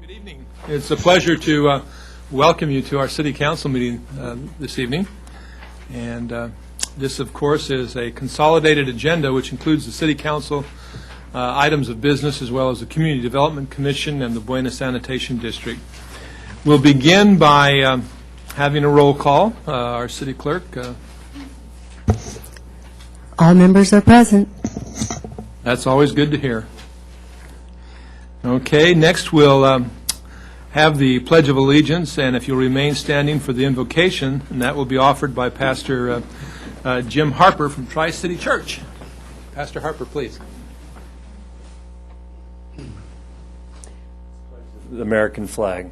Good evening. It's a pleasure to welcome you to our City Council meeting this evening. And this, of course, is a consolidated agenda which includes the City Council items of business as well as the Community Development Commission and the Buena Sanitation District. We'll begin by having a roll call. Our City Clerk. All members are present. That's always good to hear. Okay, next we'll have the Pledge of Allegiance, and if you'll remain standing for the invocation, and that will be offered by Pastor Jim Harper from Tri-City Church. Pastor Harper, please. The American flag.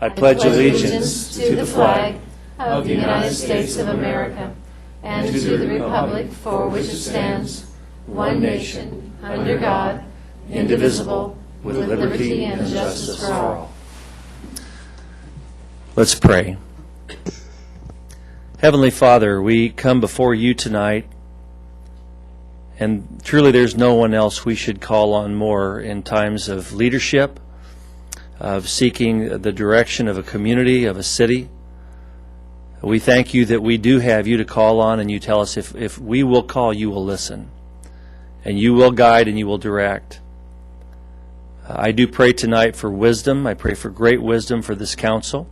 I pledge allegiance to the flag of the United States of America and to the republic for which it stands, one nation, under God, indivisible, with liberty and justice for all. Let's pray. Heavenly Father, we come before you tonight, and truly there's no one else we should call on more in times of leadership, of seeking the direction of a community, of a city. We thank you that we do have you to call on, and you tell us if we will call, you will listen, and you will guide and you will direct. I do pray tonight for wisdom. I pray for great wisdom for this council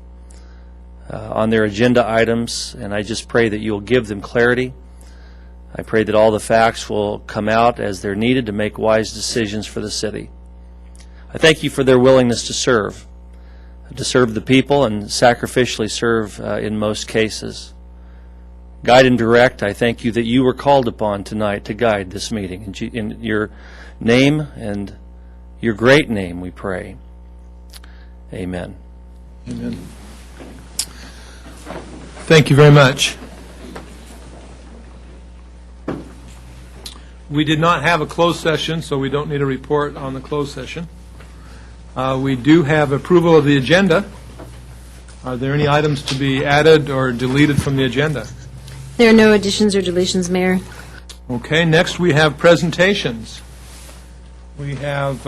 on their agenda items, and I just pray that you'll give them clarity. I pray that all the facts will come out as they're needed to make wise decisions for the city. I thank you for their willingness to serve the people and sacrificially serve in most cases. Guide and direct. I thank you that you were called upon tonight to guide this meeting. In your name and your great name we pray. Amen. Amen. Thank you very much. We did not have a closed session, so we don't need a report on the closed session. We do have approval of the agenda. Are there any items to be added or deleted from the agenda? There are no additions or deletions, Mayor. Okay, next we have presentations. We have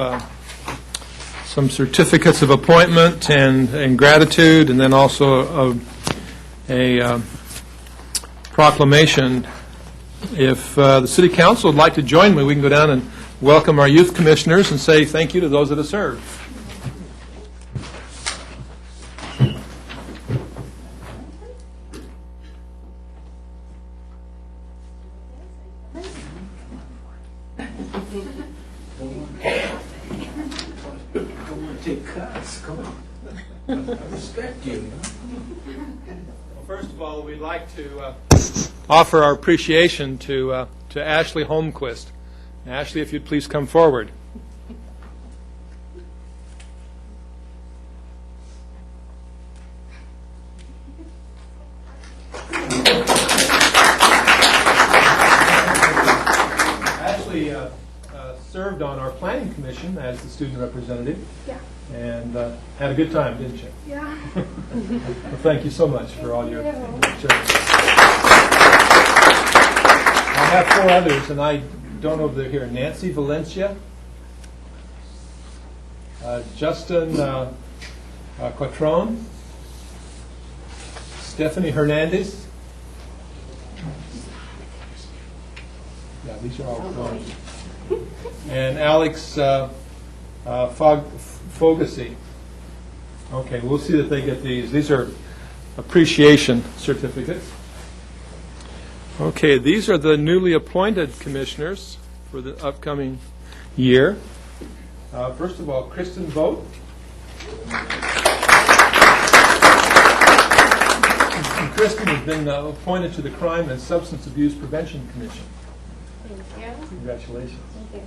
some certificates of appointment and gratitude, and then also a proclamation. If the City Council would like to join me, we can go down and welcome our youth commissioners and say thank you to those that have served. Take cuts. Come on. I respect you. Well, first of all, we'd like to offer our appreciation to Ashley Holmquist. Ashley, if you'd please come forward. Ashley served on our planning commission as the student representative. Yeah. And had a good time, didn't you? Yeah. Well, thank you so much for all your service. I have four others, and I don't know if they're here. Nancy Valencia, Justin Quattrone, Stephanie Hernandez. Yeah, these are all gone. And Alex Fogacy. Okay, we'll see that they get these. These are appreciation certificates. Okay, these are the newly appointed commissioners for the upcoming year. First of all, Kristen Vogt. Kristen has been appointed to the Crime and Substance Abuse Prevention Commission. Thank you. Congratulations. Thank you.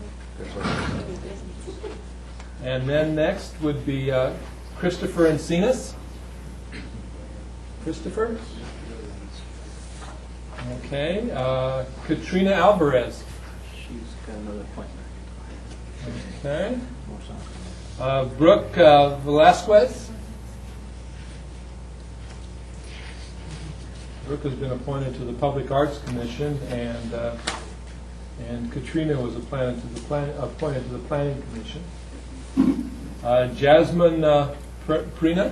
And then next would be Christopher Encinas. Christopher? Okay. Katrina Alvarez. She's got another appointment. Okay. Brooke Velasquez. Brooke has been appointed to the Public Arts Commission, and Katrina was appointed to the Planning Commission. Jasmine Prenut.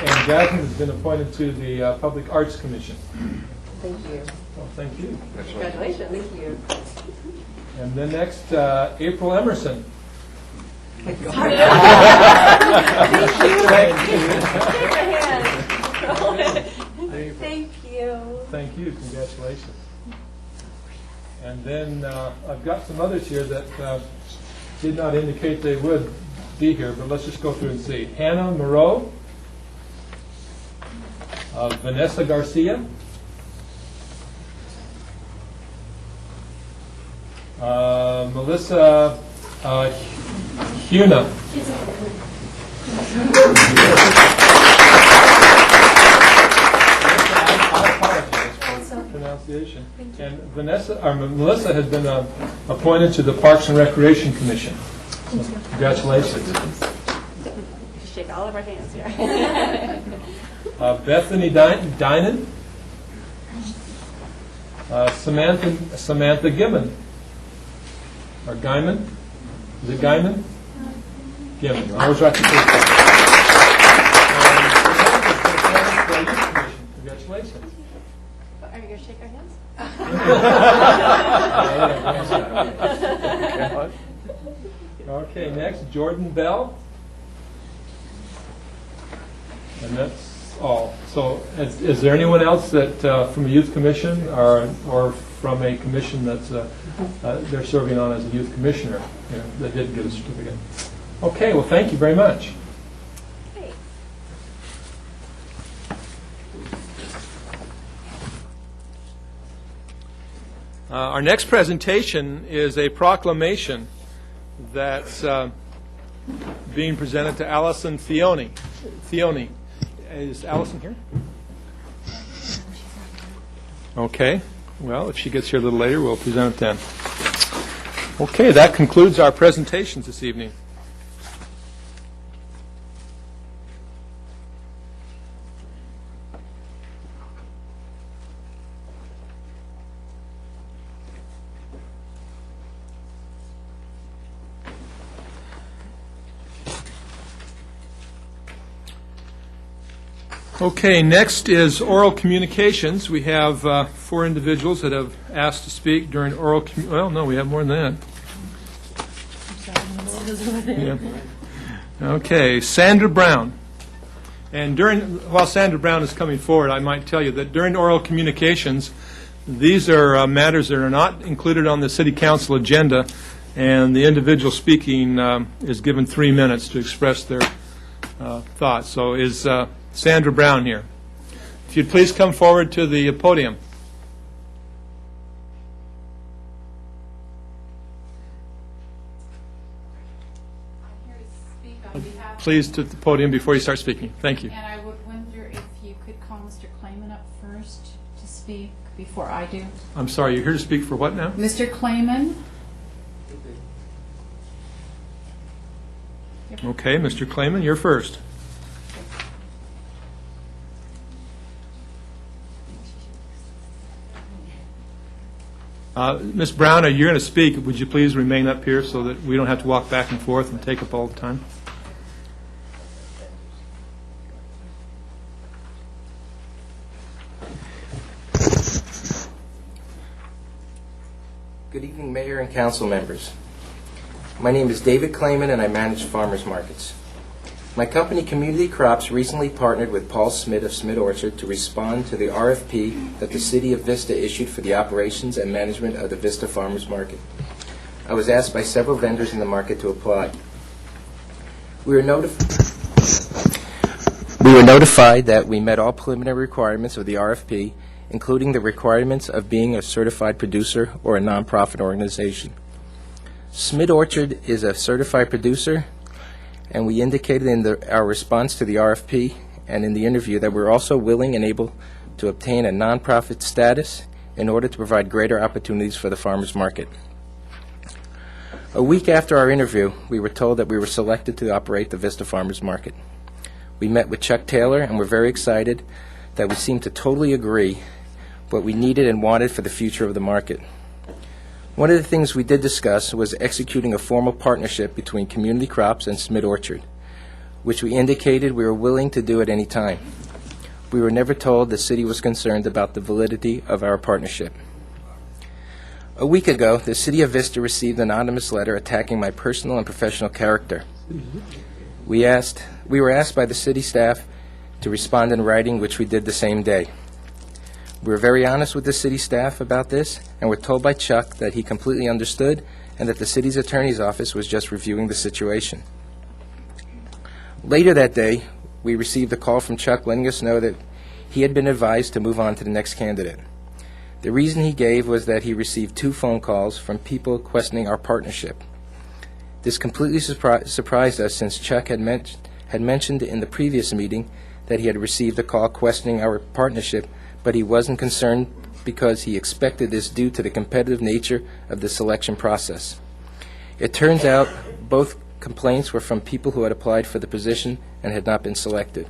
And Jasmine has been appointed to the Public Arts Commission. Thank you. Well, thank you. Congratulations. Thank you. And then next, April Emerson. Thank you. Thank you. Thank you. Congratulations. And then I've got some others here that did not indicate they would be here, but let's just go through and see. Hannah Moreau, Vanessa Garcia, Melissa Huna. Pronunciation. And Melissa has been appointed to the Parks and Recreation Commission. So, congratulations. Shake all of our hands here. Bethany Dinan, Samantha Gimmon, or Guyman. Is it Guyman? Gimmon. I always write the first one. Congratulations. Are you going to shake our hands? Okay, next, Jordan Bell. And that's all. So is there anyone else that from a youth commission or from a commission that's they're serving on as a youth commissioner that didn't get a certificate? Okay, well, thank you very much. Great. Our next presentation is a proclamation that's being presented to Allison Thione. Is Allison here? Okay. Well, if she gets here a little later, we'll present it then. Okay, that concludes our presentations this evening. Okay, next is oral communications. We have 4 individuals that have asked to speak during oral well, no, we have more than that. Yeah. Okay, Sandra Brown. And while Sandra Brown is coming forward, I might tell you that during oral communications, these are matters that are not included on the City Council agenda, and the individual speaking is given 3 minutes to express their thoughts. So is Sandra Brown here. If you'd please come forward to the podium. I'm here to speak on behalf. Please to the podium before you start speaking. Thank you. And I would wonder if you could call Mr. Clayman up first to speak before I do. I'm sorry, you're here to speak for what now? Mr. Clayman? Okay, Mr. Clayman, you're first. Ms. Brown, you're going to speak. Would you please remain up here so that we don't have to walk back and forth and take up all the time? Good evening, Mayor and Council members. My name is David Clayman, and I manage farmers markets. My company, Community Crops, recently partnered with Paul Smith of Smith Orchard to respond to the RFP that the City of Vista issued for the operations and management of the Vista Farmers Market. I was asked by several vendors in the market to apply. We were notified that we met all preliminary requirements of the RFP, including the requirements of being a certified producer or a nonprofit organization. Smith Orchard is a certified producer, and we indicated in our response to the RFP and in the interview that we're also willing and able to obtain a nonprofit status in order to provide greater opportunities for the farmers market. A week after our interview, we were told that we were selected to operate the Vista Farmers Market. We met with Chuck Taylor and were very excited that we seemed to totally agree what we needed and wanted for the future of the market. One of the things we did discuss was executing a formal partnership between Community Crops and Smith Orchard, which we indicated we were willing to do at any time. We were never told the city was concerned about the validity of our partnership. A week ago, the City of Vista received an anonymous letter attacking my personal and professional character. We were asked by the city staff to respond in writing, which we did the same day. We were very honest with the city staff about this, and were told by Chuck that he completely understood and that the city's attorney's office was just reviewing the situation. Later that day, we received a call from Chuck letting us know that he had been advised to move on to the next candidate. The reason he gave was that he received 2 phone calls from people questioning our partnership. This completely surprised us, since Chuck had mentioned in the previous meeting that he had received a call questioning our partnership, but he wasn't concerned because he expected this due to the competitive nature of the selection process. It turns out both complaints were from people who had applied for the position and had not been selected.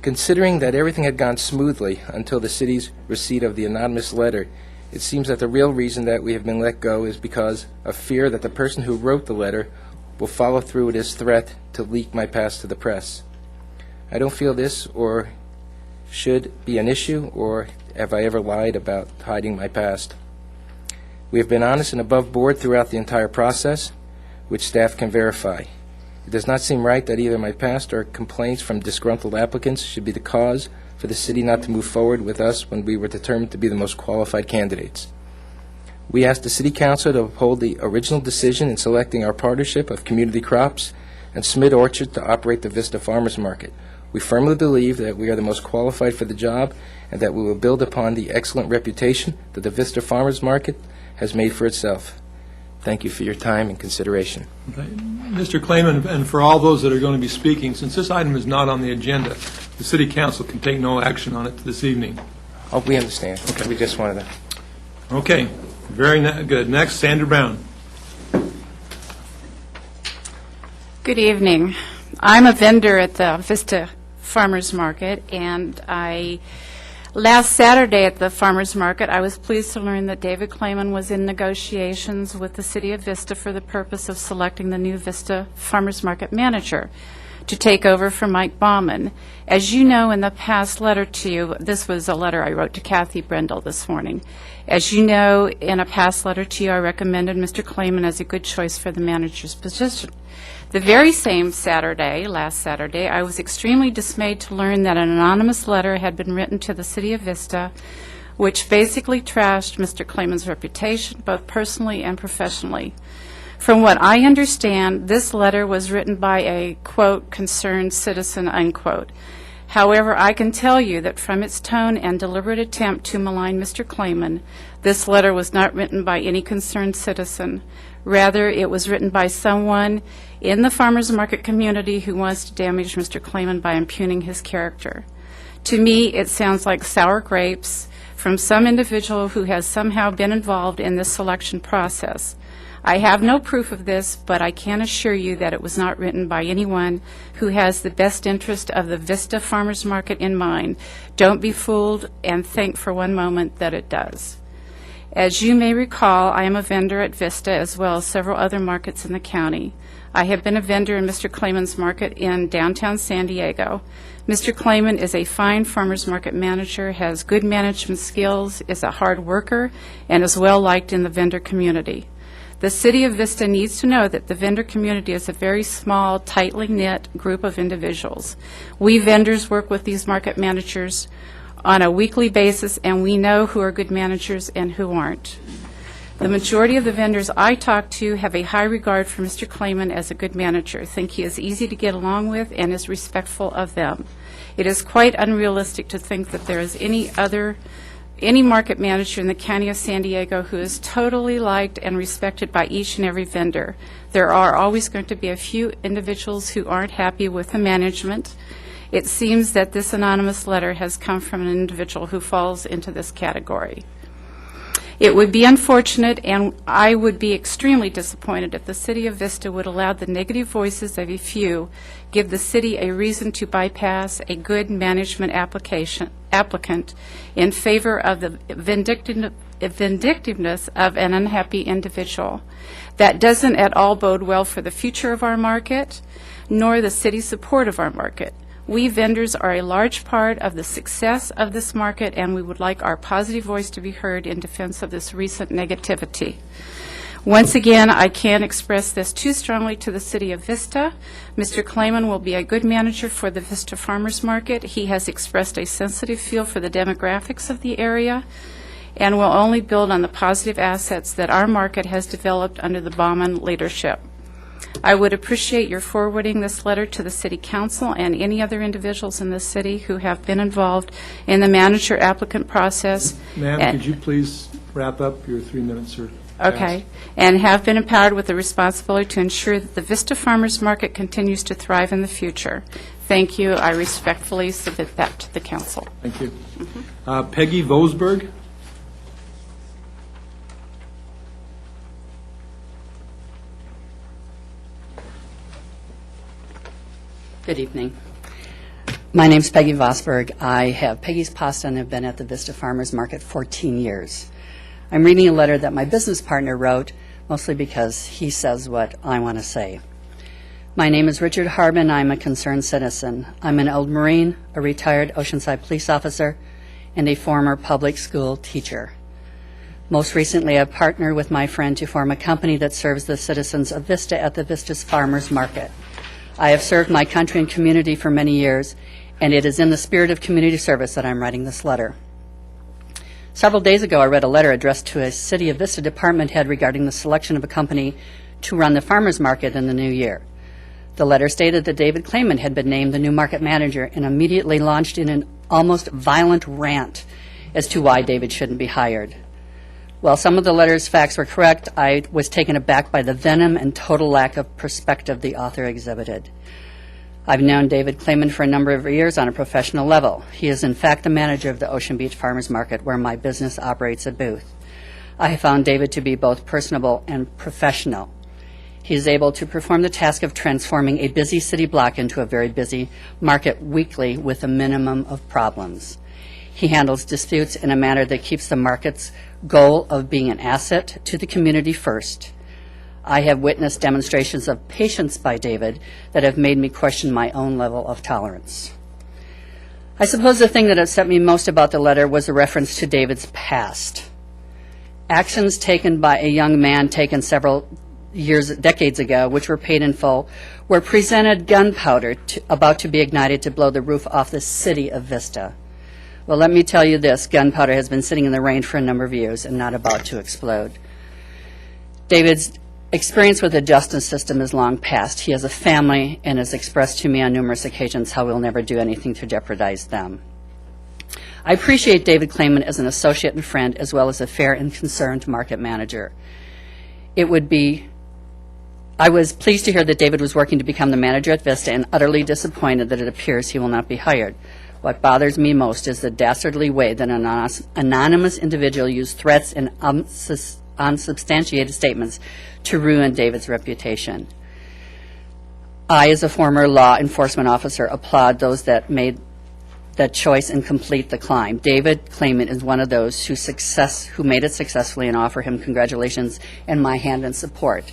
Considering that everything had gone smoothly until the city's receipt of the anonymous letter, it seems that the real reason that we have been let go is because of fear that the person who wrote the letter will follow through with his threat to leak my past to the press. I don't feel this or should be an issue, or have I ever lied about hiding my past. We have been honest and above board throughout the entire process, which staff can verify. It does not seem right that either my past or complaints from disgruntled applicants should be the cause for the city not to move forward with us when we were determined to be the most qualified candidates. We asked the City Council to uphold the original decision in selecting our partnership of Community Crops and Smith Orchard to operate the Vista Farmers Market. We firmly believe that we are the most qualified for the job and that we will build upon the excellent reputation that the Vista Farmers Market has made for itself. Thank you for your time and consideration. Okay. Mr. Clayman, and for all those that are going to be speaking, since this item is not on the agenda, the City Council can take no action on it this evening. Oh, we understand. Okay. We just wanted to... Okay, very good. Next, Sandra Brown. Good evening. I'm a vendor at the Vista Farmers Market, and last Saturday at the Farmers Market, I was pleased to learn that David Clayman was in negotiations with the City of Vista for the purpose of selecting the new Vista Farmers Market manager to take over from Mike Baumann. As you know, in the past letter to you, this was a letter I wrote to Kathy Brendel this morning. As you know, in a past letter to you, I recommended Mr. Clayman as a good choice for the manager's position. The very same Saturday, last Saturday, I was extremely dismayed to learn that an anonymous letter had been written to the City of Vista, which basically trashed Mr. Clayman's reputation, both personally and professionally. From what I understand, this letter was written by a, quote, concerned citizen, unquote. However, I can tell you that from its tone and deliberate attempt to malign Mr. Clayman, this letter was not written by any concerned citizen. Rather, it was written by someone in the farmers market community who wants to damage Mr. Clayman by impugning his character. To me, it sounds like sour grapes from some individual who has somehow been involved in this selection process. I have no proof of this, but I can assure you that it was not written by anyone who has the best interest of the Vista Farmers Market in mind. Don't be fooled and think for one moment that it does. As you may recall, I am a vendor at Vista as well as several other markets in the county. I have been a vendor in Mr. Clayman's market in downtown San Diego. Mr. Clayman is a fine farmers market manager, has good management skills, is a hard worker, and is well liked in the vendor community. The City of Vista needs to know that the vendor community is a very small, tightly knit group of individuals. We vendors work with these market managers on a weekly basis, and we know who are good managers and who aren't. The majority of the vendors I talk to have a high regard for Mr. Clayman as a good manager, think he is easy to get along with and is respectful of them. It is quite unrealistic to think that there is any market manager in the county of San Diego who is totally liked and respected by each and every vendor. There are always going to be a few individuals who aren't happy with the management. It seems that this anonymous letter has come from an individual who falls into this category. It would be unfortunate, and I would be extremely disappointed if the City of Vista would allow the negative voices of a few give the city a reason to bypass a good management applicant in favor of the vindictive vindictiveness of an unhappy individual. That doesn't at all bode well for the future of our market, nor the city's support of our market. We vendors are a large part of the success of this market, and we would like our positive voice to be heard in defense of this recent negativity. Once again, I can't express this too strongly to the City of Vista. Mr. Clayman will be a good manager for the Vista Farmers Market. He has expressed a sensitive feel for the demographics of the area and will only build on the positive assets that our market has developed under the Baumann leadership. I would appreciate your forwarding this letter to the City Council and any other individuals in the city who have been involved in the manager-applicant process. Ma'am, could you please wrap up your 3 minutes, or? Okay, and have been empowered with the responsibility to ensure that the Vista Farmers Market continues to thrive in the future. Thank you. I respectfully submit that to the council. Thank you. Peggy Vosberg? Good evening. My name's Peggy Vosberg. I have Peggy's Pasta and have been at the Vista Farmers Market 14 years. I'm reading a letter that my business partner wrote, mostly because he says what I want to say. My name is Richard Harbin. I'm a concerned citizen. I'm an old Marine, a retired Oceanside police officer, and a former public school teacher. Most recently, I've partnered with my friend to form a company that serves the citizens of Vista at the Vista's Farmers Market. I have served my country and community for many years, and it is in the spirit of community service that I'm writing this letter. Several days ago, I read a letter addressed to a City of Vista department head regarding the selection of a company to run the farmers market in the new year. The letter stated that David Clayman had been named the new market manager and immediately launched in an almost violent rant as to why David shouldn't be hired. While some of the letter's facts were correct, I was taken aback by the venom and total lack of perspective the author exhibited. I've known David Clayman for a number of years on a professional level. He is in fact the manager of the Ocean Beach Farmers Market, where my business operates a booth. I have found David to be both personable and professional. He is able to perform the task of transforming a busy city block into a very busy market weekly with a minimum of problems. He handles disputes in a manner that keeps the market's goal of being an asset to the community first. I have witnessed demonstrations of patience by David that have made me question my own level of tolerance. I suppose the thing that upset me most about the letter was a reference to David's past. Actions taken by a young man taken several decades ago, which were paid in full, were presented gunpowder about to be ignited to blow the roof off the city of Vista. Well, let me tell you this, gunpowder has been sitting in the rain for a number of years and not about to explode. David's experience with the justice system is long past. He has a family and has expressed to me on numerous occasions how he'll never do anything to jeopardize them. I appreciate David Clayman as an associate and friend, as well as a fair and concerned market manager. I was pleased to hear that David was working to become the manager at Vista and utterly disappointed that it appears he will not be hired. What bothers me most is the dastardly way that an anonymous individual used threats and unsubstantiated statements to ruin David's reputation. I, as a former law enforcement officer, applaud those that made that choice and complete the climb. David Clayman is one of those who made it successfully, and offer him congratulations and my hand and support.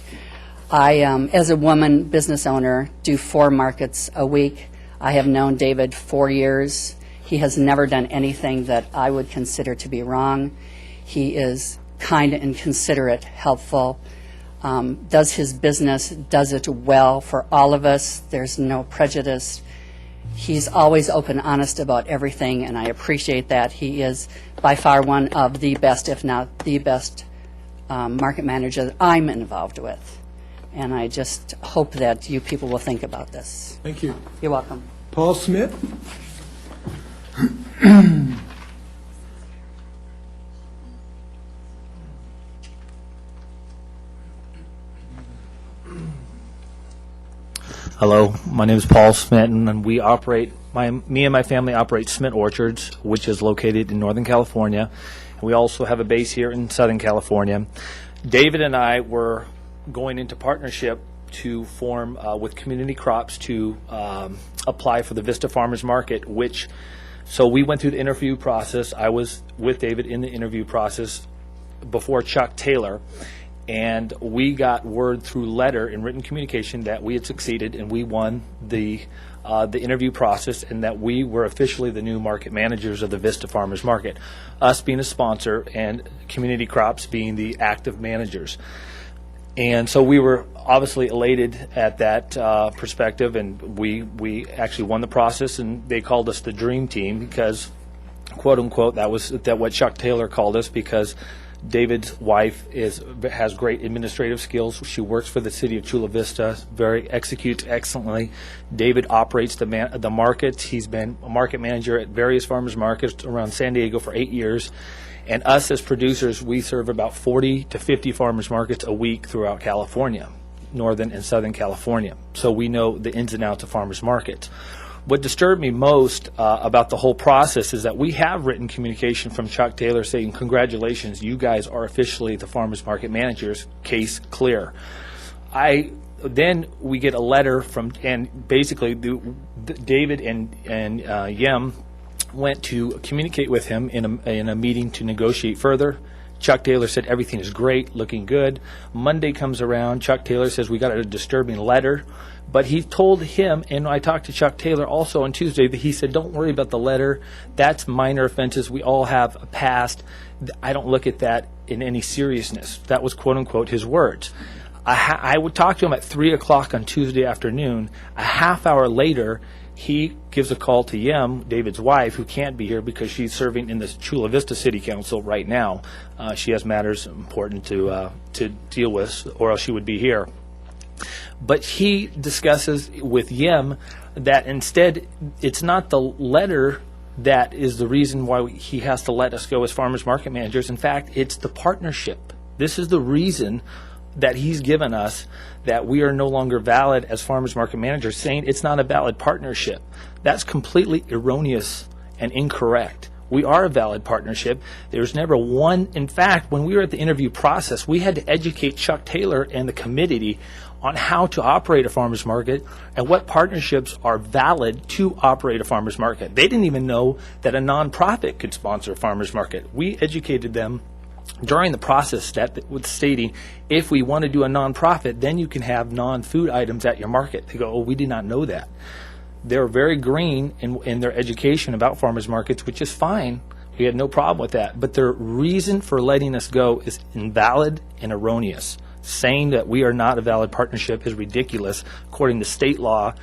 I, as a woman business owner, do 4 markets a week. I have known David 4 years. He has never done anything that I would consider to be wrong. He is kind and considerate, helpful, does his business, does it well for all of us. There's no prejudice. He's always open, honest about everything, and I appreciate that. He is by far one of the best, if not the best, market manager that I'm involved with. And I just hope that you people will think about this. Thank you. You're welcome. Paul Smith? Hello, my name is Paul Smith, and me and my family operate Smith Orchards, which is located in Northern California. And we also have a base here in Southern California. David and I were going into partnership to form with Community Crops to apply for the Vista Farmers Market, so we went through the interview process. I was with David in the interview process. before Chuck Taylor, and we got word through letter and written communication that we had succeeded and we won the interview process, and that we were officially the new market managers of the Vista Farmers Market, us being a sponsor and Community Crops being the active managers. And so we were obviously elated at that perspective, and we actually won the process, and they called us the Dream Team because, quote unquote, that what Chuck Taylor called us, because David's wife has great administrative skills. She works for the city of Chula Vista, executes excellently. David operates the markets. He's been a market manager at various farmers markets around San Diego for 8 years. And us as producers, we serve about 40 to 50 farmers markets a week throughout California, Northern and Southern California. So we know the ins and outs of farmers markets. What disturbed me most about the whole process is that we have written communication from Chuck Taylor saying, congratulations, you guys are officially the farmers market managers, case clear. Then we get a letter from, and basically David and Yem went to communicate with him in a meeting to negotiate further. Chuck Taylor said everything is great, looking good. Monday comes around, Chuck Taylor says we got a disturbing letter, but he told him, and I talked to Chuck Taylor also on Tuesday, that he said, don't worry about the letter, that's minor offenses, we all have a past, I don't look at that in any seriousness. That was quote unquote his words. I would talk to him at 3 o'clock on Tuesday afternoon. A half hour later, he gives a call to Yem, David's wife, who can't be here because she's serving in the Chula Vista City Council right now. She has matters important to deal with, or else she would be here. But he discusses with Yem that instead it's not the letter that is the reason why he has to let us go as farmers market managers. In fact, it's the partnership. This is the reason that he's given us that we are no longer valid as farmers market managers, saying it's not a valid partnership. That's completely erroneous and incorrect. We are a valid partnership. There's never one. In fact, when we were at the interview process, we had to educate Chuck Taylor and the committee on how to operate a farmers market and what partnerships are valid to operate a farmers market. They didn't even know that a nonprofit could sponsor a farmers market. We educated them during the process that was stating, if we want to do a nonprofit, then you can have non-food items at your market. They go, oh, we did not know that. They're very green in their education about farmers markets, which is fine. We had no problem with that. But their reason for letting us go is invalid and erroneous. Saying that we are not a valid partnership is ridiculous. According to state law,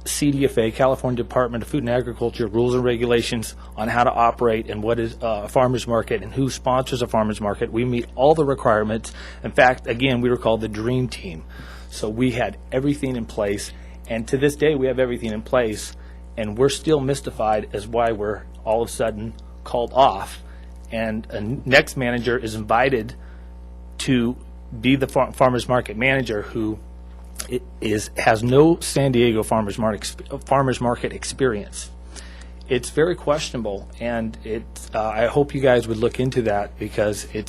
CDFA, California Department of Food and Agriculture, rules and regulations on how to operate and what is a farmers market and who sponsors a farmers market. We meet all the requirements. In fact, again, we were called the Dream Team. So we had everything in place, and to this day we have everything in place, and we're still mystified as why we're all of a sudden called off, and a next manager is invited to be the farmers market manager who has no San Diego farmers market experience. It's very questionable, and I hope you guys would look into that because it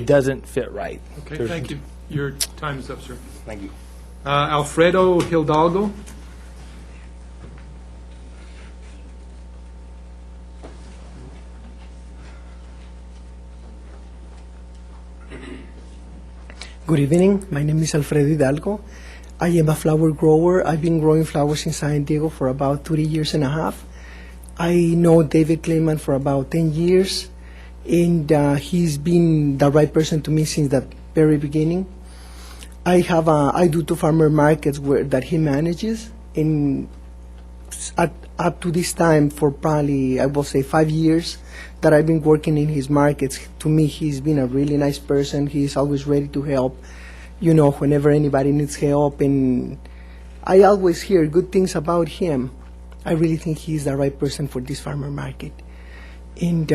doesn't fit right. Okay, thank you. Your time is up, sir. Thank you. Alfredo Hidalgo. Good evening. My name is Alfredo Hidalgo. I am a flower grower. I've been growing flowers in San Diego for about 3 years and a half. I know David Clayman for about 10 years, and he's been the right person to me since the very beginning. I do 2 farmer markets that he manages, and up to this time, for probably, I will say, 5 years that I've been working in his markets. To me, he's been a really nice person. He's always ready to help, whenever anybody needs help, and I always hear good things about him. I really think he's the right person for this farmer market. And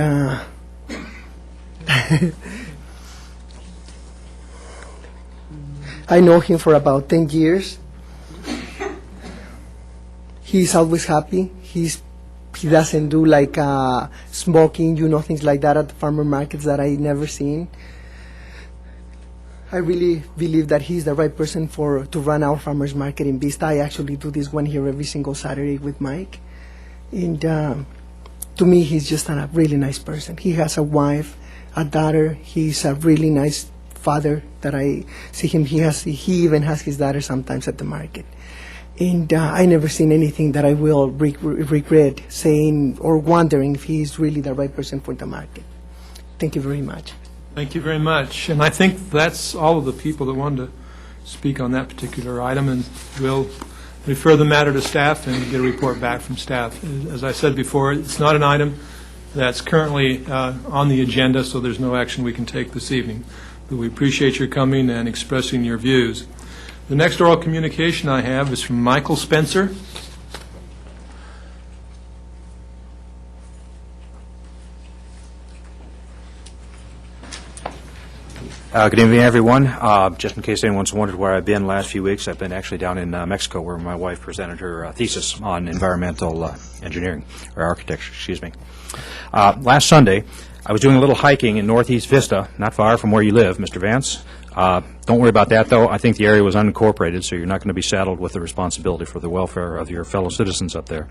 I know him for about 10 years. He's always happy. He doesn't do like smoking, things like that at the farmer markets that I never seen. I really believe that he's the right person to run our farmers market in Vista. I actually do this one here every single Saturday with Mike. And to me, he's just a really nice person. He has a wife, a daughter. He's a really nice father that I see him. He even has his daughter sometimes at the market. And I never seen anything that I will regret saying or wondering if he's really the right person for the market. Thank you very much. Thank you very much. And I think that's all of the people that wanted to speak on that particular item, and we'll refer the matter to staff and get a report back from staff. As I said before, it's not an item that's currently on the agenda, so there's no action we can take this evening. But we appreciate your coming and expressing your views. The next oral communication I have is from Michael Spencer. Good evening, everyone. Just in case anyone's wondered where I've been the last few weeks, I've been actually down in Mexico, where my wife presented her thesis on environmental engineering, or architecture, excuse me. Last Sunday, I was doing a little hiking in Northeast Vista, not far from where you live, Mr. Vance. Don't worry about that, though. I think the area was unincorporated, so you're not going to be saddled with the responsibility for the welfare of your fellow citizens up there.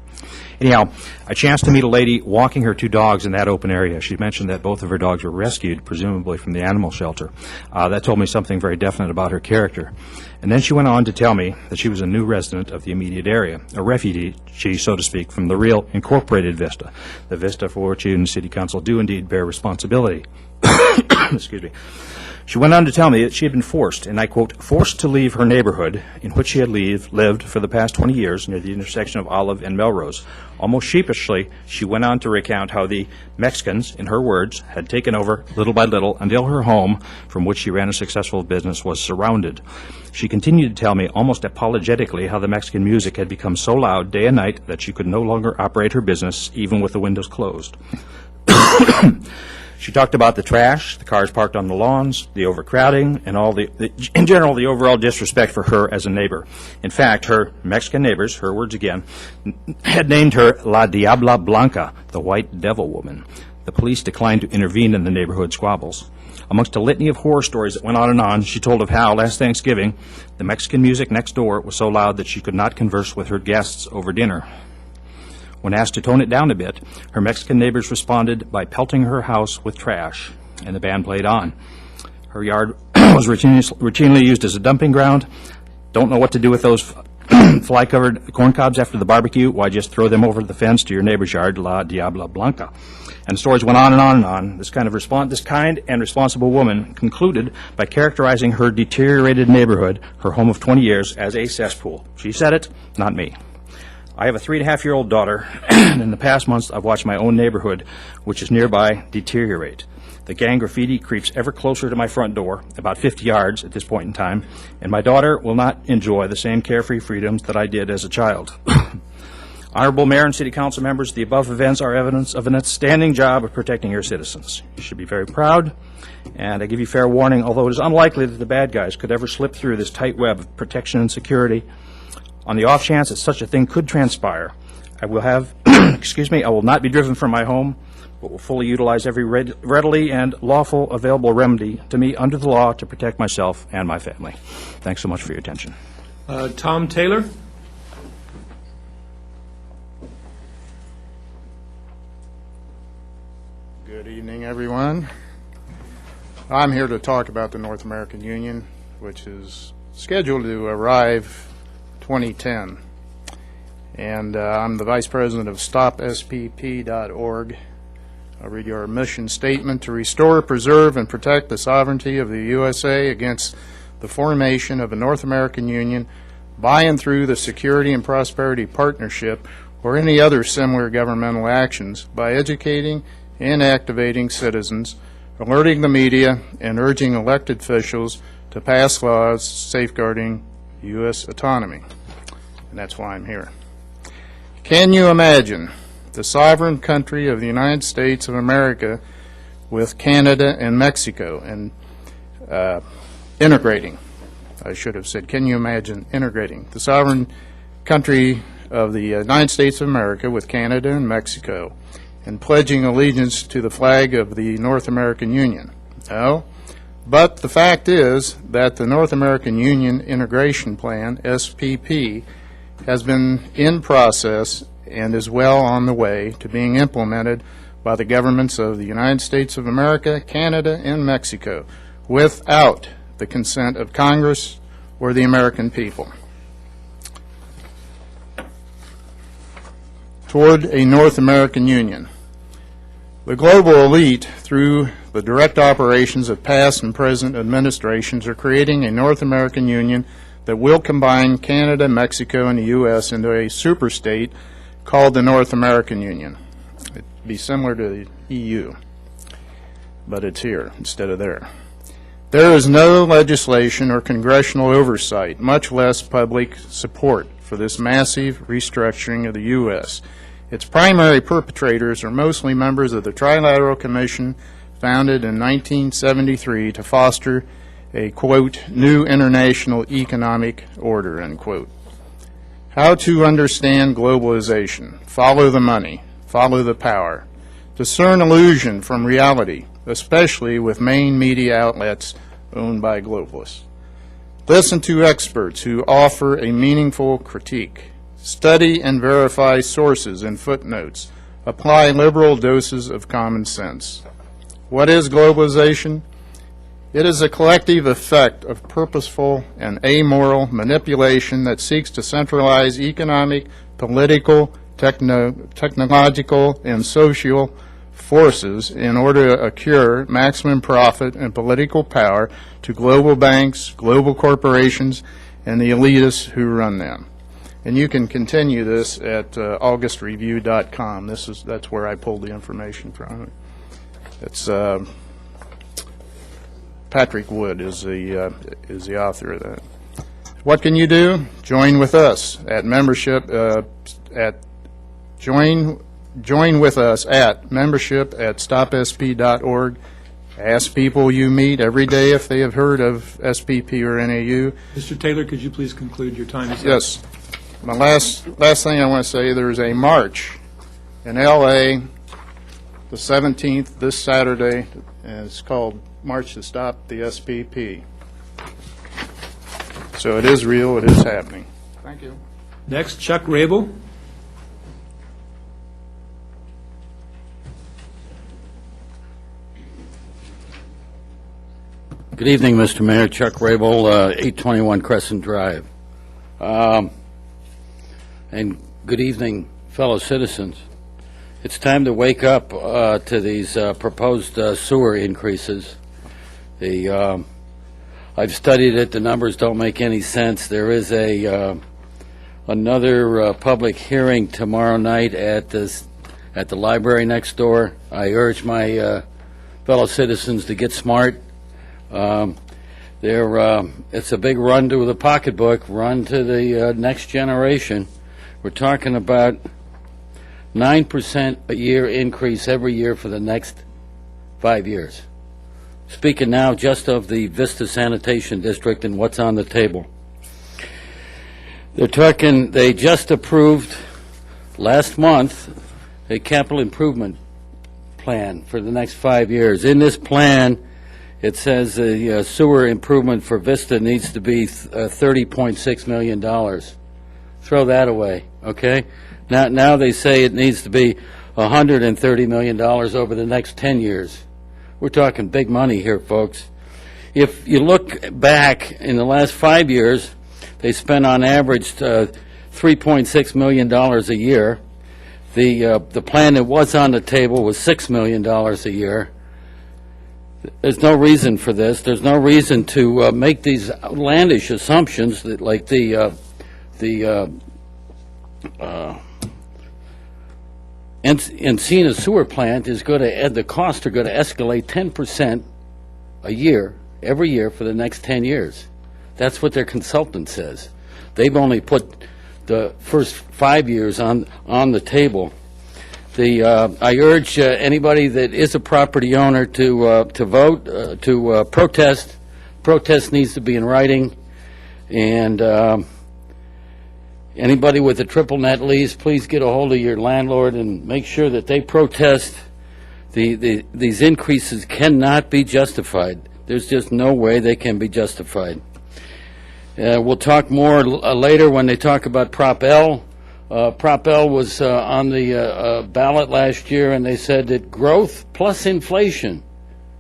Anyhow, I chanced to meet a lady walking her 2 dogs in that open area. She mentioned that both of her dogs were rescued, presumably from the animal shelter. That told me something very definite about her character. And then she went on to tell me that she was a new resident of the immediate area, a refugee, so to speak, from the real incorporated Vista, the Vista for which you and the City Council do indeed bear responsibility. Excuse me. She went on to tell me that she had been forced, and I quote, forced to leave her neighborhood in which she had lived for the past 20 years near the intersection of Olive and Melrose. Almost sheepishly, she went on to recount how the Mexicans, in her words, had taken over little by little until her home, from which she ran a successful business, was surrounded. She continued to tell me almost apologetically how the Mexican music had become so loud day and night that she could no longer operate her business, even with the windows closed. She talked about the trash, the cars parked on the lawns, the overcrowding, and in general, the overall disrespect for her as a neighbor. In fact, her Mexican neighbors, her words again, had named her La Diabla Blanca, the White Devil Woman. The police declined to intervene in the neighborhood squabbles. Amongst a litany of horror stories that went on and on, she told of how, last Thanksgiving, the Mexican music next door was so loud that she could not converse with her guests over dinner. When asked to tone it down a bit, her Mexican neighbors responded by pelting her house with trash, and the band played on. Her yard was routinely used as a dumping ground. Don't know what to do with those fly-covered corn cobs after the barbecue? Why, just throw them over the fence to your neighbor's yard, La Diabla Blanca. And stories went on and on and on. This kind and responsible woman concluded by characterizing her deteriorated neighborhood, her home of 20 years, as a cesspool. She said it, not me. I have a 3.5-year-old daughter, and in the past months I've watched my own neighborhood, which is nearby, deteriorate. The gang graffiti creeps ever closer to my front door, about 50 yards at this point in time, and my daughter will not enjoy the same carefree freedoms that I did as a child. Honorable Mayor and City Council members, the above events are evidence of an outstanding job of protecting your citizens. You should be very proud, and I give you fair warning, although it is unlikely that the bad guys could ever slip through this tight web of protection and security. On the off chance that such a thing could transpire, I will have, I will not be driven from my home, but will fully utilize every readily and lawful available remedy to me under the law to protect myself and my family. Thanks so much for your attention. Tom Taylor. Good evening, everyone. I'm here to talk about the North American Union, which is scheduled to arrive 2010. And I'm the Vice President of StopSPP.org. I'll read you our mission statement: to restore, preserve, and protect the sovereignty of the USA against the formation of a North American Union by and through the Security and Prosperity Partnership or any other similar governmental actions by educating and activating citizens, alerting the media, and urging elected officials to pass laws safeguarding U.S. autonomy. And that's why I'm here. Can you imagine the sovereign country of the United States of America with Canada and Mexico and integrating? I should have said, can you imagine integrating the sovereign country of the United States of America with Canada and Mexico and pledging allegiance to the flag of the North American Union? No. But the fact is that the North American Union Integration Plan, SPP, has been in process and is well on the way to being implemented by the governments of the United States of America, Canada, and Mexico, without the consent of Congress or the American people. Toward a North American Union. The global elite, through the direct operations of past and present administrations, are creating a North American Union that will combine Canada, Mexico, and the U.S. into a superstate called the North American Union. It'd be similar to the EU, but it's here instead of there. There is no legislation or congressional oversight, much less public support for this massive restructuring of the U.S. Its primary perpetrators are mostly members of the Trilateral Commission, founded in 1973 to foster a, quote, new international economic order, end quote. How to understand globalization. Follow the money. Follow the power. Discern illusion from reality, especially with main media outlets owned by globalists. Listen to experts who offer a meaningful critique. Study and verify sources and footnotes. Apply liberal doses of common sense. What is globalization? It is a collective effect of purposeful and amoral manipulation that seeks to centralize economic, political, technological, and social forces in order to accrue maximum profit and political power to global banks, global corporations, and the elitists who run them. And you can continue this at augustreview.com. That's where I pulled the information from. It's Patrick Wood is the author of that. What can you do? Join with us at membership join with us at membership@stopsp.org. Ask people you meet every day if they have heard of SPP or NAU. Mr. Taylor, could you please conclude your time? Yes. My last thing I want to say, there's a march in L.A. the 17th, this Saturday, and it's called March to Stop the SPP. So it is real, it is happening. Thank you. Next, Chuck Rabel. Good evening, Mr. Mayor. Chuck Rabel, 821 Crescent Drive. And good evening, fellow citizens. It's time to wake up to these proposed sewer increases. I've studied it. The numbers don't make any sense. There is another public hearing tomorrow night at the library next door. I urge my fellow citizens to get smart. It's a big run to the pocketbook, run to the next generation. We're talking about 9% a year increase every year for the next 5 years. Speaking now just of the Vista Sanitation District and what's on the table. They just approved last month a capital improvement plan for the next 5 years. In this plan, it says the sewer improvement for Vista needs to be $30.6 million. Throw that away, okay? Now they say it needs to be $130 million over the next 10 years. We're talking big money here, folks. If you look back in the last 5 years, they spent on average $3.6 million a year. The plan that was on the table was $6 million a year. There's no reason for this. There's no reason to make these outlandish assumptions that, like the Encina sewer plant is going to, the costs are going to escalate 10% a year, every year for the next 10 years. That's what their consultant says. They've only put the first 5 years on the table. I urge anybody that is a property owner to vote, to protest. Protest needs to be in writing, and anybody with a triple net lease, please get a hold of your landlord and make sure that they protest. These increases cannot be justified. There's just no way they can be justified. We'll talk more later when they talk about Prop L. Prop L was on the ballot last year, and they said that growth plus inflation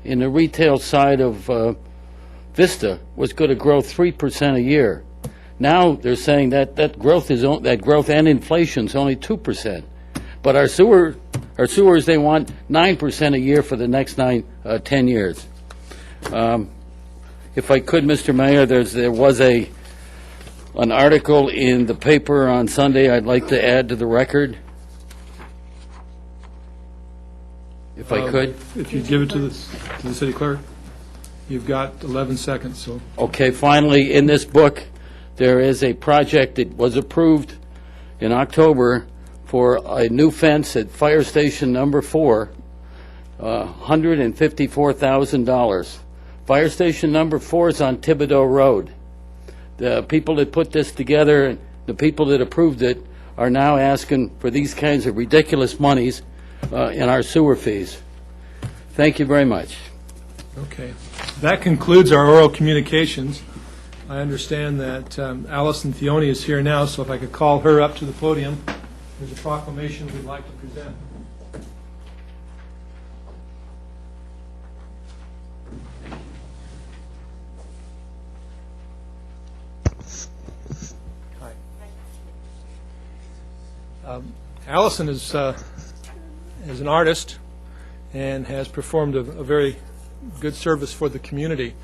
in the retail side of Vista was going to grow 3% a year. Now they're saying that growth and inflation is only 2%. But our sewers, they want 9% a year for the next 10 years. If I could, Mr. Mayor, there was an article in the paper on Sunday I'd like to add to the record. If I could. If you give it to the city clerk, you've got 11 seconds. So. Okay, finally, in this book, there is a project that was approved in October for a new fence at Fire Station Number 4, $154,000. Fire Station Number 4 is on Thibodeau Road. The people that put this together, the people that approved it, are now asking for these kinds of ridiculous monies in our sewer fees. Thank you very much. Okay. That concludes our oral communications. I understand that Allison Thione is here now, so if I could call her up to the podium. There's a proclamation we'd like to present. Hi. Allison is an artist and has performed a very good service for the community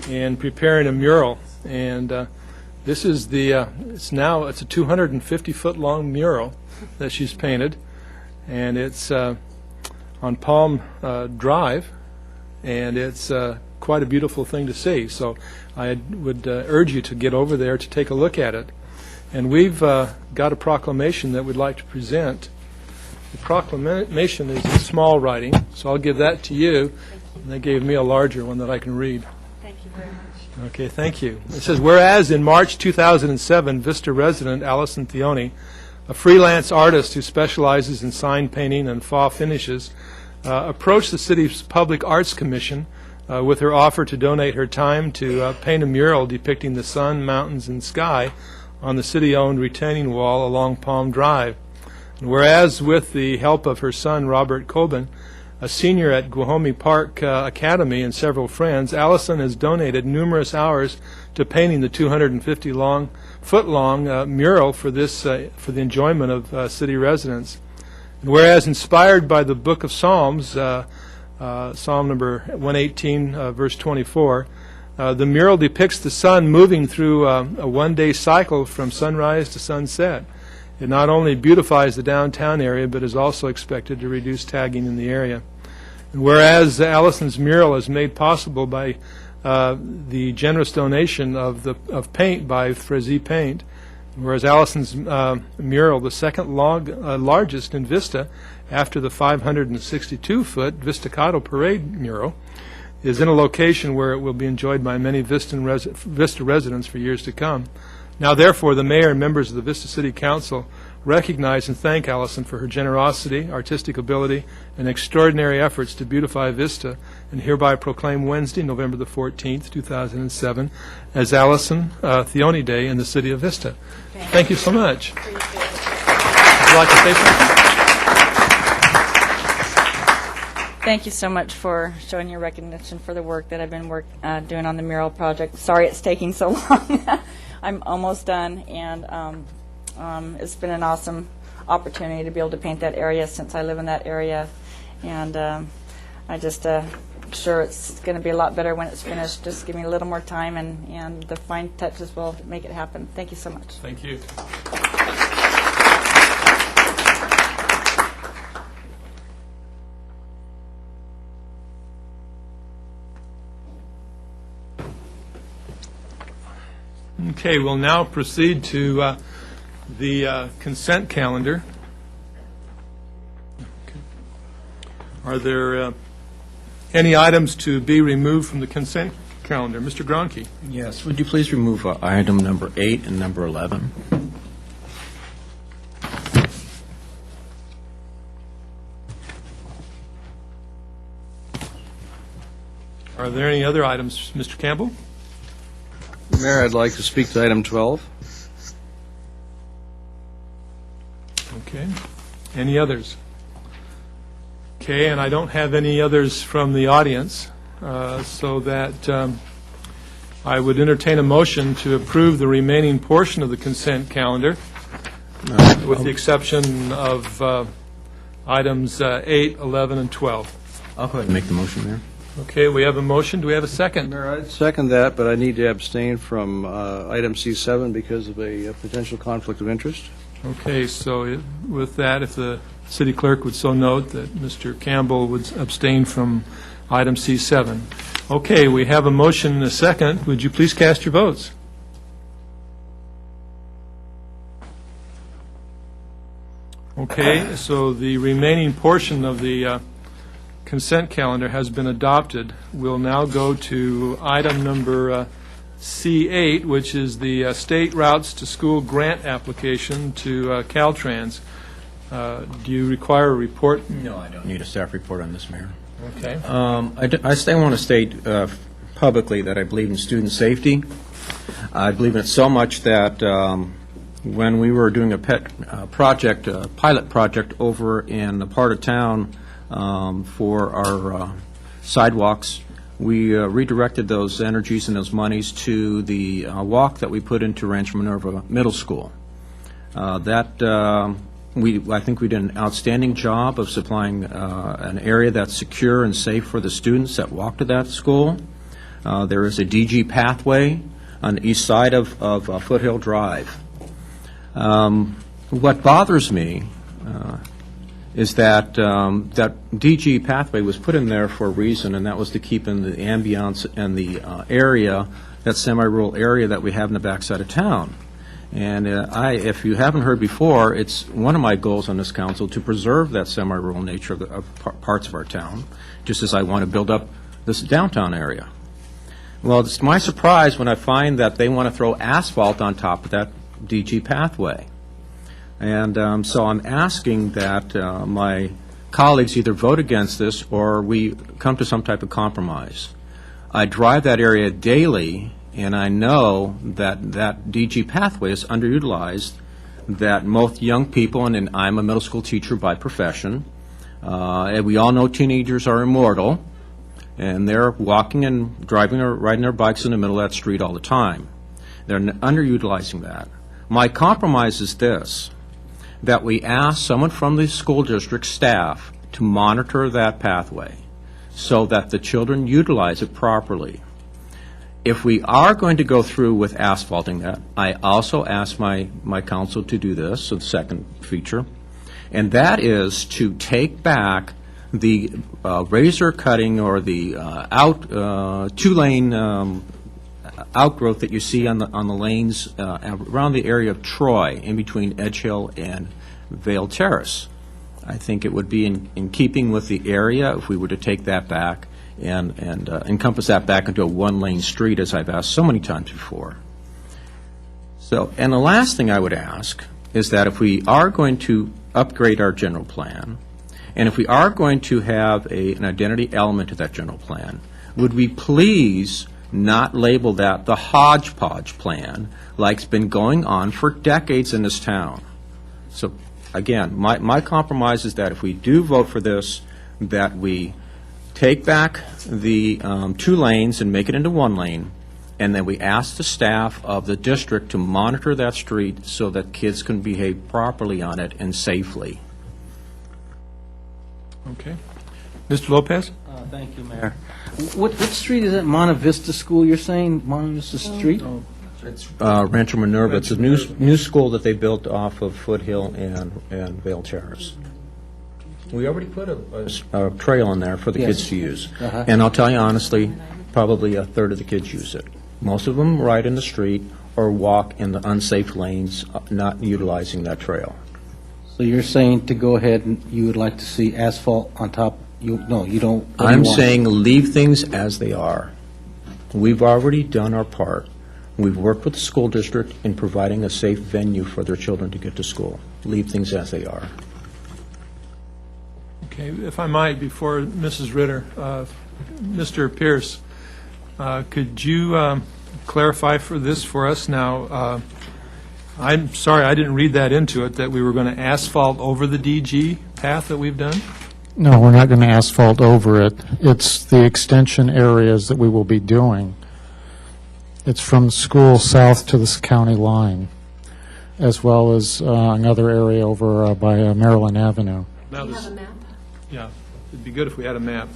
in preparing a mural. And this is it's a 250-foot long mural that she's painted, and it's on Palm Drive, and it's quite a beautiful thing to see. So I would urge you to get over there to take a look at it. And we've got a proclamation that we'd like to present. The proclamation is in small writing, so I'll give that to you. And they gave me a larger one that I can read. Thank you very much. Okay, thank you. It says, whereas in March 2007, Vista resident Allison Thione, a freelance artist who specializes in sign painting and fall finishes, approached the city's Public Arts Commission with her offer to donate her time to paint a mural depicting the sun, mountains, and sky on the city-owned retaining wall along Palm Drive. And whereas with the help of her son, Robert Coben, a senior at Guahomie Park Academy, and several friends, Allison has donated numerous hours to painting the 250-foot-long mural for the enjoyment of city residents. And whereas inspired by the Book of Psalms, Psalm number 118, verse 24, the mural depicts the sun moving through a one-day cycle from sunrise to sunset. It not only beautifies the downtown area, but is also expected to reduce tagging in the area. And whereas Allison's mural is made possible by the generous donation of paint by Frizzy Paint, whereas Allison's mural, the second largest in Vista, after the 562-foot Vistacado Parade mural, is in a location where it will be enjoyed by many Vista residents for years to come. Now, therefore, the mayor and members of the Vista City Council recognize and thank Allison for her generosity, artistic ability, and extraordinary efforts to beautify Vista, and hereby proclaim Wednesday, November the 14th, 2007, as Allison Thione Day in the city of Vista. Thank you so much. Would you like to say something? Thank you so much for showing your recognition for the work that I've been doing on the mural project. Sorry it's taking so long. I'm almost done, and it's been an awesome opportunity to be able to paint that area since I live in that area. And I just sure it's going to be a lot better when it's finished. Just give me a little more time, and the fine touches will make it happen. Thank you so much. Thank you. Okay, we'll now proceed to the consent calendar. Okay. Are there any items to be removed from the consent calendar? Mr. Gronke. Yes. Would you please remove item number 8 and number 11? Are there any other items, Mr. Campbell? Mayor, I'd like to speak to item 12. Okay. Any others? Okay, and I don't have any others from the audience, so that I would entertain a motion to approve the remaining portion of the consent calendar, with the exception of items 8, 11, and 12. I'll go ahead and make the motion, Mayor. Okay, we have a motion. Do we have a second? Mayor, I'd second that, but I need to abstain from item C7 because of a potential conflict of interest. Okay, so with that, if the city clerk would so note that Mr. Campbell would abstain from item C7. Okay, we have a motion and a second. Would you please cast your votes? Okay, so the remaining portion of the consent calendar has been adopted. We'll now go to item number C8, which is the state routes to school grant application to Caltrans. Do you require a report? No, I don't need a staff report on this, Mayor. Okay. I still want to state publicly that I believe in student safety. I believe in it so much that when we were doing a pilot project over in the part of town for our sidewalks, we redirected those energies and those monies to the walk that we put into Rancho Minerva Middle School. I think we did an outstanding job of supplying an area that's secure and safe for the students that walk to that school. There is a DG pathway on the east side of Foothill Drive. What bothers me is that that DG pathway was put in there for a reason, and that was to keep in the ambiance and the area, that semi-rural area that we have in the backside of town. And if you haven't heard before, it's one of my goals on this council to preserve that semi-rural nature of parts of our town, just as I want to build up this downtown area. Well, it's my surprise when I find that they want to throw asphalt on top of that DG pathway. And so I'm asking that my colleagues either vote against this or we come to some type of compromise. I drive that area daily, and I know that that DG pathway is underutilized, that most young people, and I'm a middle school teacher by profession, and we all know teenagers are immortal, and they're walking and driving or riding their bikes in the middle of that street all the time. They're underutilizing that. My compromise is this, that we ask someone from the school district staff to monitor that pathway so that the children utilize it properly. If we are going to go through with asphalting that, I also ask my council to do this, so the second feature, and that is to take back the razor cutting or the two-lane outgrowth that you see on the lanes around the area of Troy, in between Edge Hill and Vale Terrace. I think it would be in keeping with the area if we were to take that back and encompass that back into a one-lane street, as I've asked so many times before. So, and the last thing I would ask is that if we are going to upgrade our general plan, and if we are going to have an identity element to that general plan, would we please not label that the hodgepodge plan like's been going on for decades in this town? So, again, my compromise is that if we do vote for this, that we take back the 2 lanes and make it into 1 lane, and then we ask the staff of the district to monitor that street so that kids can behave properly on it and safely. Okay. Mr. Lopez? Thank you, Mayor. What street is it? Monte Vista School, you're saying? Monte Vista Street? It's Rancho Minerva. It's a new school that they built off of Foothill and Vale Terrace. We already put a trail in there for the kids to use. And I'll tell you honestly, probably a third of the kids use it. Most of them ride in the street or walk in the unsafe lanes, not utilizing that trail. So you're saying to go ahead and you would like to see asphalt on top? No, you don't. I'm saying leave things as they are. We've already done our part. We've worked with the school district in providing a safe venue for their children to get to school. Leave things as they are. Okay, if I might, before Mrs. Ritter, Mr. Pierce, could you clarify for us now? I'm sorry, I didn't read that into it, that we were going to asphalt over the DG path that we've done? No, we're not going to asphalt over it. It's the extension areas that we will be doing. It's from the school south to the county line, as well as another area over by Maryland Avenue. Do you have a map? Yeah, it'd be good if we had a map.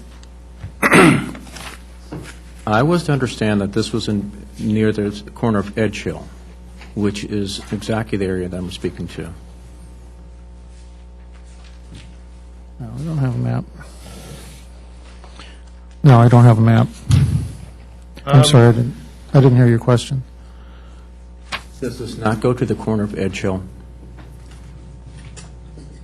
I was to understand that this was near the corner of Edge Hill, which is exactly the area that I'm speaking to. No, we don't have a map. No, I don't have a map. I'm sorry, I didn't hear your question. Does this not go to the corner of Edge Hill?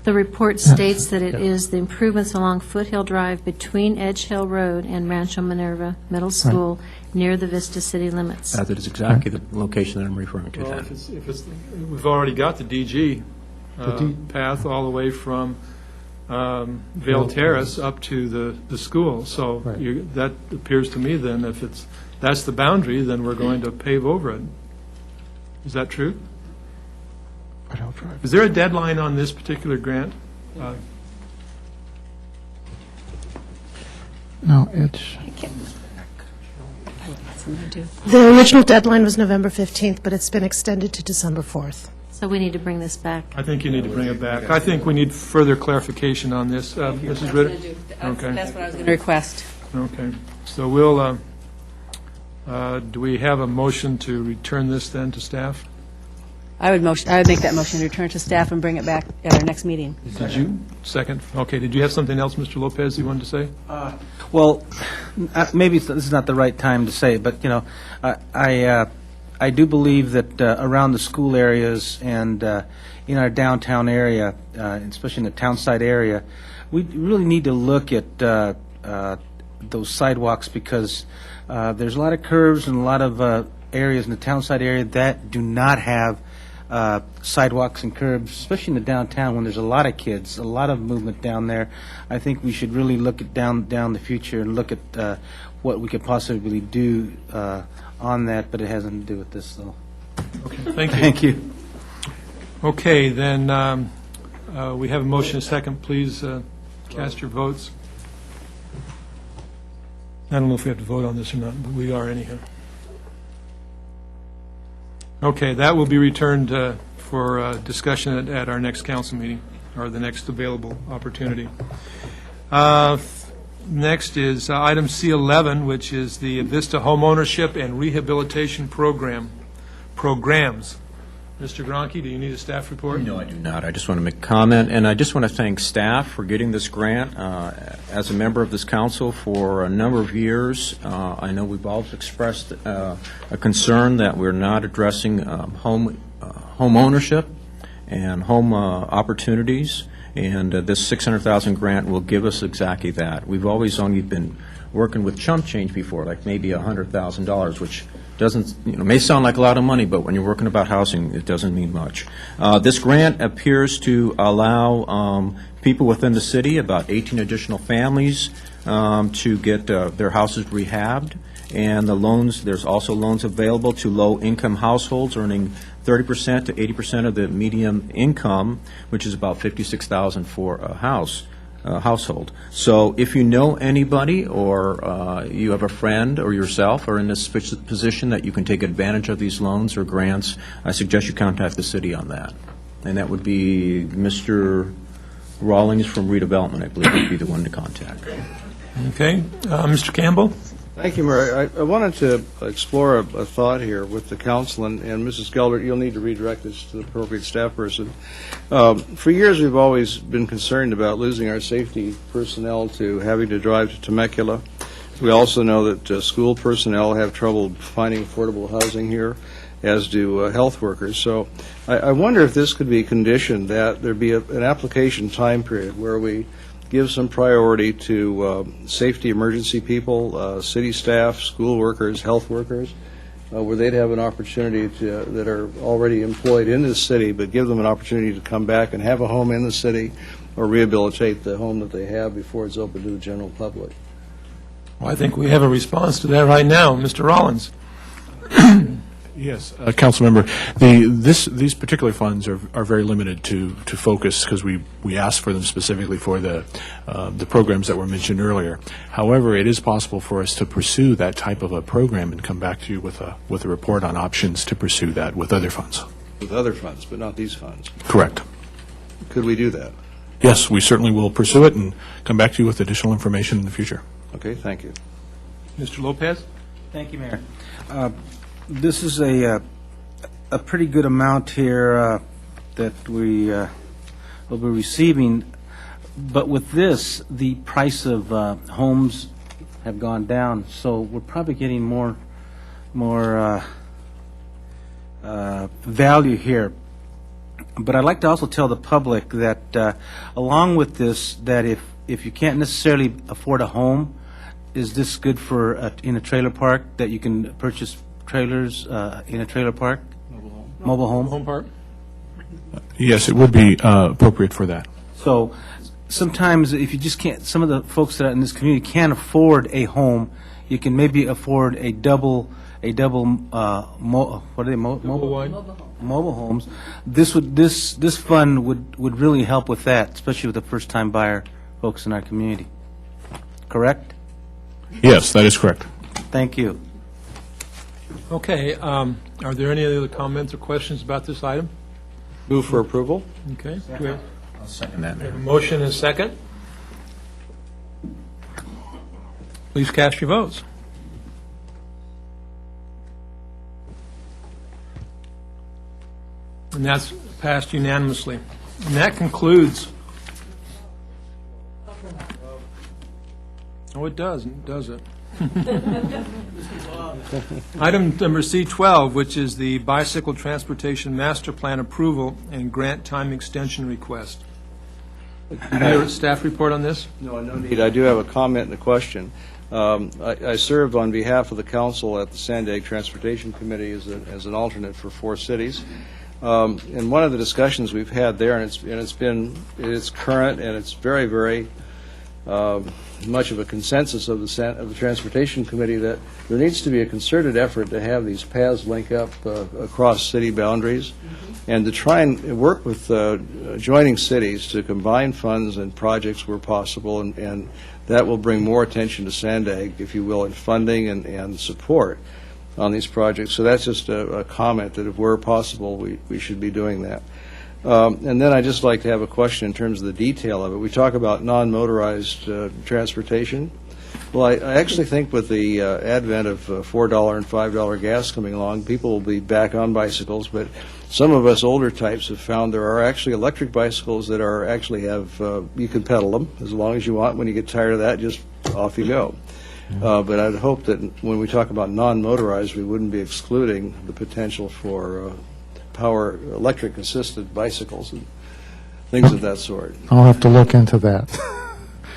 The report states that it is the improvements along Foothill Drive between Edge Hill Road and Rancho Minerva Middle School near the Vista city limits. That is exactly the location that I'm referring to Well, then. if it's, we've already got the DG path all the way from Vale Terrace up to the school. So that appears to me then, if that's the boundary, then we're going to pave over it. Is that true? Is there a deadline on this particular grant? No, it's... The original deadline was November 15th, but it's been extended to December 4th. So we need to bring this back. I think you need to bring it back. I think we need further clarification on this. Mrs. Ritter? Okay. That's what I was going to request. Okay. So we'll, do we have a motion to return this then to staff? I would make that motion to return to staff and bring it back at our next meeting. Did you? Second? Okay. Did you have something else, Mr. Lopez, you wanted to say? Well, maybe this is not the right time to say, but, you know, I do believe that around the school areas and in our downtown area, especially in the town side area, we really need to look at those sidewalks because there's a lot of curves and a lot of areas in the town side area that do not have sidewalks and curbs, especially in the downtown when there's a lot of kids, a lot of movement down there. I think we should really look at down the future and look at what we could possibly do on that, but it has nothing to do with this, though. Okay, thank you. Thank you. Okay, then we have a motion and a second. Please cast your votes. I don't know if we have to vote on this or not, but we are anyhow. Okay, that will be returned for discussion at our next council meeting, or the next available opportunity. Next is item C11, which is the Vista Homeownership and Rehabilitation Programs. Mr. Gronke, do you need a staff report? No, I do not. I just want to make a comment, and I just want to thank staff for getting this grant. As a member of this council for a number of years, I know we've always expressed a concern that we're not addressing home ownership and home opportunities, and this $600,000 grant will give us exactly that. We've always only been working with chump change before, like maybe $100,000, which doesn't, may sound like a lot of money, but when you're working about housing, it doesn't mean much. This grant appears to allow people within the city, about 18 additional families, to get their houses rehabbed. And the loans, there's also loans available to low-income households earning 30% to 80% of the median income, which is about $56,000 for a household. So if you know anybody, or you have a friend or yourself are in this position that you can take advantage of these loans or grants, I suggest you contact the city on that. And that would be Mr. Rawlings from Redevelopment, I believe, would be the one to contact. Okay. Mr. Campbell? Thank you, Murray. I wanted to explore a thought here with the council, and Mrs. Gelbert, you'll need to redirect this to the appropriate staff person. For years, we've always been concerned about losing our safety personnel to having to drive to Temecula. We also know that school personnel have trouble finding affordable housing here, as do health workers. So I wonder if this could be conditioned that there be an application time period where we give some priority to safety emergency people, city staff, school workers, health workers, where they'd have an opportunity that are already employed in the city, but give them an opportunity to come back and have a home in the city or rehabilitate the home that they have before it's open to the general public. Well, I think we have a response to that right now. Mr. Rollins. Yes, Councilmember, these particular funds are very limited to focus because we asked for them specifically for the programs that were mentioned earlier. However, it is possible for us to pursue that type of a program and come back to you with a report on options to pursue that with other funds. With other funds, but not these funds. Correct. Could we do that? Yes, we certainly will pursue it and come back to you with additional information in the future. Okay, thank you. Mr. Lopez? Thank you, Mayor. This is a pretty good amount here that we will be receiving, but with this, the price of homes have gone down, so we're probably getting more value here. But I'd like to also tell the public that along with this, that if you can't necessarily afford a home, is this good for in a trailer park, that you can purchase trailers in a trailer park? Mobile home? Home park? Yes, it would be appropriate for that. So sometimes if you just can't, some of the folks that are in this community can't afford a home, you can maybe afford a double, what are they, mobile homes. This fund would really help with that, especially with the first-time buyer folks in our community. Correct? Yes, that is correct. Thank you. Okay, are there any other comments or questions about this item? Move for approval. Okay. I'll second that, We have a Mayor. motion and a second. Please cast your votes. And that's passed unanimously. And that concludes. Oh, it doesn't, does it? Item number C12, which is the Bicycle Transportation Master Plan Approval and Grant Time Extension Request. Do you have a staff report on this? No, no need. I do have a comment and a question. I served on behalf of the council at the Sandag Transportation Committee as an alternate for 4 cities. And one of the discussions we've had there, and it's current, and it's very, very much of a consensus of the Transportation Committee, that there needs to be a concerted effort to have these paths link up across city boundaries, and to try and work with adjoining cities to combine funds and projects where possible, and that will bring more attention to Sandag, if you will, in funding and support on these projects. So that's just a comment that if where possible, we should be doing that. And then I'd just like to have a question in terms of the detail of it. We talk about non-motorized transportation. Well, I actually think with the advent of $4 and $5 gas coming along, people will be back on bicycles, but some of us older types have found there are actually electric bicycles that are actually you can pedal them as long as you want. When you get tired of that, just off you go. But I'd hope that when we talk about non-motorized, we wouldn't be excluding the potential for power electric-assisted bicycles and things of that sort. I'll have to look into that.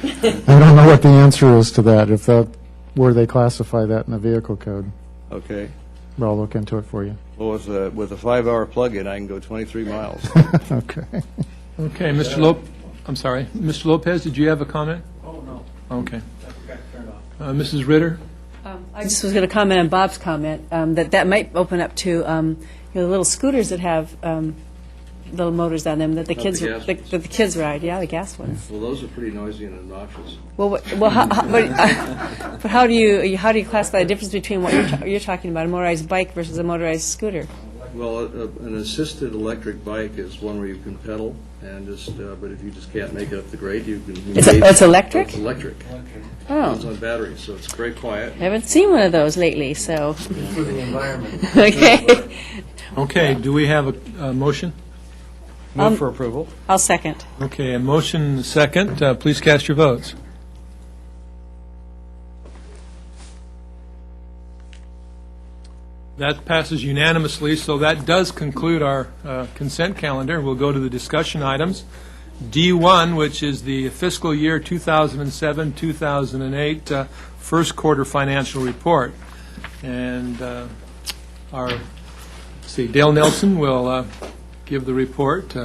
I don't know what the answer is to that, if that, where they classify that in the vehicle code. Okay. But I'll look into it for you. Well, with a 5-hour plug-in, I can go 23 miles. Okay. Okay, I'm sorry. Mr. Lopez, did you have a comment? Oh, no. Okay. I forgot to turn it off. Mrs. Ritter? I just was going to comment on Bob's comment, that might open up to the little scooters that have little motors on them that the kids that the kids ride. Yeah, the gas ones. Well, those are pretty noisy and obnoxious. But how do you classify the difference between what you're talking about, a motorized bike versus a motorized scooter? Well, an assisted electric bike is one where you can pedal, and but if you just can't make it up the grade, you can. It's electric? It's electric. Oh. It's on batteries, so it's very quiet. I haven't seen one of those lately, so. For the environment. Okay. Okay, do we have a motion? Move for approval. I'll second. Okay, a motion and a second. Please cast your votes. That passes unanimously, so that does conclude our consent calendar. We'll go to the discussion items. D1, which is the fiscal year 2007-2008 first quarter financial report. And Dale Nelson will give the report.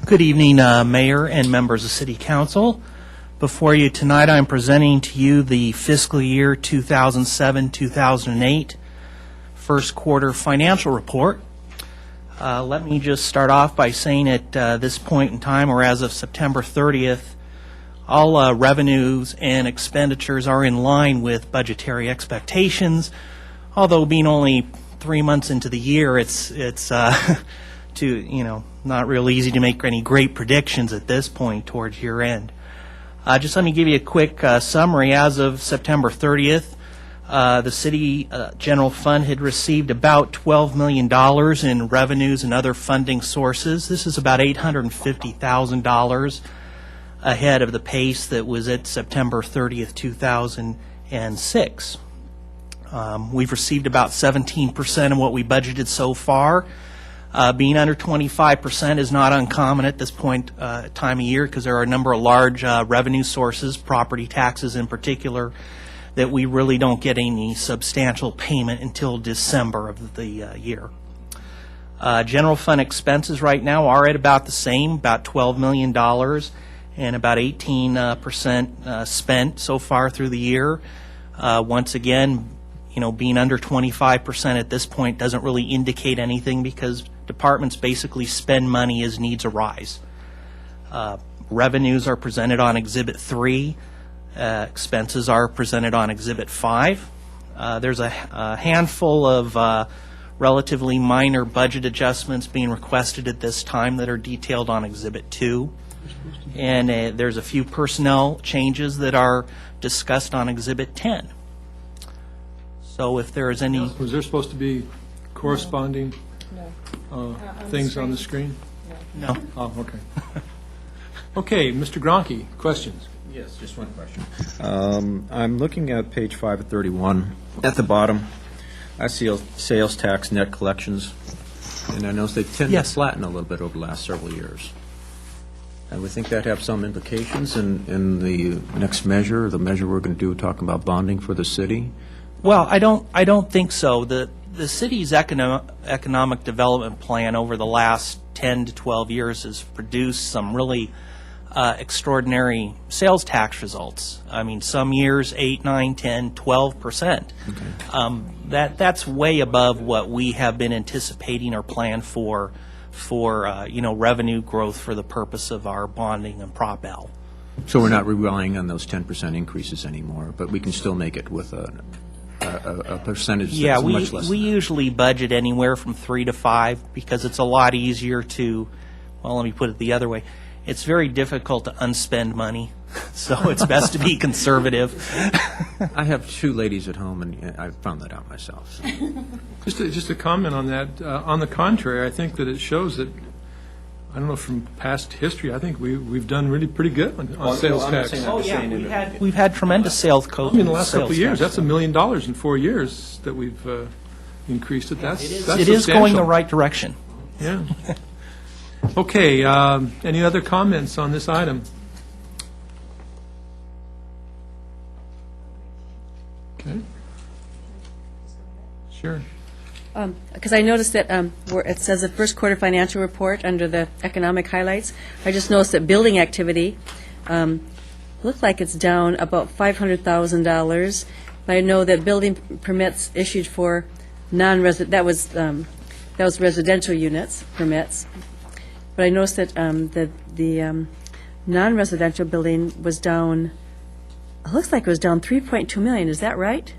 Good evening, Mayor and members of City Council. Before you tonight, I'm presenting to you the fiscal year 2007-2008 first quarter financial report. Let me just start off by saying at this point in time, or as of September 30th, all revenues and expenditures are in line with budgetary expectations. Although being only 3 months into the year, it's not real easy to make any great predictions at this point towards year end. Just let me give you a quick summary. As of September 30th, the city general fund had received about $12 million in revenues and other funding sources. This is about $850,000 ahead of the pace that was at September 30th, 2006. We've received about 17% of what we budgeted so far. Being under 25% is not uncommon at this point time of year because there are a number of large revenue sources, property taxes in particular, that we really don't get any substantial payment until December of the year. General fund expenses right now are at about the same, about $12 million, and about 18% spent so far through the year. Once again, being under 25% at this point doesn't really indicate anything because departments basically spend money as needs arise. Revenues are presented on Exhibit 3. Expenses are presented on Exhibit 5. There's a handful of relatively minor budget adjustments being requested at this time that are detailed on Exhibit 2. And there's a few personnel changes that are discussed on Exhibit 10. So if there is any... Was there supposed to be corresponding things on the screen? No. Oh, okay. Okay, Mr. Gronke, questions? Yes, just one question. I'm looking at page 5 of 31. At the bottom, I see sales tax net collections, and I notice they tend to flatten a little bit over the last several years. I would think that have some implications in the next measure, the measure we're going to do talking about bonding for the city. Well, I don't think so. The city's economic development plan over the last 10 to 12 years has produced some really extraordinary sales tax results. I mean, some years 8, 9, 10, 12%. Okay. That's way above what we have been anticipating or planned for revenue growth for the purpose of our bonding and Prop L. So we're not relying on those 10% increases anymore, but we can still make it with a percentage that's much less. We usually budget anywhere from 3 to 5 because it's a lot easier to, well, let me put it the other way. It's very difficult to unspend money, so it's best to be conservative. I have 2 ladies at home, and I found that out myself. So. Just a comment on that. On the contrary, I think that it shows that, I don't know, from past history, I think we've done really pretty good on sales tax. Oh, yeah, we've had tremendous sales code. In the last couple of years, that's $1 million in 4 years that we've increased it. That's it is going the right direction. Yeah. Okay. Any other comments on this item? Okay. Sure. Because I noticed that where it says the first quarter financial report under the economic highlights, I just noticed that building activity looked like it's down about $500,000. But I know that building permits issued for non-resident, that was residential units permits. But I noticed that the non-residential building was down, it looks like it was down $3.2 million. Is that right?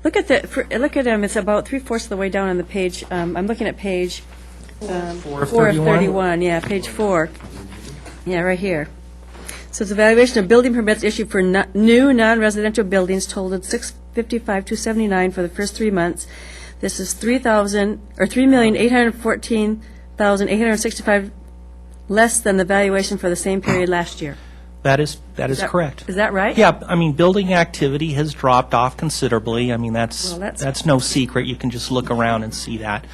Look at it's about 3/4 of the way down on the page. I'm looking at page 4 of 31. Yeah, page 4. Yeah, right here. So it's evaluation of building permits issued for new non-residential buildings totaled $655,279 for the first 3 months. This is $3,814,865 less than the valuation for the same period last year. That is correct. Is that right? Yeah, I mean, building activity has dropped off considerably. I mean, that's no secret. You can just look around and see that.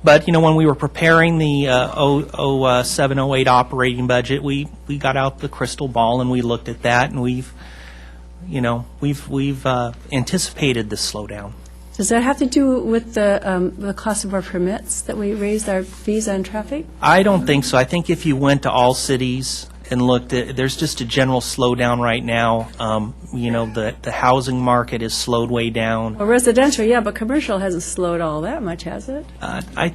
But, when we were preparing the 07-08 operating budget, we got out the crystal ball and we looked at that, and we've anticipated this slowdown. Does that have to do with the cost of our permits, that we raised our fees on traffic? I don't think so. I think if you went to all cities and looked, there's just a general slowdown right now. The housing market is slowed way down. Well, residential, yeah, but commercial hasn't slowed all that much, has it? I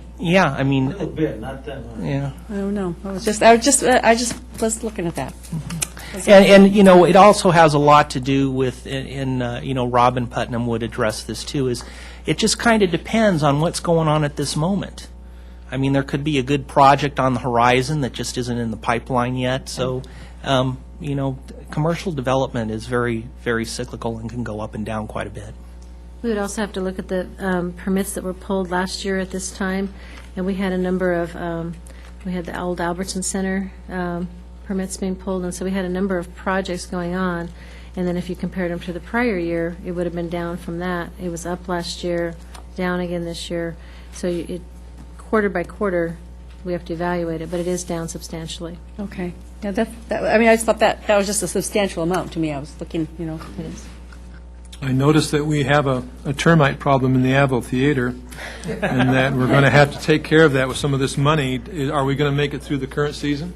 mean, A little bit, not that much. yeah. I don't know. I just was looking at that. And it also has a lot to do with, and Robin Putnam would address this too, is it just kind of depends on what's going on at this moment. I mean, there could be a good project on the horizon that just isn't in the pipeline yet. So, commercial development is very, very cyclical and can go up and down quite a bit. We would also have to look at the permits that were pulled last year at this time, and we had a number of, we had the old Albertson Center permits being pulled, and so we had a number of projects going on. And then if you compared them to the prior year, it would have been down from that. It was up last year, down again this year. So quarter by quarter, we have to evaluate it, but it is down substantially. Okay. Yeah, I mean, I just thought that was just a substantial amount to me. I was looking, it is. I noticed that we have a termite problem in the Avil Theater, and that we're going to have to take care of that with some of this money. Are we going to make it through the current season?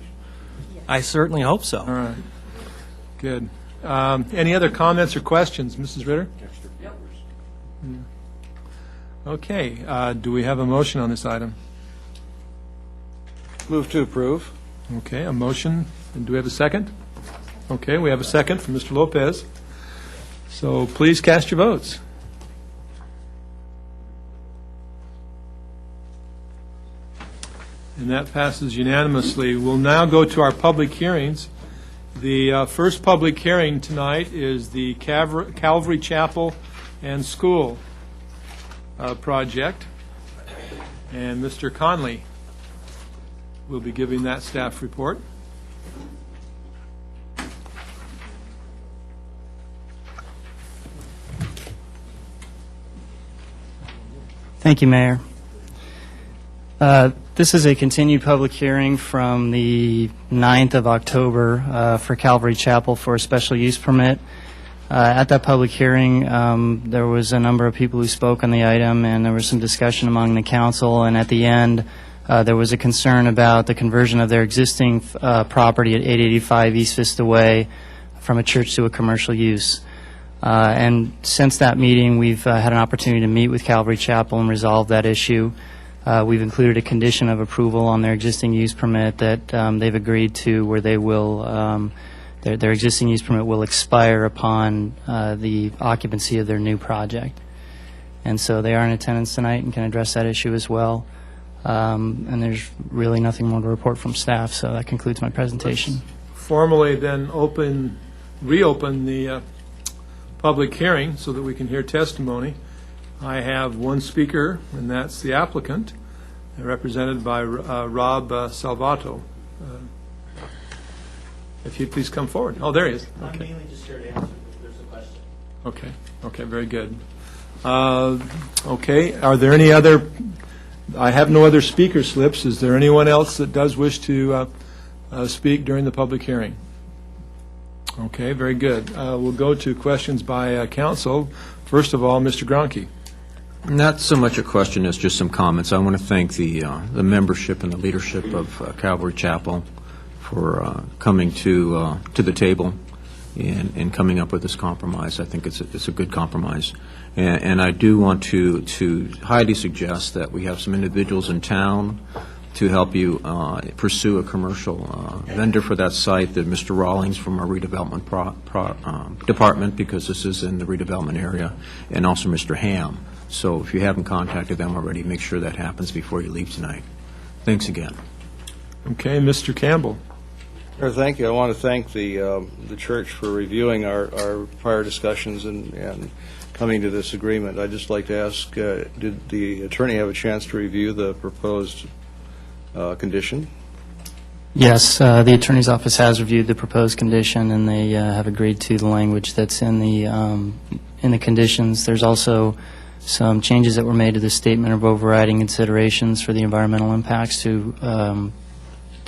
I certainly hope so. All right. Good. Any other comments or questions, Mrs. Ritter? Okay. Do we have a motion on this item? Move to approve. Okay, a motion. And do we have a second? Okay, we have a second from Mr. Lopez. So please cast your votes. And that passes unanimously. We'll now go to our public hearings. The first public hearing tonight is the Calvary Chapel and School project. And Mr. Conley will be giving that staff report. Thank you, Mayor. This is a continued public hearing from the 9th of October for Calvary Chapel for a special use permit. At that public hearing, there was a number of people who spoke on the item, and there was some discussion among the council, and at the end, there was a concern about the conversion of their existing property at 885 East Vista Way from a church to a commercial use. And since that meeting, we've had an opportunity to meet with Calvary Chapel and resolve that issue. We've included a condition of approval on their existing use permit that they've agreed to, where they will, their existing use permit will expire upon the occupancy of their new project. And so they are in attendance tonight and can address that issue as well. And there's really nothing more to report from staff, so that concludes my presentation. Let's formally then reopen the public hearing so that we can hear testimony. I have one speaker, and that's the applicant, represented by Rob Salvato. If you'd please come forward. Oh, there he is. I'm mainly just here to answer if there's a question. Okay, very good. Okay, are there any other, I have no other speaker slips. Is there anyone else that does wish to speak during the public hearing? Okay, very good. We'll go to questions by council. First of all, Mr. Gronke. Not so much a question as just some comments. I want to thank the membership and the leadership of Calvary Chapel for coming to the table and coming up with this compromise. I think it's a good compromise. And I do want to highly suggest that we have some individuals in town to help you pursue a commercial vendor for that site, that Mr. Rawlings from our redevelopment department, because this is in the redevelopment area, and also Mr. Ham. So if you haven't contacted them already, make sure that happens before you leave tonight. Thanks again. Okay, Mr. Campbell. Thank you. I want to thank the church for reviewing our prior discussions and coming to this agreement. I'd just like to ask, did the attorney have a chance to review the proposed condition? Yes, the attorney's office has reviewed the proposed condition, and they have agreed to the language that's in the conditions. There's also some changes that were made to the statement of overriding considerations for the environmental impacts to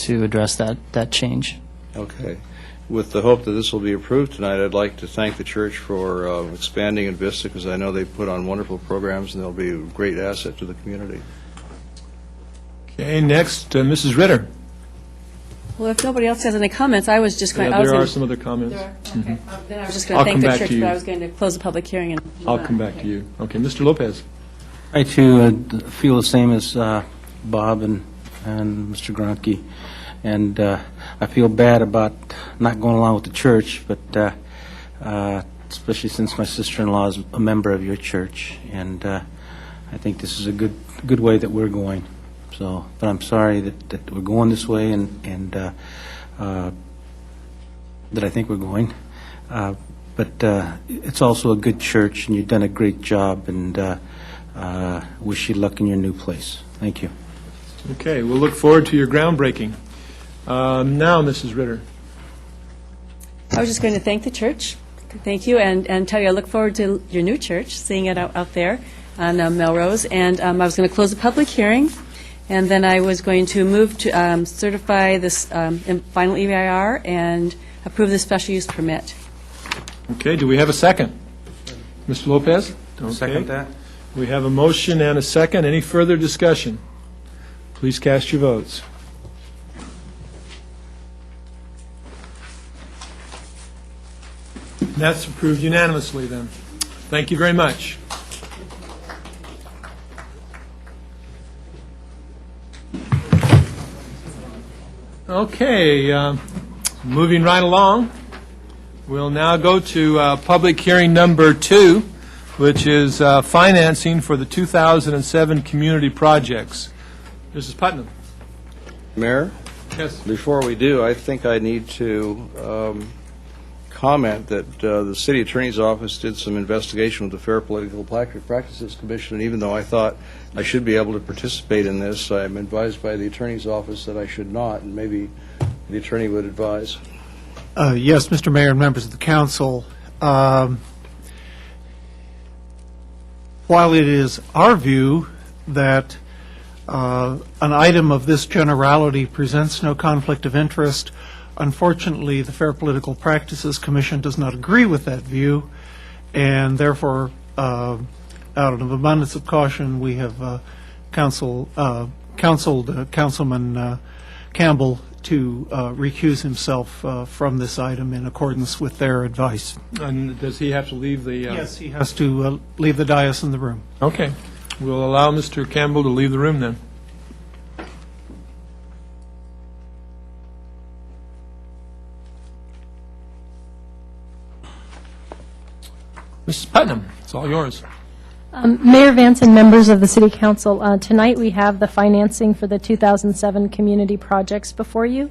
address that change. Okay. With the hope that this will be approved tonight, I'd like to thank the church for expanding in Vista, because I know they put on wonderful programs, and they'll be a great asset to the community. Okay, next, Mrs. Ritter. Well, if nobody else has any comments, I was just going to... There are some other comments. Okay. Then I was just I'll going to thank come the back church, to you. but I was going to close the public hearing and... I'll come back to you. Okay, Mr. Lopez. I, too, feel the same as Bob and Mr. Gronke, and I feel bad about not going along with the church, but especially since my sister-in-law is a member of your church, and I think this is a good way that we're going. So, but I'm sorry that we're going this way, and that I think we're going. But it's also a good church, and you've done a great job, and wish you luck in your new place. Thank you. Okay, we'll look forward to your groundbreaking. Now, Mrs. Ritter. I was just going to thank the church. Thank you, and tell you I look forward to your new church, seeing it out there on Melrose. And I was going to close the public hearing, and then I was going to move to certify this final EIR and approve the special use permit. Okay, do we have a second? Mr. Lopez? Okay. Second that. We have a motion and a second. Any further discussion? Please cast your votes. That's approved unanimously, then. Thank you very much. Okay, moving right along, we'll now go to public hearing number 2, which is financing for the 2007 community projects. Mrs. Putnam. Mayor? Yes. Before we do, I think I need to comment that the city attorney's office did some investigation with the Fair Political Practices Commission, and even though I thought I should be able to participate in this, I'm advised by the attorney's office that I should not, and maybe the attorney would advise. Yes, Mr. Mayor and members of the council, while it is our view that an item of this generality presents no conflict of interest, unfortunately, the Fair Political Practices Commission does not agree with that view, and therefore, out of abundance of caution, we have counseled Councilman Campbell to recuse himself from this item in accordance with their advice. And does he have to leave the... Yes, he has to leave the dais in the room. Okay. We'll allow Mr. Campbell to leave the room then. Mrs. Putnam, it's all yours. Mayor Vance and members of the City Council, tonight we have the financing for the 2007 community projects before you.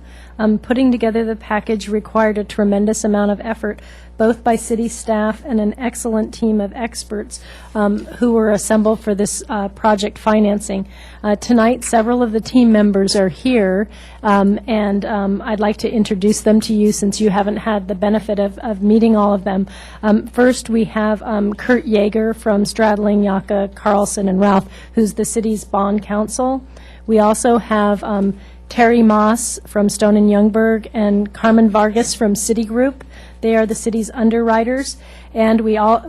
Putting together the package required a tremendous amount of effort, both by city staff and an excellent team of experts who were assembled for this project financing. Tonight, several of the team members are here, and I'd like to introduce them to you since you haven't had the benefit of meeting all of them. First, we have Kurt Yeager from Stradling, Yucca, Carlson, and Ralph, who's the city's bond counsel. We also have Terry Moss from Stone and Youngberg and Carmen Vargas from Citigroup. They are the city's underwriters. And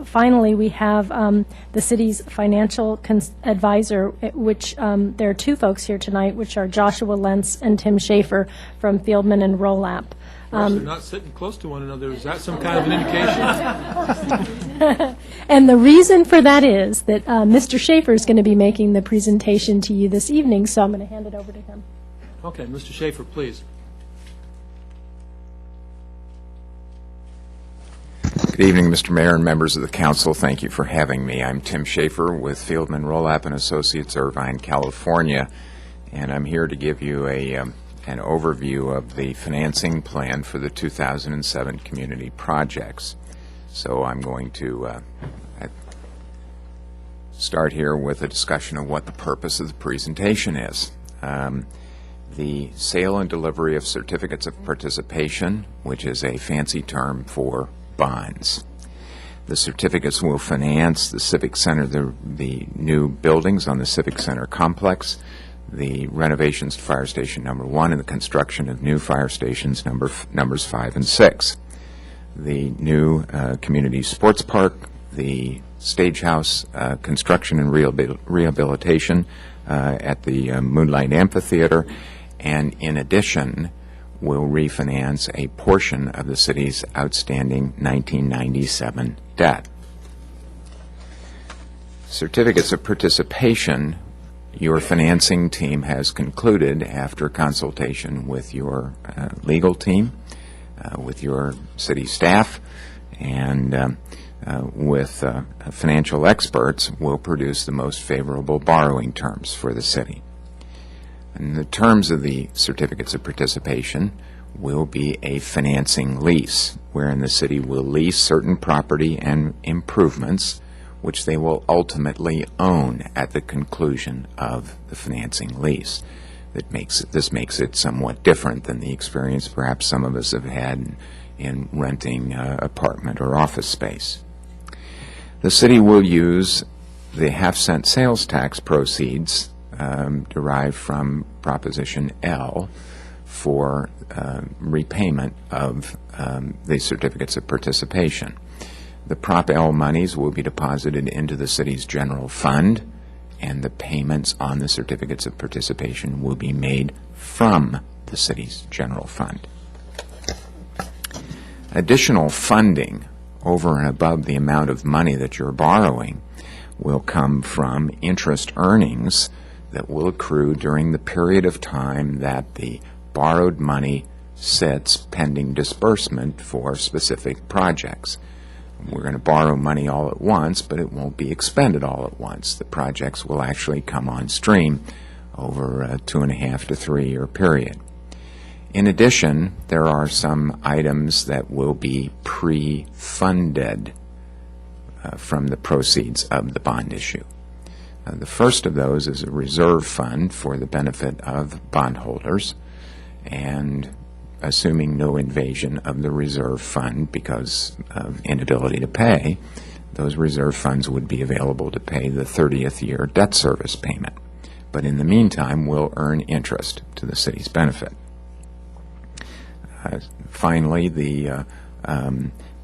finally, we have the city's financial advisor, which there are two folks here tonight, which are Joshua Lentz and Tim Schaefer from Fieldman and Rolap. They're not sitting close to one another. Is that some kind of an indication? And the reason for that is that Mr. Schaefer is going to be making the presentation to you this evening, so I'm going to hand it over to him. Okay, Mr. Schaefer, please. Good evening, Mr. Mayor and members of the council. Thank you for having me. I'm Tim Schaefer with Fieldman Rolap and Associates, Irvine, California, and I'm here to give you an overview of the financing plan for the 2007 community projects. So I'm going to start here with a discussion of what the purpose of the presentation is. The sale and delivery of certificates of participation, which is a fancy term for bonds. The certificates will finance the Civic Center, the new buildings on the Civic Center complex, the renovations to Fire Station number 1, and the construction of new fire stations numbers 5 and 6. The new community sports park, the stage house construction and rehabilitation at the Moonlight Amphitheater, and in addition, will refinance a portion of the city's outstanding 1997 debt. Certificates of participation, your financing team has concluded after consultation with your legal team, with your city staff, and with financial experts, will produce the most favorable borrowing terms for the city. And the terms of the certificates of participation will be a financing lease, wherein the city will lease certain property and improvements which they will ultimately own at the conclusion of the financing lease. This makes it somewhat different than the experience perhaps some of us have had in renting apartment or office space. The city will use the half-cent sales tax proceeds derived from Proposition L for repayment of the certificates of participation. The Prop L monies will be deposited into the city's general fund, and the payments on the certificates of participation will be made from the city's general fund. Additional funding over and above the amount of money that you're borrowing will come from interest earnings that will accrue during the period of time that the borrowed money sits pending disbursement for specific projects. We're going to borrow money all at once, but it won't be expended all at once. The projects will actually come on stream over a 2.5 to 3 year period. In addition, there are some items that will be pre-funded from the proceeds of the bond issue. The first of those is a reserve fund for the benefit of bondholders, and assuming no invasion of the reserve fund because of inability to pay, those reserve funds would be available to pay the 30th year debt service payment. But in the meantime, we'll earn interest to the city's benefit. Finally, the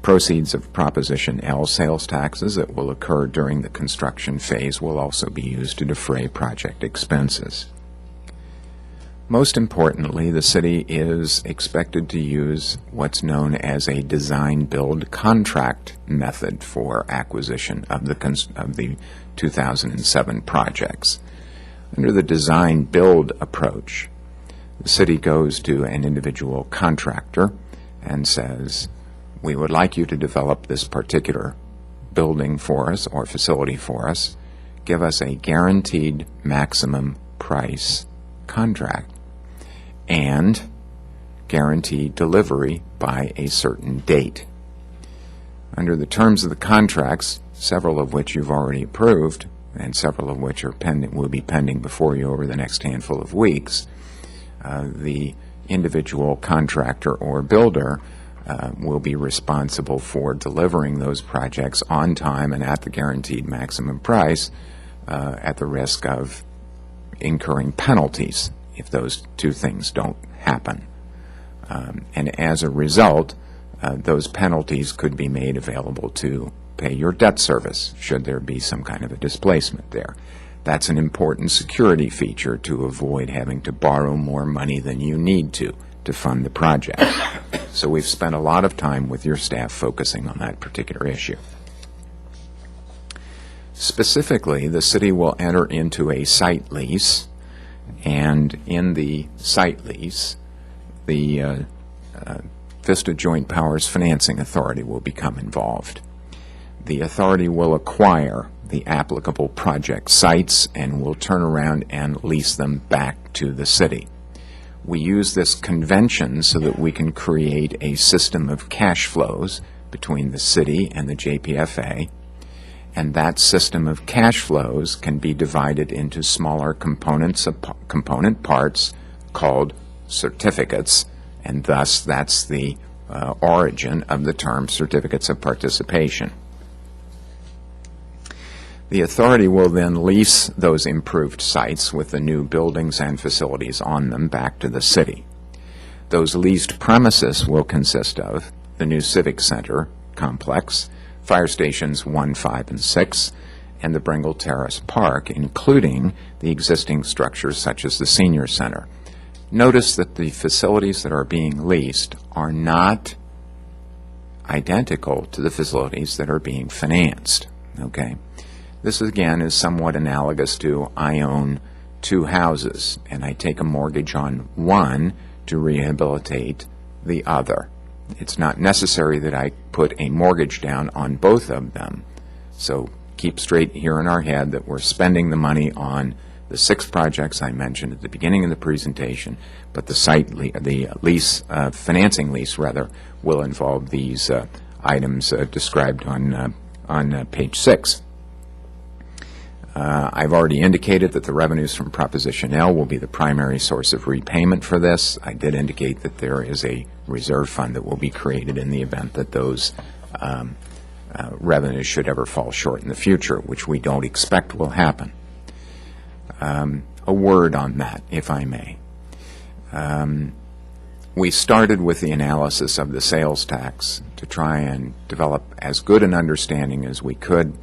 proceeds of Proposition L sales taxes that will occur during the construction phase will also be used to defray project expenses. Most importantly, the city is expected to use what's known as a design-build contract method for acquisition of the 2007 projects. Under the design-build approach, the city goes to an individual contractor and says, we would like you to develop this particular building for us or facility for us. Give us a guaranteed maximum price contract and guarantee delivery by a certain date. Under the terms of the contracts, several of which you've already approved and several of which are will be pending before you over the next handful of weeks, the individual contractor or builder will be responsible for delivering those projects on time and at the guaranteed maximum price at the risk of incurring penalties if those two things don't happen. And as a result, those penalties could be made available to pay your debt service should there be some kind of a displacement there. That's an important security feature to avoid having to borrow more money than you need to fund the project. So we've spent a lot of time with your staff focusing on that particular issue. Specifically, the city will enter into a site lease, and in the site lease, the Vista Joint Powers Financing Authority will become involved. The authority will acquire the applicable project sites and will turn around and lease them back to the city. We use this convention so that we can create a system of cash flows between the city and the JPFA, and that system of cash flows can be divided into smaller component parts called certificates, and thus that's the origin of the term certificates of participation. The authority will then lease those improved sites with the new buildings and facilities on them back to the city. Those leased premises will consist of the new Civic Center complex, fire stations 1, 5, and 6, and the Bringle Terrace Park, including the existing structures such as the Senior Center. Notice that the facilities that are being leased are not identical to the facilities that are being financed, okay? This, again, is somewhat analogous to I own two houses, and I take a mortgage on one to rehabilitate the other. It's not necessary that I put a mortgage down on both of them. So keep straight here in our head that we're spending the money on the 6 projects I mentioned at the beginning of the presentation, but the lease, financing lease rather, will involve these items described on page 6. I've already indicated that the revenues from Proposition L will be the primary source of repayment for this. I did indicate that there is a reserve fund that will be created in the event that those revenues should ever fall short in the future, which we don't expect will happen. A word on that, if I may. We started with the analysis of the sales tax to try and develop as good an understanding as we could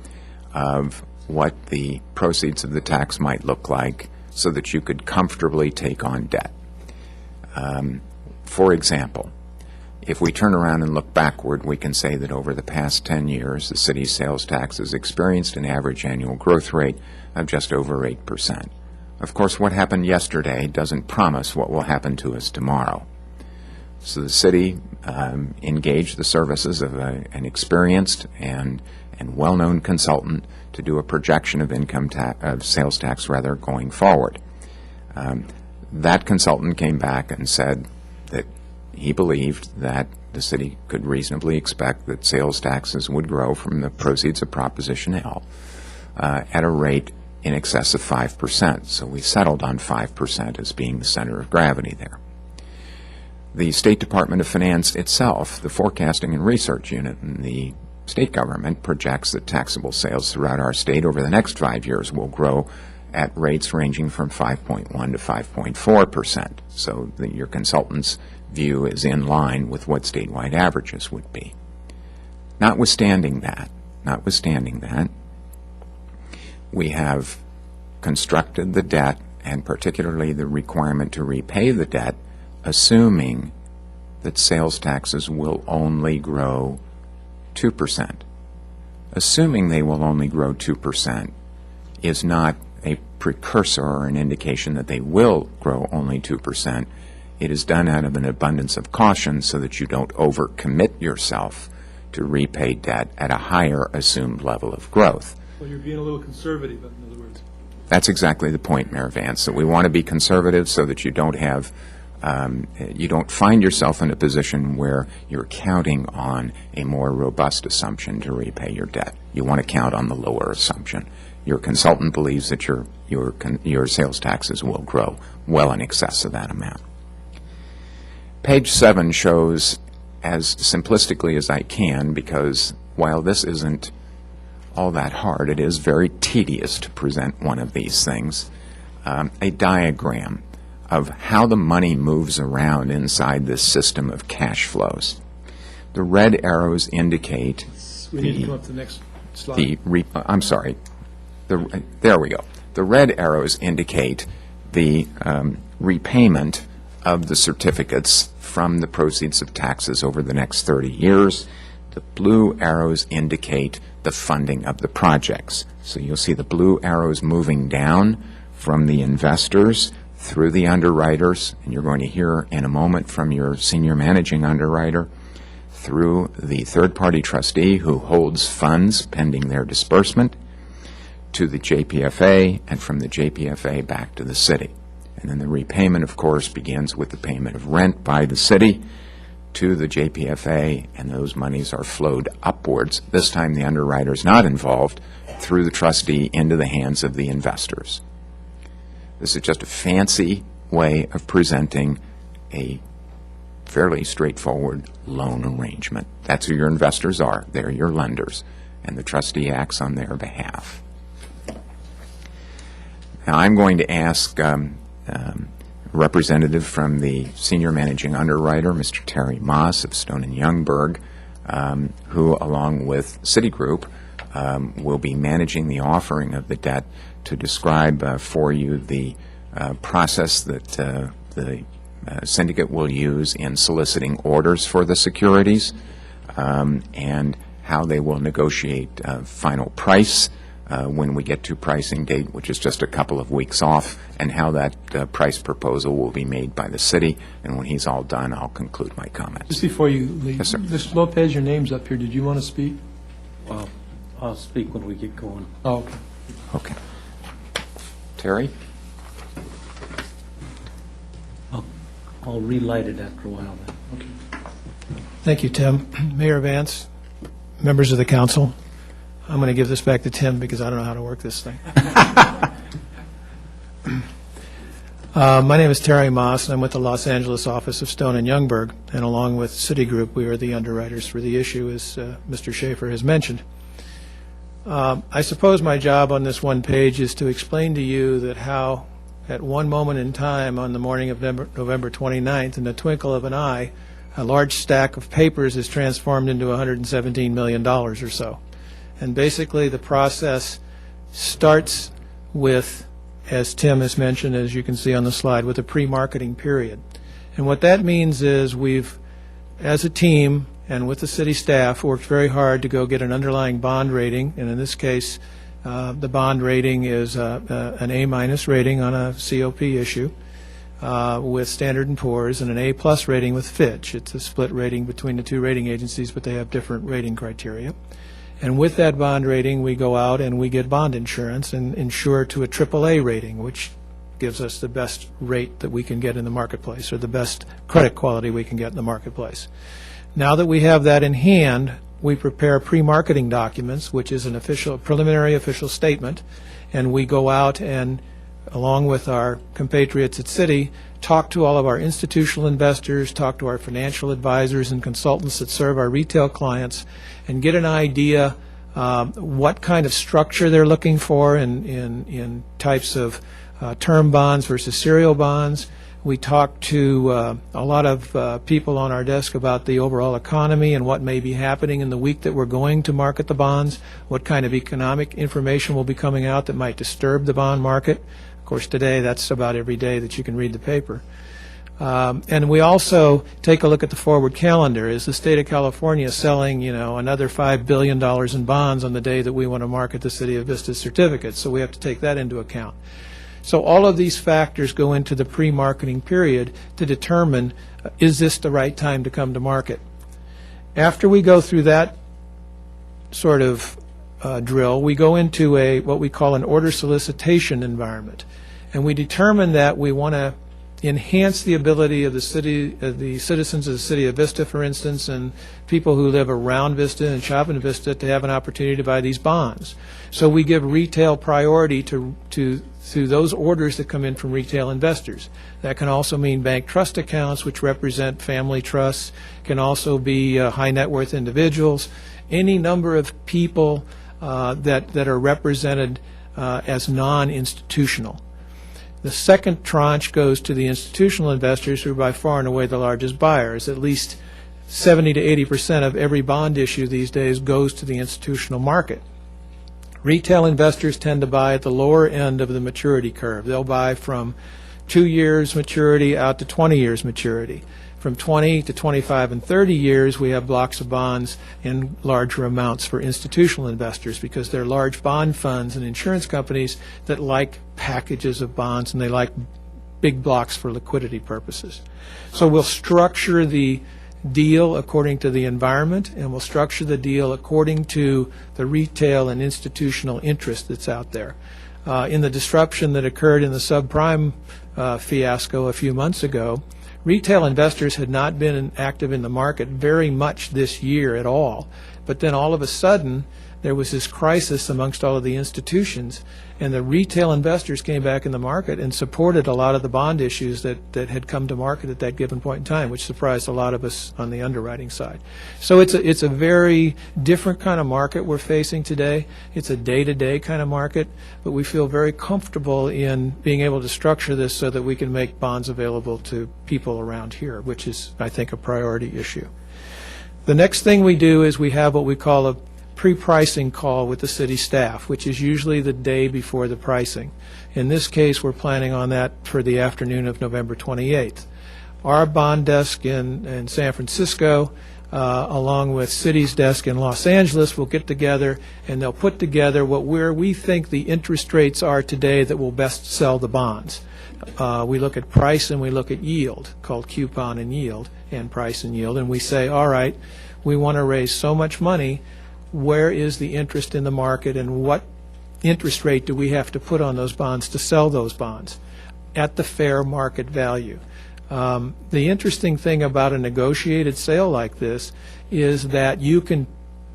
of what the proceeds of the tax might look like so that you could comfortably take on debt. For example, if we turn around and look backward, we can say that over the past 10 years, the city's sales tax has experienced an average annual growth rate of just over 8%. Of course, what happened yesterday doesn't promise what will happen to us tomorrow. So the city engaged the services of an experienced and well-known consultant to do a projection of sales tax going forward. That consultant came back and said that he believed that the city could reasonably expect that sales taxes would grow from the proceeds of Proposition L at a rate in excess of 5%. So we settled on 5% as being the center of gravity there. The State Department of Finance itself, the Forecasting and Research Unit in the state government, projects that taxable sales throughout our state over the next 5 years will grow at rates ranging from 5.1 to 5.4%. So your consultant's view is in line with what statewide averages would be. Notwithstanding that, we have constructed the debt, and particularly the requirement to repay the debt, assuming that sales taxes will only grow 2%. Assuming they will only grow 2% is not a precursor or an indication that they will grow only 2%. It is done out of an abundance of caution so that you don't overcommit yourself to repay debt at a higher assumed level of growth. Well, you're being a little conservative, in other words. That's exactly the point, Mayor Vance, that we want to be conservative so that you don't have you don't find yourself in a position where you're counting on a more robust assumption to repay your debt. You want to count on the lower assumption. Your consultant believes that your sales taxes will grow well in excess of that amount. Page 7 shows, as simplistically as I can, because while this isn't all that hard, it is very tedious to present one of these things, a diagram of how the money moves around inside this system of cash flows. The red arrows indicate We need to come up to the next slide. There we go. The red arrows indicate the repayment of the certificates from the proceeds of taxes over the next 30 years. The blue arrows indicate the funding of the projects. So you'll see the blue arrows moving down from the investors through the underwriters, and you're going to hear in a moment from your senior managing underwriter, through the third-party trustee who holds funds pending their disbursement, to the JPFA, and from the JPFA back to the city. And then the repayment, of course, begins with the payment of rent by the city to the JPFA, and those monies are flowed upwards. This time the underwriter is not involved, through the trustee into the hands of the investors. This is just a fancy way of presenting a fairly straightforward loan arrangement. That's who your investors are. They're your lenders, and the trustee acts on their behalf. Now, I'm going to ask a representative from the senior managing underwriter, Mr. Terry Moss of Stone and Youngberg, who, along with Citigroup, will be managing the offering of the debt, to describe for you the process that the syndicate will use in soliciting orders for the securities, and how they will negotiate final price when we get to pricing date, which is just a couple of weeks off, and how that price proposal will be made by the city. And when he's all done, I'll conclude my comments. Just before you leave, Yes, sir. Mr. Lopez, your name's up here. Did you want to speak? Well, I'll speak when we get going. Oh, okay. Okay. Terry? I'll relight it after a while then. Thank you, Tim. Mayor Vance, members of the council, I'm going to give this back to Tim because I don't know how to work this thing. My name is Terry Moss, and I'm with the Los Angeles office of Stone and Youngberg, and along with Citigroup, we are the underwriters for the issue, as Mr. Schaefer has mentioned. I suppose my job on this one page is to explain to you that how, at one moment in time on the morning of November 29th, in the twinkle of an eye, a large stack of papers is transformed into $117 million or so. And basically the process starts with, as Tim has mentioned, as you can see on the slide, with a pre-marketing period. And what that means is we've, as a team and with the city staff, worked very hard to go get an underlying bond rating, and in this case, the bond rating is an A- rating on a COP issue with Standard & Poor's, and an A+ rating with Fitch. It's a split rating between the two rating agencies, but they have different rating criteria. And with that bond rating, we go out and we get bond insurance and insure to a AAA rating, which gives us the best rate that we can get in the marketplace, or the best credit quality we can get in the marketplace. Now that we have that in hand, we prepare pre-marketing documents, which is an preliminary official statement, and we go out and, along with our compatriots at Citi, talk to all of our institutional investors, talk to our financial advisors and consultants that serve our retail clients, and get an idea what kind of structure they're looking for in types of term bonds versus serial bonds. We talk to a lot of people on our desk about the overall economy and what may be happening in the week that we're going to market the bonds, what kind of economic information will be coming out that might disturb the bond market. Of course, today, that's about every day that you can read the paper. And we also take a look at the forward calendar. Is the state of California selling, another $5 billion in bonds on the day that we want to market the City of Vista's certificates? So we have to take that into account. So all of these factors go into the pre-marketing period to determine, is this the right time to come to market? After we go through that sort of drill, we go into what we call an order solicitation environment. And we determine that we want to enhance the ability of the citizens of the City of Vista, for instance, and people who live around Vista and shop in Vista to have an opportunity to buy these bonds. So we give retail priority to those orders that come in from retail investors. That can also mean bank trust accounts, which represent family trusts, can also be high net worth individuals, any number of people that are represented as non-institutional. The second tranche goes to the institutional investors, who are by far and away the largest buyers. At least 70 to 80% of every bond issue these days goes to the institutional market. Retail investors tend to buy at the lower end of the maturity curve. They'll buy from 2 years maturity out to 20 years maturity. From 20 to 25 and 30 years, we have blocks of bonds in larger amounts for institutional investors, because they're large bond funds and insurance companies that like packages of bonds, and they like big blocks for liquidity purposes. So we'll structure the deal according to the environment, and we'll structure the deal according to the retail and institutional interest that's out there. In the disruption that occurred in the subprime fiasco a few months ago, retail investors had not been active in the market very much this year at all. But then all of a sudden, there was this crisis amongst all of the institutions, and the retail investors came back in the market and supported a lot of the bond issues that had come to market at that given point in time, which surprised a lot of us on the underwriting side. So it's a very different kind of market we're facing today. It's a day-to-day kind of market, but we feel very comfortable in being able to structure this so that we can make bonds available to people around here, which is, I think, a priority issue. The next thing we do is we have what we call a pre-pricing call with the city staff, which is usually the day before the pricing. In this case, we're planning on that for the afternoon of November 28th. Our bond desk in San Francisco, along with City's desk in Los Angeles, will get together, and they'll put together where we think the interest rates are today that will best sell the bonds. We look at price and we look at yield, called coupon and yield, and price and yield, and we say, all right, we want to raise so much money. Where is the interest in the market, and what interest rate do we have to put on those bonds to sell those bonds at the fair market value? The interesting thing about a negotiated sale like this is that you can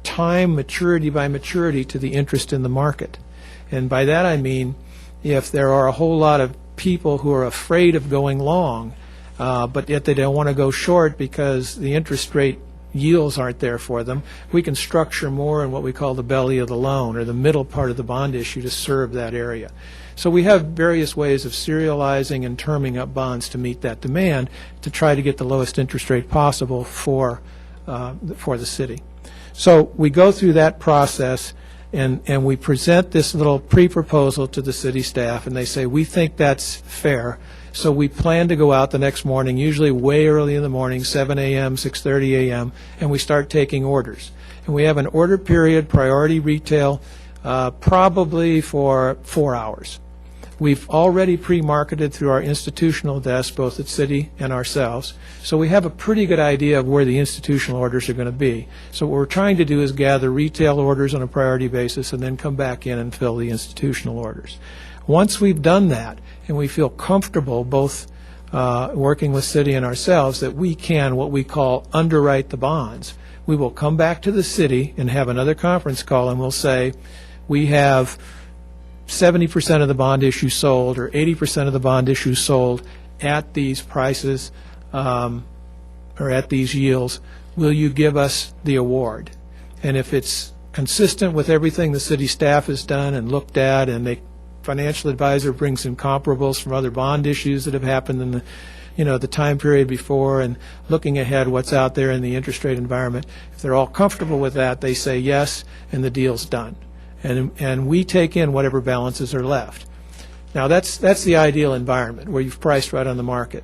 time maturity by maturity to the interest in the market. And by that I mean, if there are a whole lot of people who are afraid of going long, but yet they don't want to go short because the interest rate yields aren't there for them, we can structure more in what we call the belly of the loan, or the middle part of the bond issue, to serve that area. So we have various ways of serializing and terming up bonds to meet that demand, to try to get the lowest interest rate possible for the city. So we go through that process, and we present this little pre-proposal to the city staff, and they say, we think that's fair. So we plan to go out the next morning, usually way early in the morning, 7 a.m., 6:30 a.m., and we start taking orders. And we have an order period, priority retail, probably for 4 hours. We've already pre-marketed through our institutional desk, both at City and ourselves, so we have a pretty good idea of where the institutional orders are going to be. So what we're trying to do is gather retail orders on a priority basis and then come back in and fill the institutional orders. Once we've done that, and we feel comfortable both working with City and ourselves that we can, what we call, underwrite the bonds, we will come back to the City and have another conference call, and we'll say, we have 70% of the bond issue sold, or 80% of the bond issue sold at these prices, or at these yields. Will you give us the award? And if it's consistent with everything the city staff has done and looked at, and the financial advisor brings in comparables from other bond issues that have happened in the time period before, and looking ahead what's out there in the interest rate environment, if they're all comfortable with that, they say yes, and the deal's done. And we take in whatever balances are left. Now that's the ideal environment, where you've priced right on the market.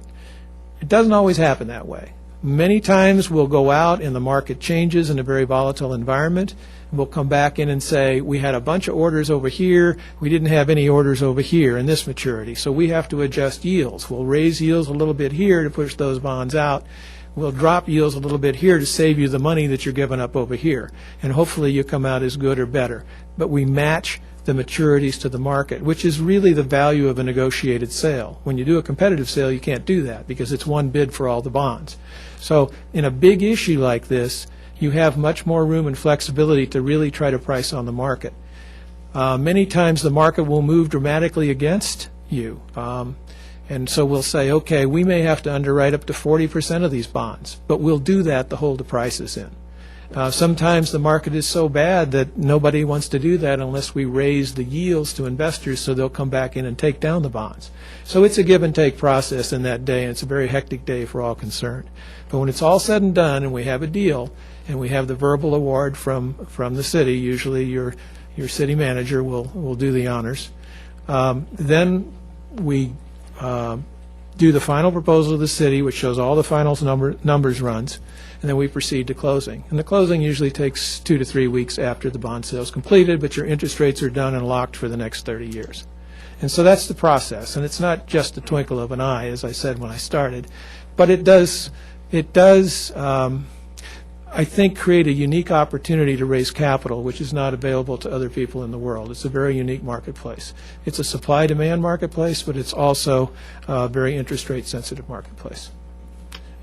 It doesn't always happen that way. Many times we'll go out and the market changes in a very volatile environment. We'll come back in and say, we had a bunch of orders over here, we didn't have any orders over here in this maturity, so we have to adjust yields. We'll raise yields a little bit here to push those bonds out. We'll drop yields a little bit here to save you the money that you're giving up over here. And hopefully you come out as good or better. But we match the maturities to the market, which is really the value of a negotiated sale. When you do a competitive sale, you can't do that because it's one bid for all the bonds. So in a big issue like this, you have much more room and flexibility to really try to price on the market. Many times the market will move dramatically against you. And so we'll say, okay, we may have to underwrite up to 40% of these bonds, but we'll do that to hold the prices in. Sometimes the market is so bad that nobody wants to do that unless we raise the yields to investors, so they'll come back in and take down the bonds. So it's a give and take process in that day, and it's a very hectic day for all concerned. But when it's all said and done and we have a deal and we have the verbal award from the city, usually your city manager will do the honors, then we do the final proposal of the city, which shows all the final numbers runs, and then we proceed to closing. And the closing usually takes 2 to 3 weeks after the bond sale is completed, but your interest rates are done and locked for the next 30 years. And so that's the process. And it's not just a twinkle of an eye, as I said when I started, but it does I think, create a unique opportunity to raise capital, which is not available to other people in the world. It's a very unique marketplace. It's a supply-demand marketplace, but it's also a very interest rate sensitive marketplace.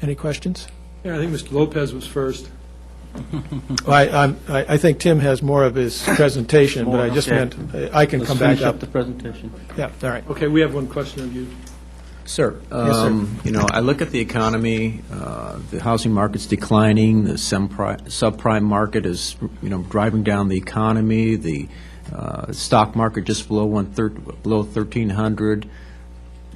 Any questions? Yeah, I think Mr. Lopez was first. I think Tim has more of his presentation, but I just meant I can come back up. The presentation. Yeah, all right. Okay, we have one question of you. Sir, Yes, sir. I look at the economy, the housing market's declining, the subprime market is, driving down the economy, the stock market just below 1,300.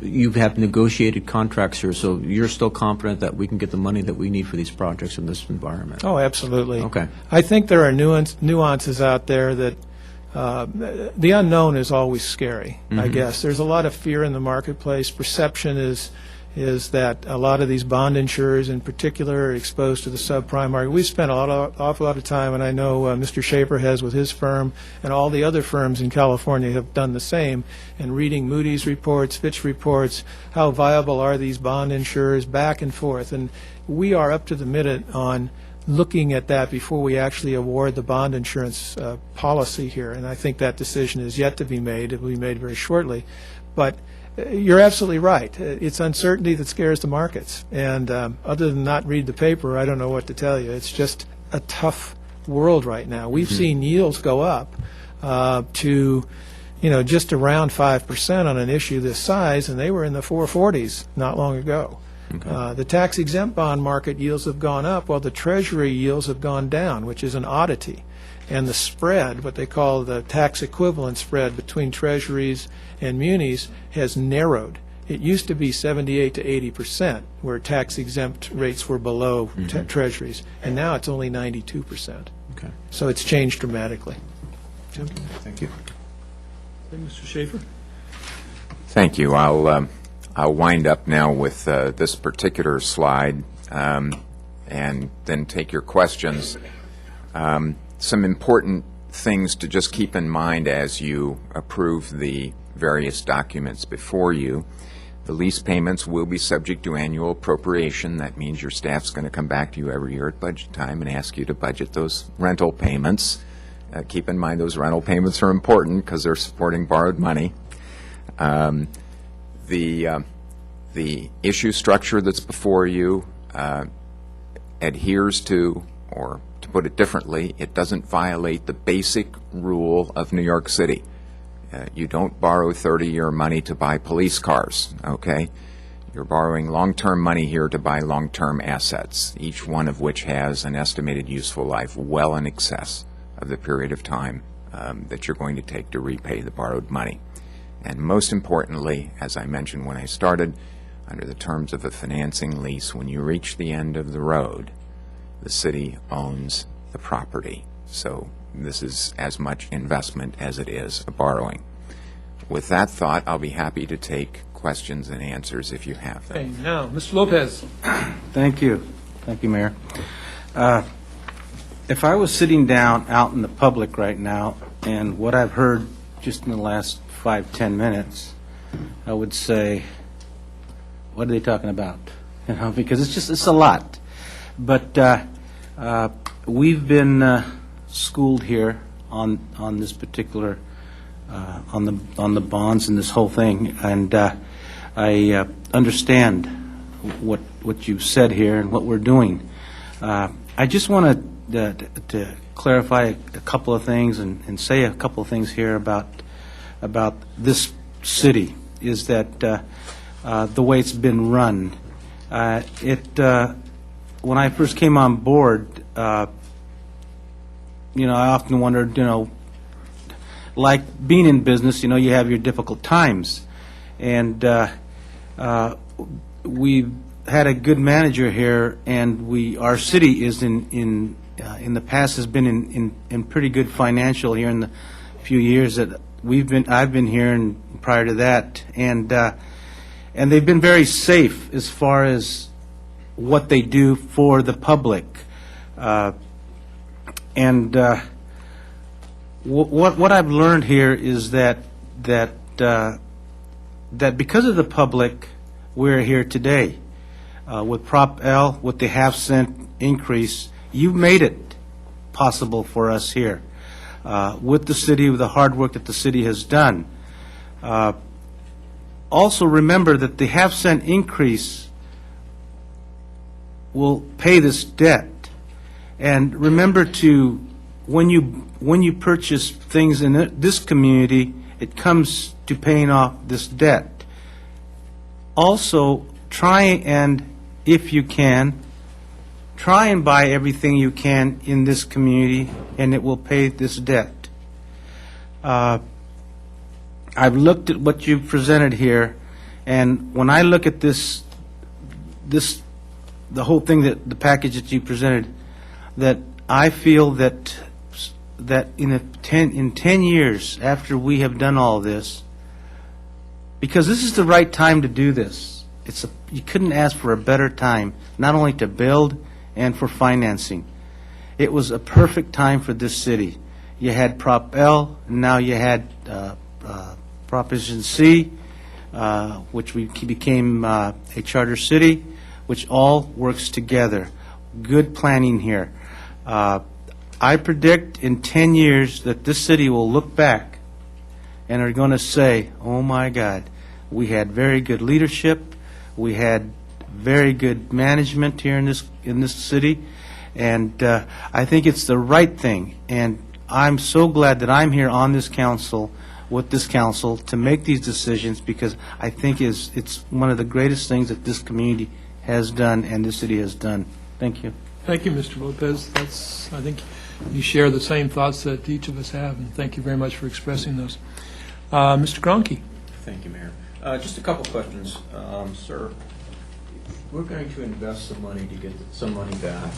you have negotiated contracts here, so you're still confident that we can get the money that we need for these projects in this environment? Oh, absolutely. Okay. I think there are nuances out there that the unknown is always scary, I guess. There's a lot of fear in the marketplace. Perception is that a lot of these bond insurers in particular are exposed to the subprime market. We've spent awful lot of time, and I know Mr. Schaefer has with his firm, and all the other firms in California have done the same, and reading Moody's reports, Fitch reports, how viable are these bond insurers, back and forth. And we are up to the minute on looking at that before we actually award the bond insurance policy here, and I think that decision is yet to be made. It will be made very shortly. But you're absolutely right. It's uncertainty that scares the markets, and other than not read the paper, I don't know what to tell you. It's just a tough world right now. We've seen yields go up to, just around 5% on an issue this size, and they were in the 440s not long ago. Okay. The tax-exempt bond market yields have gone up, while the Treasury yields have gone down, which is an oddity. And the spread, what they call the tax equivalent spread between Treasuries and munis, has narrowed. It used to be 78 to 80%, where tax-exempt rates were below Treasuries, and now it's only 92%. Okay. So it's changed dramatically. Jim? Thank you. Mr. Schaefer? Thank you. I'll wind up now with this particular slide and then take your questions. Some important things to just keep in mind as you approve the various documents before you. The lease payments will be subject to annual appropriation. That means your staff's going to come back to you every year at budget time and ask you to budget those rental payments. Keep in mind those rental payments are important because they're supporting borrowed money. The issue structure that's before you adheres to, or to put it differently, it doesn't violate the basic rule of New York City. You don't borrow 30-year money to buy police cars, okay? You're borrowing long-term money here to buy long-term assets, each one of which has an estimated useful life well in excess of the period of time that you're going to take to repay the borrowed money. And most importantly, as I mentioned when I started, under the terms of a financing lease, when you reach the end of the road, the city owns the property. So this is as much investment as it is a borrowing. With that thought, I'll be happy to take questions and answers if you have them. Okay, now, Mr. Lopez. Thank you. Thank you, Mayor. If I was sitting down out in the public right now, and what I've heard just in the last 5-10 minutes, I would say, what are they talking about? Because it's a lot. But we've been schooled here on this particular on the bonds and this whole thing, and I understand what you've said here and what we're doing. I just want to clarify a couple of things and say a couple of things here about this city, is that the way it's been run. When I first came on board, I often wondered, like being in business, you have your difficult times. And we've had a good manager here, and our city is in the past has been in pretty good financial here in the few years that I've been here and prior to that, and they've been very safe as far as what they do for the public. What I've learned here is that because of the public, we're here today. With Prop L, with the half-cent increase, you've made it possible for us here. With the city, with the hard work that the city has done. Also remember that the half-cent increase will pay this debt. And remember to, when you purchase things in this community, it comes to paying off this debt. Also, try and, if you can, try and buy everything you can in this community, and it will pay this debt. I've looked at what you've presented here, And when I look at the whole thing, the package that you presented, that I feel that in 10 years after we have done all this, because this is the right time to do this. You couldn't ask for a better time, not only to build and for financing. It was a perfect time for this city. You had Prop L, and now you had Proposition C, which became a charter city, which all works together. Good planning here. I predict in 10 years that this city will look back and are going to say, oh my God, we had very good leadership, we had very good management here in this city, and I think it's the right thing. And I'm so glad that I'm here on this council, with this council, to make these decisions, because I think it's one of the greatest things that this community has done and this city has done. Thank you. Thank you, Mr. Lopez. I think you share the same thoughts that each of us have, and thank you very much for expressing those. Mr. Gronke. Thank you, Mayor. Just a couple questions, sir. We're going to invest some money to get some money back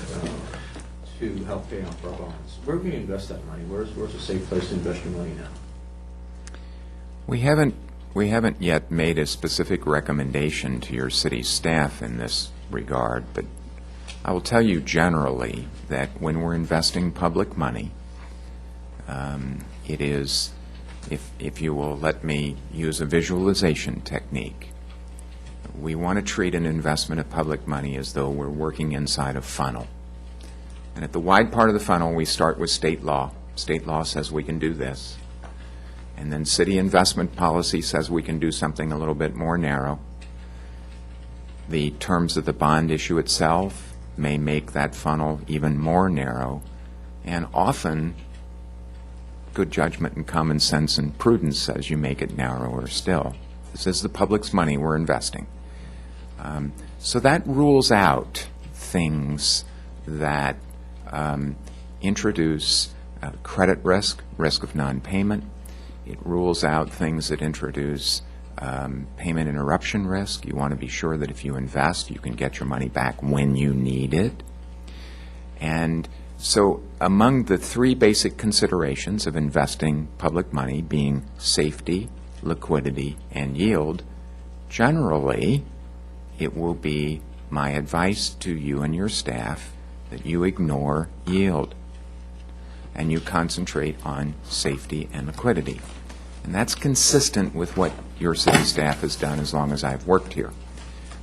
to help pay off our bonds. Where are we going to invest that money? Where's a safe place to invest your money now? We haven't yet made a specific recommendation to your city staff in this regard, but I will tell you generally that when we're investing public money, it is, if you will let me use a visualization technique, we want to treat an investment of public money as though we're working inside a funnel. And at the wide part of the funnel, we start with state law. State law says we can do this. And then city investment policy says we can do something a little bit more narrow. The terms of the bond issue itself may make that funnel even more narrow. And often, good judgment and common sense and prudence says you make it narrower still. This is the public's money we're investing. So that rules out things that introduce credit risk of non-payment. It rules out things that introduce payment interruption risk. You want to be sure that if you invest, you can get your money back when you need it. And so among the three basic considerations of investing public money being safety, liquidity, and yield, generally it will be my advice to you and your staff that you ignore yield and you concentrate on safety and liquidity. And that's consistent with what your city staff has done as long as I've worked here.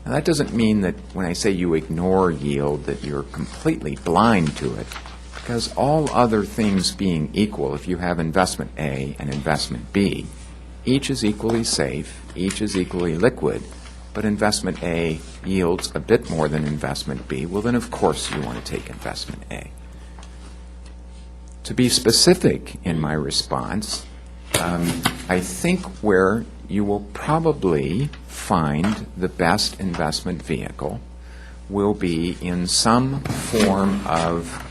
Now, that doesn't mean that when I say you ignore yield that you're completely blind to it, because all other things being equal, if you have investment A and investment B, each is equally safe, each is equally liquid, but investment A yields a bit more than investment B, well then of course you want to take investment A. To be specific in my response, I think where you will probably find the best investment vehicle will be in some form of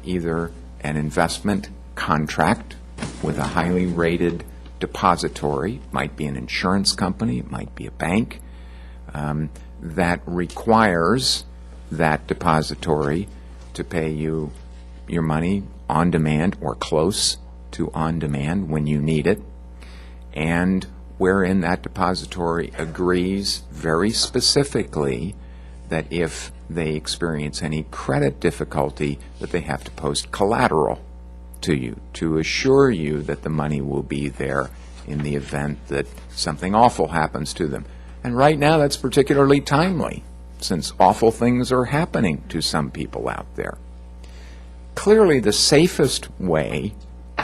either an investment contract with a highly rated depository, it might be an insurance company, it might be a bank, that requires that depository to pay you your money on demand or close to on demand when you need it, and wherein that depository agrees very specifically that if they experience any credit difficulty that they have to post collateral to you to assure you that the money will be there in the event that something awful happens to them. And right now that's particularly timely since awful things are happening to some people out there. Clearly the safest way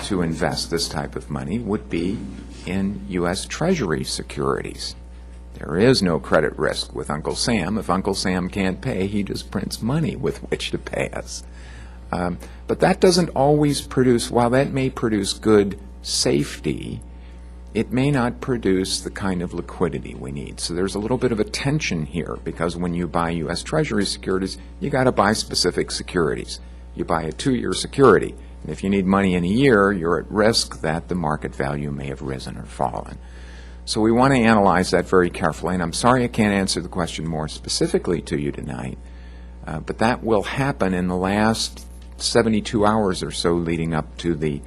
to invest this type of money would be in U.S. Treasury securities. There is no credit risk with Uncle Sam. If Uncle Sam can't pay, he just prints money with which to pay us. But that doesn't always produce, while that may produce good safety, it may not produce the kind of liquidity we need. So there's a little bit of a tension here, because when you buy U.S. Treasury securities, you got to buy specific securities. You buy a 2-year security, and if you need money in a year, you're at risk that the market value may have risen or fallen. So we want to analyze that very carefully, and I'm sorry I can't answer the question more specifically to you tonight, but that will happen in the last 72 hours or so leading up to the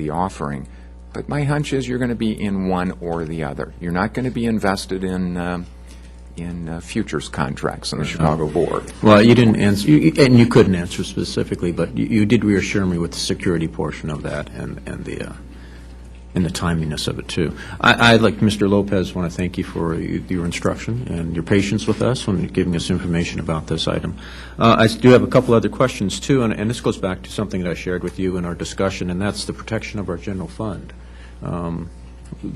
offering. But my hunch is you're going to be in one or the other. You're not going to be invested in futures contracts on the Chicago board. Well, you didn't answer, and you couldn't answer specifically, but you did reassure me with the security portion of that and the timeliness of it, too. I'd like, Mr. Lopez, want to thank you for your instruction and your patience with us when giving us information about this item. I do have a couple other questions, too, and this goes back to something that I shared with you in our discussion, and that's the protection of our general fund.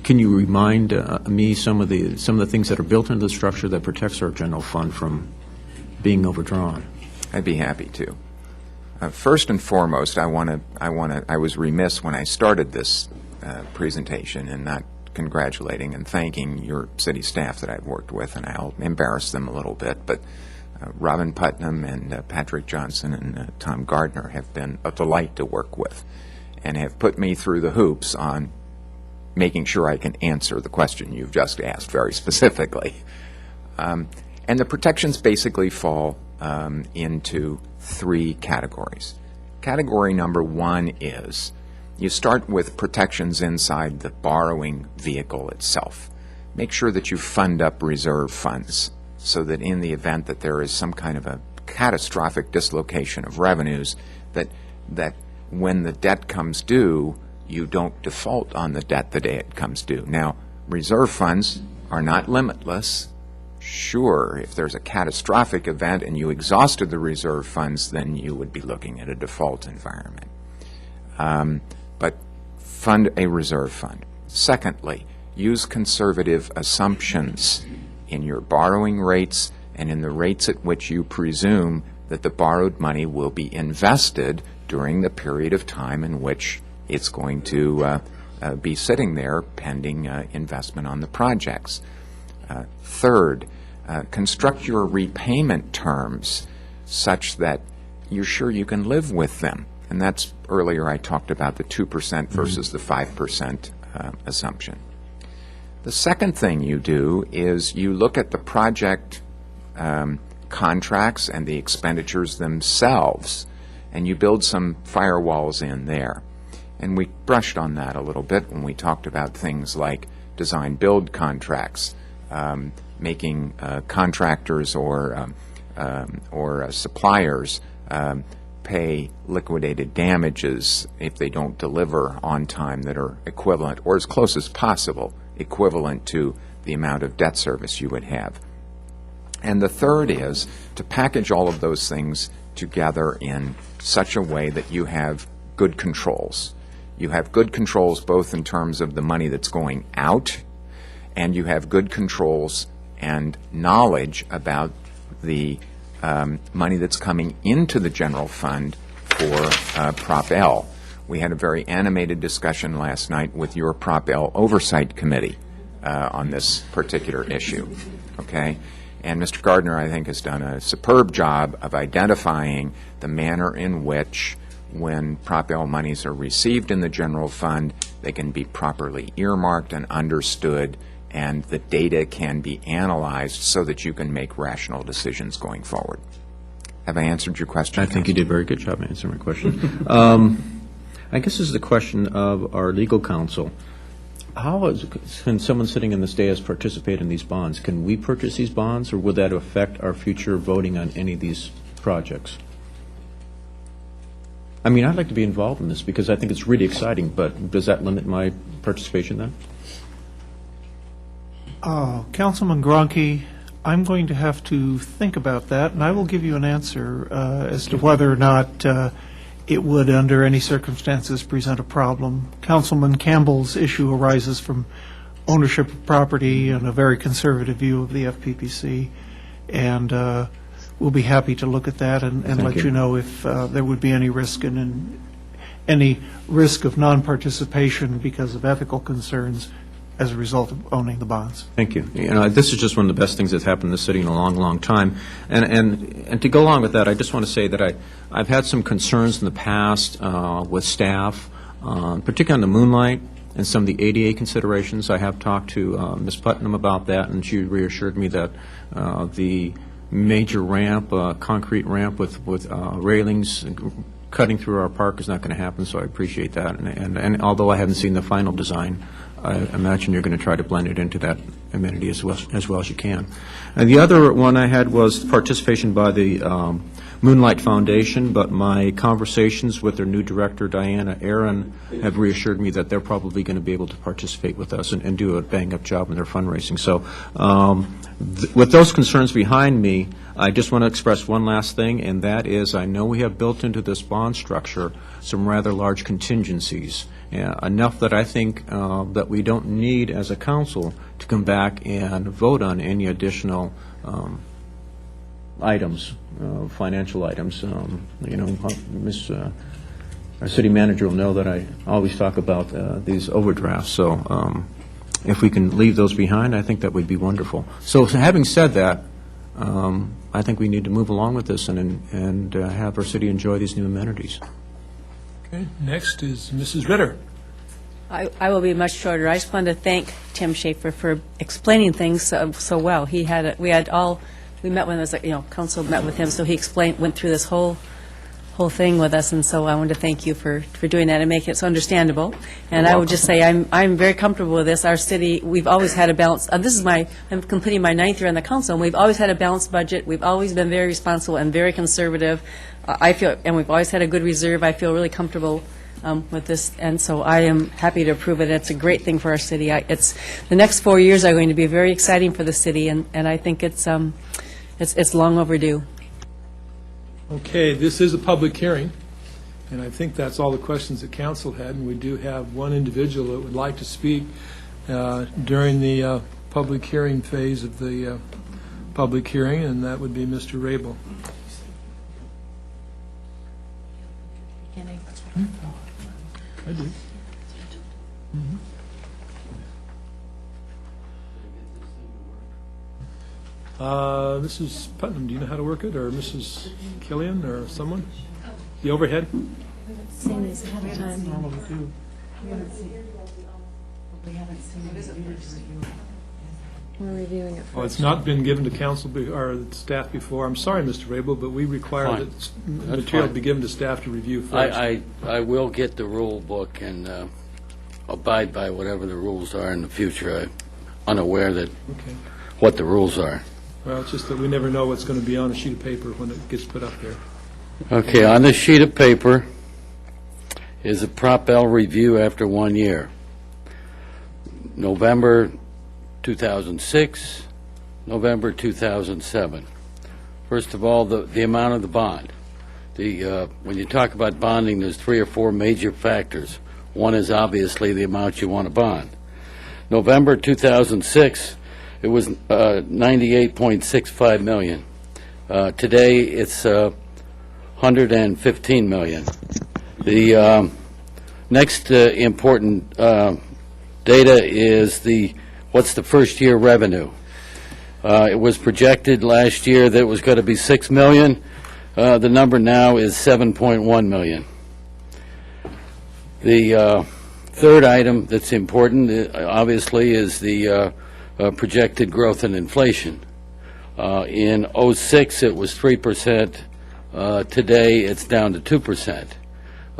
Can you remind me some of the things that are built into the structure that protects our general fund from being overdrawn? I'd be happy to. First and foremost, I was remiss when I started this presentation in not congratulating and thanking your city staff that I've worked with, and I'll embarrass them a little bit, but Robin Putnam and Patrick Johnson and Tom Gardner have been a delight to work with and have put me through the hoops on making sure I can answer the question you've just asked very specifically. And the protections basically fall into three categories. Category number one is you start with protections inside the borrowing vehicle itself. Make sure that you fund up reserve funds so that in the event that there is some kind of a catastrophic dislocation of revenues, that when the debt comes due, you don't default on the debt the day it comes due. Now, reserve funds are not limitless. Sure, if there's a catastrophic event and you exhausted the reserve funds, then you would be looking at a default environment. But fund a reserve fund. Secondly, use conservative assumptions in your borrowing rates and in the rates at which you presume that the borrowed money will be invested during the period of time in which it's going to be sitting there pending investment on the projects. Third, construct your repayment terms such that you're sure you can live with them. And that's, earlier I talked about the 2% versus the 5% assumption. The second thing you do is you look at the project contracts and the expenditures themselves, and you build some firewalls in there. And we brushed on that a little bit when we talked about things like design-build contracts, making contractors or suppliers pay liquidated damages if they don't deliver on time that are equivalent, or as close as possible, equivalent to the amount of debt service you would have. And the third is to package all of those things together in such a way that you have good controls. You have good controls both in terms of the money that's going out, and you have good controls and knowledge about the money that's coming into the general fund for Prop L. We had a very animated discussion last night with your Prop L Oversight Committee on this particular issue, okay? And Mr. Gardner, I think, has done a superb job of identifying the manner in which, when Prop L monies are received in the general fund, they can be properly earmarked and understood, and the data can be analyzed so that you can make rational decisions going forward. Have I answered your question? I think you did a very good job answering my question. I guess this is the question of our legal counsel. Can someone sitting in this dais participate in these bonds? Can we purchase these bonds, or would that affect our future voting on any of these projects? I mean, I'd like to be involved in this because I think it's really exciting, but does that limit my participation then? Councilman Gronke, I'm going to have to think about that, and I will give you an answer as to whether or not it would, under any circumstances, present a problem. Councilman Campbell's issue arises from ownership of property and a very conservative view of the FPPC, and we'll be happy to look at that and let you know if there would be any risk and any risk of non-participation because of ethical concerns as a result of owning the bonds. Thank you. You know, this is just one of the best things that's happened in this city in a long, long time. And to go along with that, I just want to say that I've had some concerns in the past with staff, particularly on the Moonlight and some of the ADA considerations. I have talked to Ms. Putnam about that, and she reassured me that the major ramp, concrete ramp with railings cutting through our park is not going to happen, so I appreciate that. And although I haven't seen the final design, I imagine you're going to try to blend it into that amenity as well as you can. And the other one I had was participation by the Moonlight Foundation, but my conversations with their new director, Diana Aaron, have reassured me that they're probably going to be able to participate with us and do a bang-up job in their fundraising. So with those concerns behind me, I just want to express one last thing, and that is I know we have built into this bond structure some rather large contingencies, enough that I think that we don't need as a council to come back and vote on any additional items, financial items. Our city manager will know that I always talk about these overdrafts. So if we can leave those behind, I think that would be wonderful. So having said that, I think we need to move along with this and have our city enjoy these new amenities. Okay, next is Mrs. Ritter. I will be much shorter. I just wanted to thank Tim Schaefer for explaining things so well. We met when it was, council met with him, so he went through this whole thing with us, and so I wanted to thank you for doing that and making it so understandable. And I would just say I'm very comfortable with this. Our city, we've always had a balance. I'm completing my 9th year on the council, and we've always had a balanced budget. We've always been very responsible and very conservative. I feel, and we've always had a good reserve. I feel really comfortable with this, and so I am happy to approve it. It's a great thing for our city. The next 4 years are going to be very exciting for the city, and I think it's long overdue. Okay, this is a public hearing, and I think that's all the questions that council had, and we do have one individual that would like to speak during the public hearing phase of the public hearing, and that would be Mr. Rabel. I do. Mrs. Putnam, do you know how to work it, or Mrs. Killian, or someone? The overhead? Seen these ahead of time. We're reviewing it first. Well, it's not been given to council or staff before. I'm sorry, Mr. Rabel, but we require Fine. that material be given to staff to review first. I will get the rule book and abide by whatever the rules are in the future. I'm unaware that what the rules are. Well, it's just that we never know what's going to be on a sheet of paper when it gets put up there. Okay, on this sheet of paper is a Prop L review after 1 year. November 2006, November 2007. First of all, the amount of the bond. When you talk about bonding, there's 3 or 4 major factors. One is obviously the amount you want to bond. November 2006, it was $98.65 million. Today, it's $115 million. The next important data is what's the first year revenue. It was projected last year that it was going to be $6 million. The number now is $7.1 million. The third item that's important, obviously, is the projected growth in inflation. In '06, it was 3%. Today, it's down to 2%.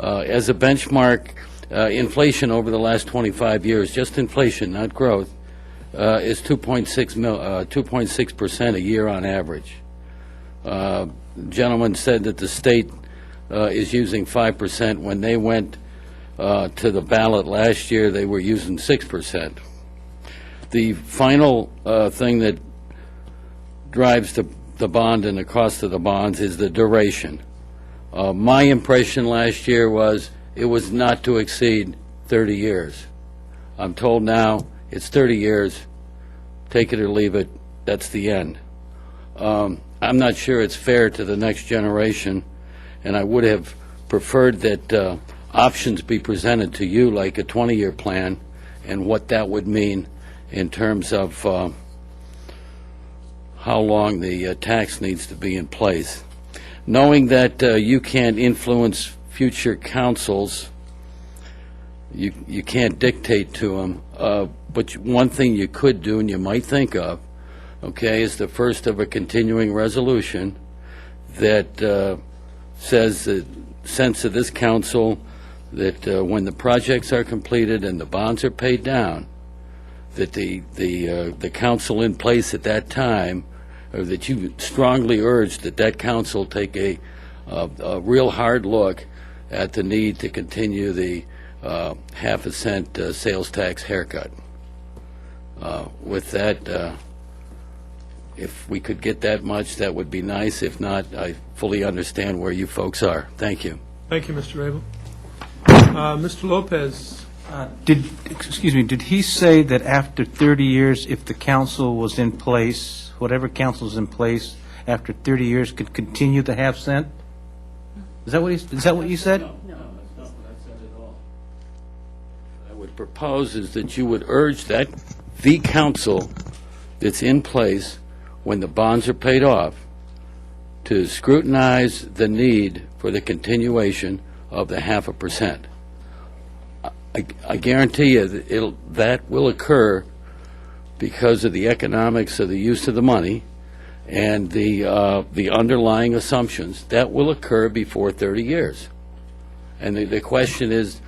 As a benchmark, inflation over the last 25 years, just inflation, not growth, is 2.6% a year on average. Gentleman said that the state is using 5%. When they went to the ballot last year, they were using 6%. The final thing that drives the bond and the cost of the bonds is the duration. My impression last year was it was not to exceed 30 years. I'm told now it's 30 years. Take it or leave it. That's the end. I'm not sure it's fair to the next generation, and I would have preferred that options be presented to you, like a 20-year plan, and what that would mean in terms of how long the tax needs to be in place. Knowing that you can't influence future councils, you can't dictate to them. But one thing you could do, and you might think of, okay, is the first of a continuing resolution that says the sense of this council that when the projects are completed and the bonds are paid down, that the council in place at that time, or that you strongly urge that council take a real hard look at the need to continue the half a cent sales tax haircut. With that, if we could get that much, that would be nice. If not, I fully understand where you folks are. Thank you. Thank you, Mr. Rabel. Mr. Lopez. Did he say that after 30 years, if the council was in place, whatever council is in place, after 30 years could continue the half cent? Is that what you said? No, that's not what I said at all. What I would propose is that you would urge that the council that's in place when the bonds are paid off to scrutinize the need for the continuation of the 0.5%. I guarantee you that will occur because of the economics of the use of the money and the underlying assumptions. That will occur before 30 years. And the question is,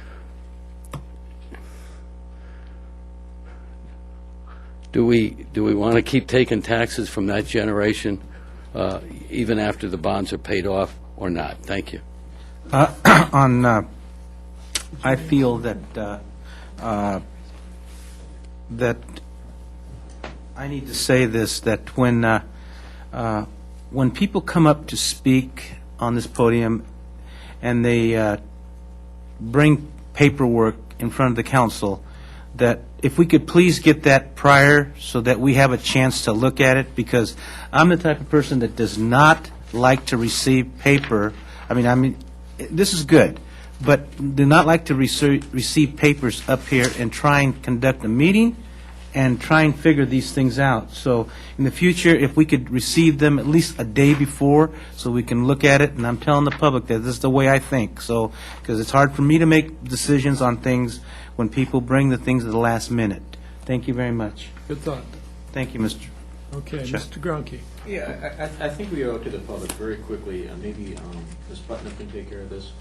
do we want to keep taking taxes from that generation even after the bonds are paid off or not? Thank you. I feel that that I need to say this, that when people come up to speak on this podium and they bring paperwork in front of the council, that if we could please get that prior so that we have a chance to look at it, because I'm the type of person that does not like to receive paper. I mean, this is good, but do not like to receive papers up here and try and conduct a meeting and try and figure these things out. So in the future, if we could receive them at least a day before so we can look at it, and I'm telling the public that this is the way I think, so because it's hard for me to make decisions on things when people bring the things at the last minute. Thank you very much. Good thought. Thank you, Mr. Okay, Chair. Mr. Gronke. Yeah, I think we owe it to the public very quickly, maybe Ms. Putnam can take care of this.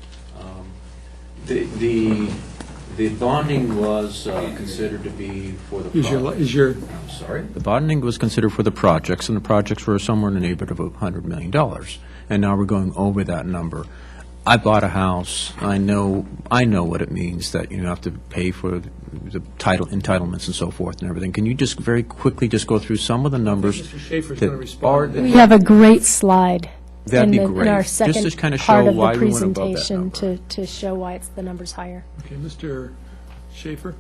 The bonding was considered to be for the project. I'm sorry? The bonding was considered for the projects, and the projects were somewhere in the neighborhood of $100 million. And now we're going over that number. I bought a house. I know what it means that you have to pay for the entitlements and so forth and everything. Can you just very quickly just go through some of the numbers? Mr. Schaefer's going to respond. We have a great slide That'd be in great. our Just second to kind of part show of why the we went above that presentation number. to show why it's the numbers higher. Okay, Mr. Schaefer.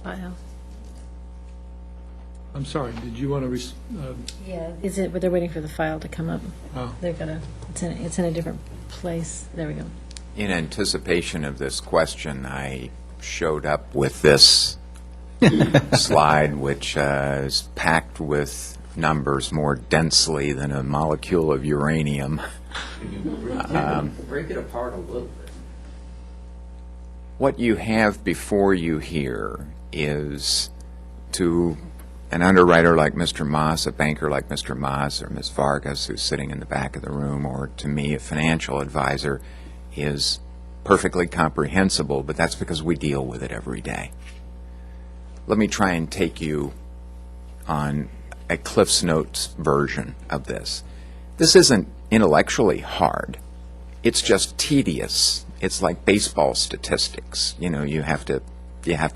File. I'm sorry, did you want to, Yeah. Is it, but they're waiting for the file to come up. Oh. They're gonna, it's in a different place. There we go. In anticipation of this question, I showed up with this slide, which is packed with numbers more densely than a molecule of uranium. Break it apart a little bit. What you have before you here is, to an underwriter like Mr. Moss, a banker like Mr. Moss, or Ms. Vargas, who's sitting in the back of the room, or to me, a financial advisor, is perfectly comprehensible, but that's because we deal with it every day. Let me try and take you on a Cliff's Notes version of this. This isn't intellectually hard. It's just tedious. It's like baseball statistics. You know, you have to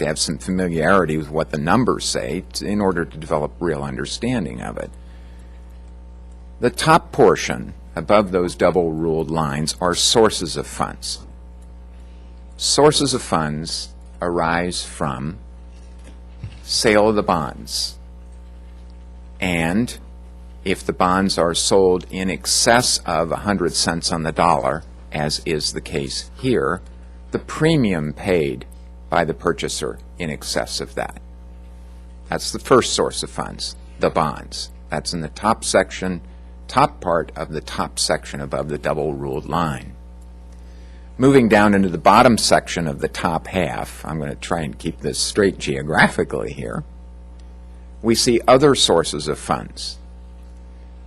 have some familiarity with what the numbers say in order to develop real understanding of it. The top portion above those double ruled lines are sources of funds. Sources of funds arise from sale of the bonds. And if the bonds are sold in excess of 100 cents on the dollar, as is the case here, the premium paid by the purchaser in excess of that. That's the first source of funds, the bonds. That's in the top section, top part of the top section above the double ruled line. Moving down into the bottom section of the top half, I'm going to try and keep this straight geographically here, we see other sources of funds.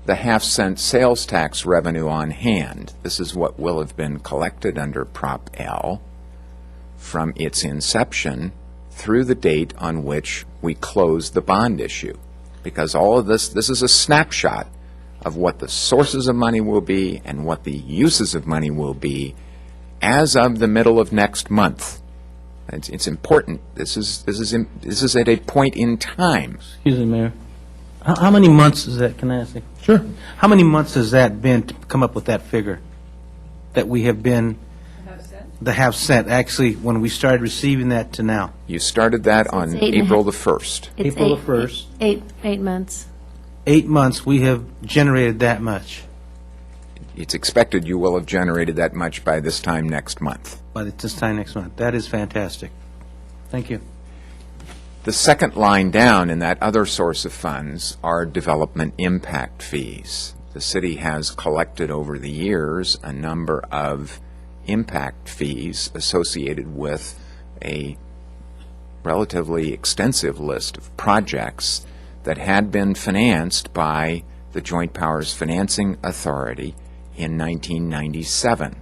The half-cent sales tax revenue on hand. This is what will have been collected under Prop L from its inception through the date on which we closed the bond issue. Because all of this is a snapshot of what the sources of money will be and what the uses of money will be as of the middle of next month. It's important. This is at a point in time. Excuse me, Mayor. How many months is that, can I ask you? Sure. How many months has that been to come up with that figure? That we have been, the half cent, actually, when we started receiving that to now? You started that on April the 1st. It's April the 1st. Eight months. 8 months, we have generated that much. It's expected you will have generated that much by this time next month. By this time next month. That is fantastic. Thank you. The second line down in that other source of funds are development impact fees. The city has collected over the years a number of impact fees associated with a relatively extensive list of projects that had been financed by the Joint Powers Financing Authority in 1997.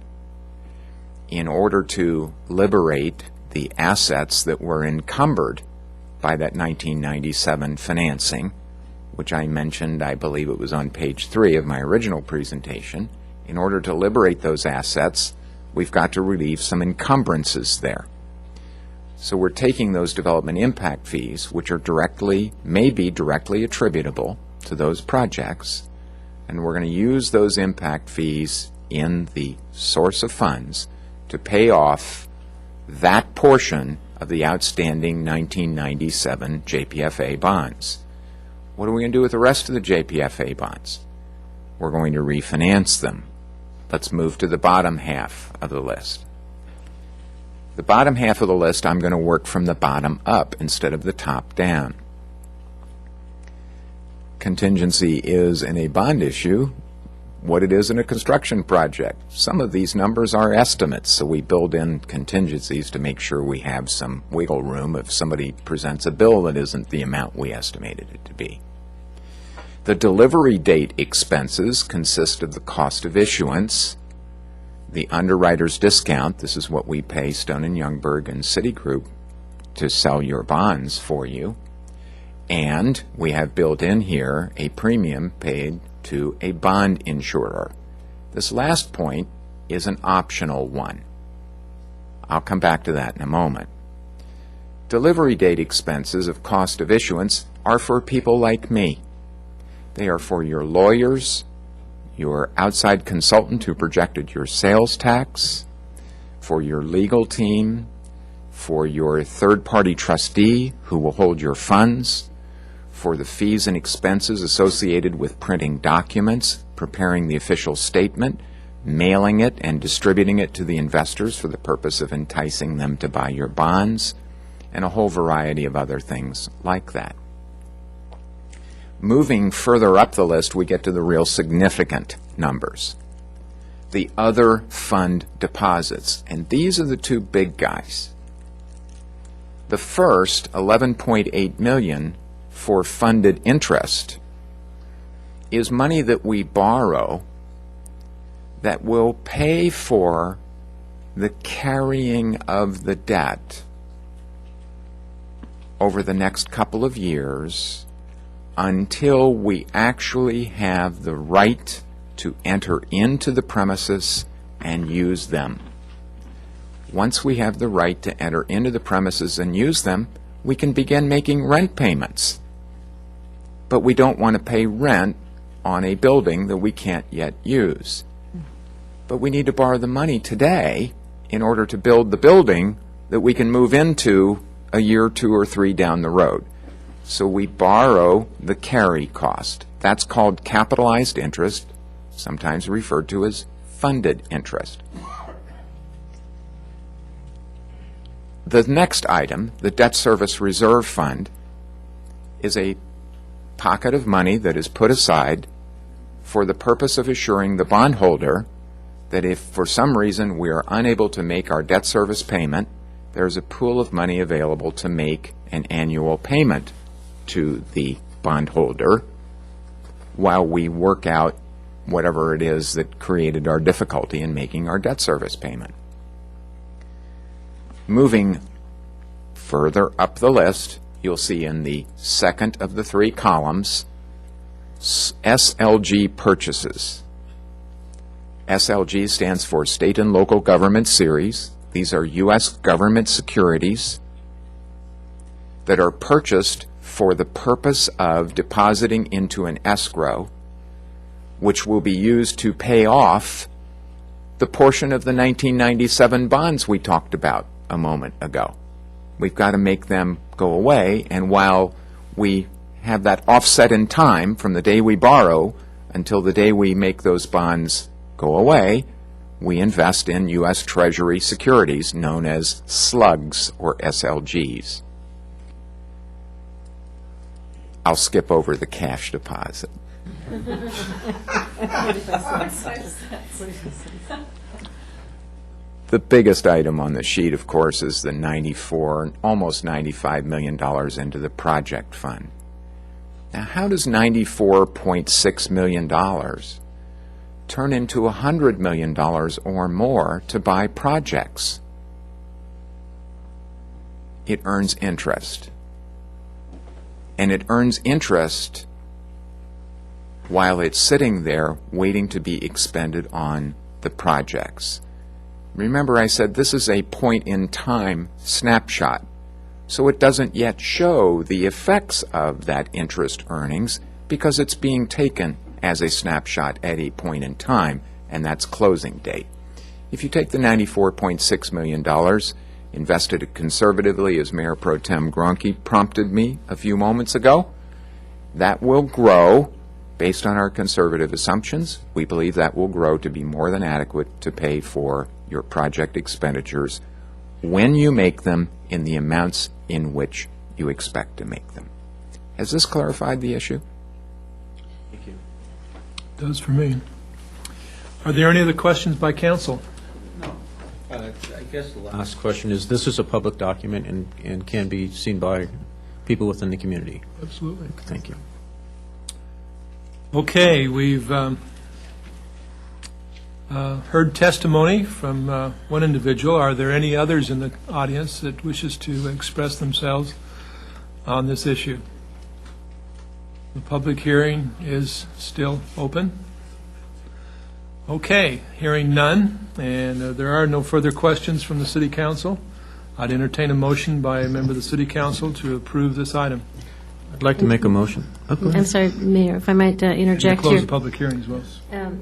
In order to liberate the assets that were encumbered by that 1997 financing, which I mentioned, I believe it was on page 3 of my original presentation, in order to liberate those assets, we've got to relieve some encumbrances there. So we're taking those development impact fees, which are may be directly attributable to those projects, and we're going to use those impact fees in the source of funds to pay off that portion of the outstanding 1997 JPFA bonds. What are we going to do with the rest of the JPFA bonds? We're going to refinance them. Let's move to the bottom half of the list. The bottom half of the list, I'm going to work from the bottom up instead of the top down. Contingency is in a bond issue what it is in a construction project. Some of these numbers are estimates, so we build in contingencies to make sure we have some wiggle room if somebody presents a bill that isn't the amount we estimated it to be. The delivery date expenses consist of the cost of issuance, the underwriter's discount. This is what we pay Stone & Youngberg and Citigroup to sell your bonds for you. And we have built in here a premium paid to a bond insurer. This last point is an optional one. I'll come back to that in a moment. Delivery date expenses of cost of issuance are for people like me. They are for your lawyers, your outside consultant who projected your sales tax, for your legal team, for your third-party trustee who will hold your funds, for the fees and expenses associated with printing documents, preparing the official statement, mailing it and distributing it to the investors for the purpose of enticing them to buy your bonds, and a whole variety of other things like that. Moving further up the list, we get to the real significant numbers. The other fund deposits, and these are the two big guys. The first, $11.8 million, for funded interest, is money that we borrow that will pay for the carrying of the debt over the next couple of years until we actually have the right to enter into the premises and use them. Once we have the right to enter into the premises and use them, we can begin making rent payments. But we don't want to pay rent on a building that we can't yet use. But we need to borrow the money today in order to build the building that we can move into a year, 2 or 3 down the road. So we borrow the carry cost. That's called capitalized interest, sometimes referred to as funded interest. The next item, the debt service reserve fund, is a pocket of money that is put aside for the purpose of assuring the bondholder that if for some reason we are unable to make our debt service payment, there's a pool of money available to make an annual payment to the bondholder while we work out whatever it is that created our difficulty in making our debt service payment. Moving further up the list, you'll see in the second of the three columns, SLG purchases. SLG stands for State and Local Government Series. These are U.S. government securities that are purchased for the purpose of depositing into an escrow, which will be used to pay off the portion of the 1997 bonds we talked about a moment ago. We've got to make them go away, and while we have that offset in time from the day we borrow until the day we make those bonds go away, we invest in U.S. Treasury securities known as slugs or SLGs. I'll skip over the cash deposit. The biggest item on the sheet, of course, is the almost $95 million into the project fund. Now, how does $94.6 million turn into $100 million or more to buy projects? It earns interest. And it earns interest while it's sitting there waiting to be expended on the projects. Remember, I said this is a point-in-time snapshot, so it doesn't yet show the effects of that interest earnings because it's being taken as a snapshot at a point in time, and that's closing date. If you take the $94.6 million, invested it conservatively, as Mayor Pro Tem Gronke prompted me a few moments ago, that will grow. Based on our conservative assumptions, we believe that will grow to be more than adequate to pay for your project expenditures when you make them in the amounts in which you expect to make them. Has this clarified the issue? Thank you. It does for me. Are there any other questions by council? I guess the last question is, this is a public document and can be seen by people within the community. Absolutely. Thank you. Okay, we've heard testimony from one individual. Are there any others in the audience that wishes to express themselves on this issue? The public hearing is still open. Okay, hearing none, and there are no further questions from the City Council. I'd entertain a motion by a member of the City Council to approve this item. I'd like to make a motion. I'm sorry, Mayor, if I might interject Close here. the public hearing as well.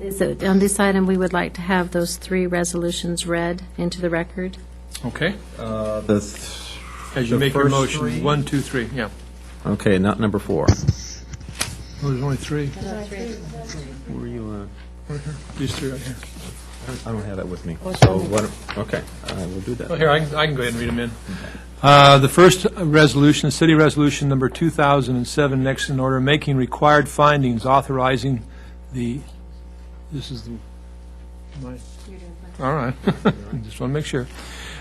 Is that on this item, we would like to have those three resolutions read into the record. Okay. As As you make your motion, 1, 2, 3, yeah. Okay, not number 4. Oh, there's only 3. Where are you? These 3 right here. I don't have that with me. So okay, we'll do that. Well, here, I can go ahead and read them in. The first resolution, City Resolution Number 2007, next in order, making required findings, authorizing the, this is the, all right, just want to make sure.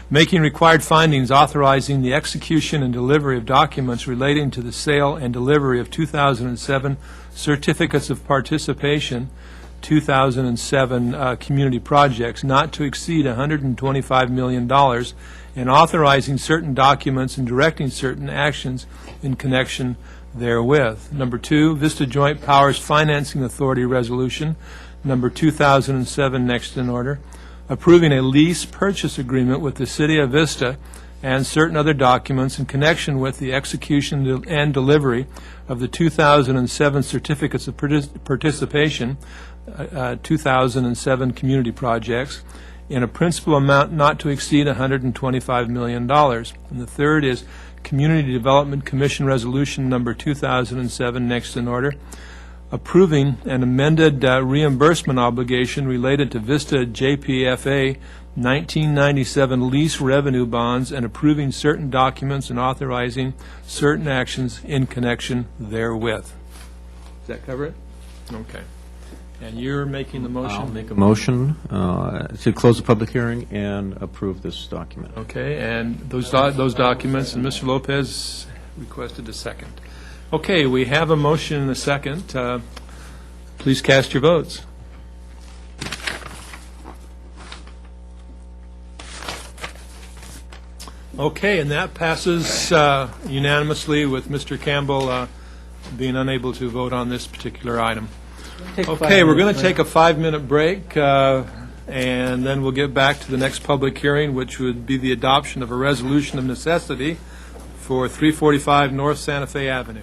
Making required findings, authorizing the execution and delivery of documents relating to the sale and delivery of 2007 certificates of participation, 2007 community projects, not to exceed $125 million, and authorizing certain documents and directing certain actions in connection therewith. Number 2, Vista Joint Powers Financing Authority Resolution, number 2007, next in order, approving a lease purchase agreement with the City of Vista and certain other documents in connection with the execution and delivery of the 2007 certificates of participation, 2007 community projects, in a principal amount not to exceed $125 million. And the third is Community Development Commission Resolution Number 2007, next in order, approving an amended reimbursement obligation related to Vista JPFA 1997 lease revenue bonds and approving certain documents and authorizing certain actions in connection therewith. Does that cover it? Okay. And you're making the motion? I'll make a motion to close the public hearing and approve this document. Okay, and those documents, and Mr. Lopez requested a second. Okay, we have a motion and a second. Please cast your votes. Okay, and that passes unanimously with Mr. Campbell being unable to vote on this particular item. Okay, we're going to take a 5-minute break, and then we'll get back to the next public hearing, which would be the adoption of a resolution of necessity for 345 North Santa Fe Avenue.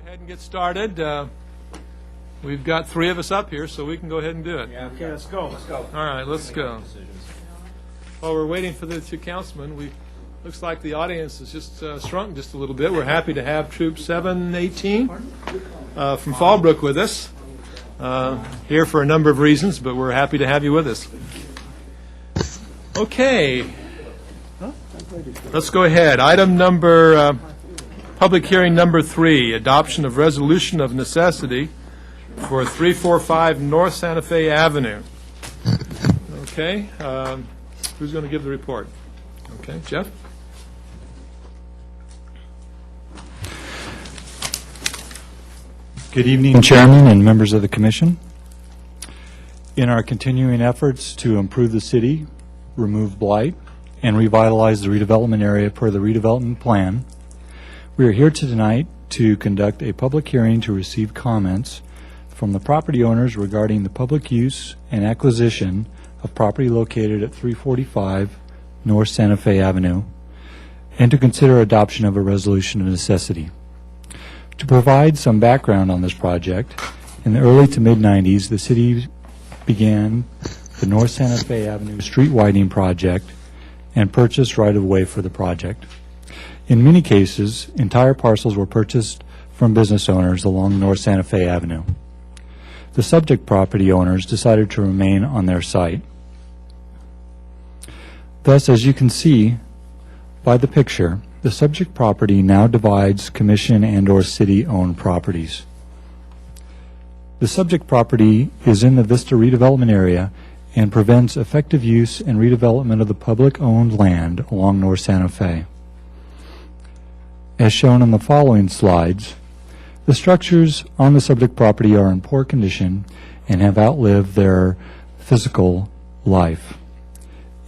ahead and get started. We've got three of us up here, so we can go ahead and do it. Okay, let's go. Let's go. All right, let's go. While we're waiting for the two councilmen, looks like the audience has just shrunk just a little bit. We're happy to have Troop 718 from Fallbrook with us, here for a number of reasons, but we're happy to have you with us. Okay, let's go ahead. Public hearing number 3, adoption of resolution of necessity for 345 North Santa Fe Avenue. Okay, who's going to give the report? Okay, Jeff? Good evening, Chairman and members of the Commission. In our continuing efforts to improve the city, remove blight, and revitalize the redevelopment area per the redevelopment plan, we are here tonight to conduct a public hearing to receive comments from the property owners regarding the public use and acquisition of property located at 345 North Santa Fe Avenue, and to consider adoption of a resolution of necessity. To provide some background on this project, in the early to mid-90s, the city began the North Santa Fe Avenue street widening project and purchased right-of-way for the project. In many cases, entire parcels were purchased from business owners along North Santa Fe Avenue. The subject property owners decided to remain on their site. Thus, as you can see by the picture, the subject property now divides commission and/or city-owned properties. The subject property is in the Vista redevelopment area and prevents effective use and redevelopment of the public-owned land along North Santa Fe. As shown in the following slides, the structures on the subject property are in poor condition and have outlived their physical life.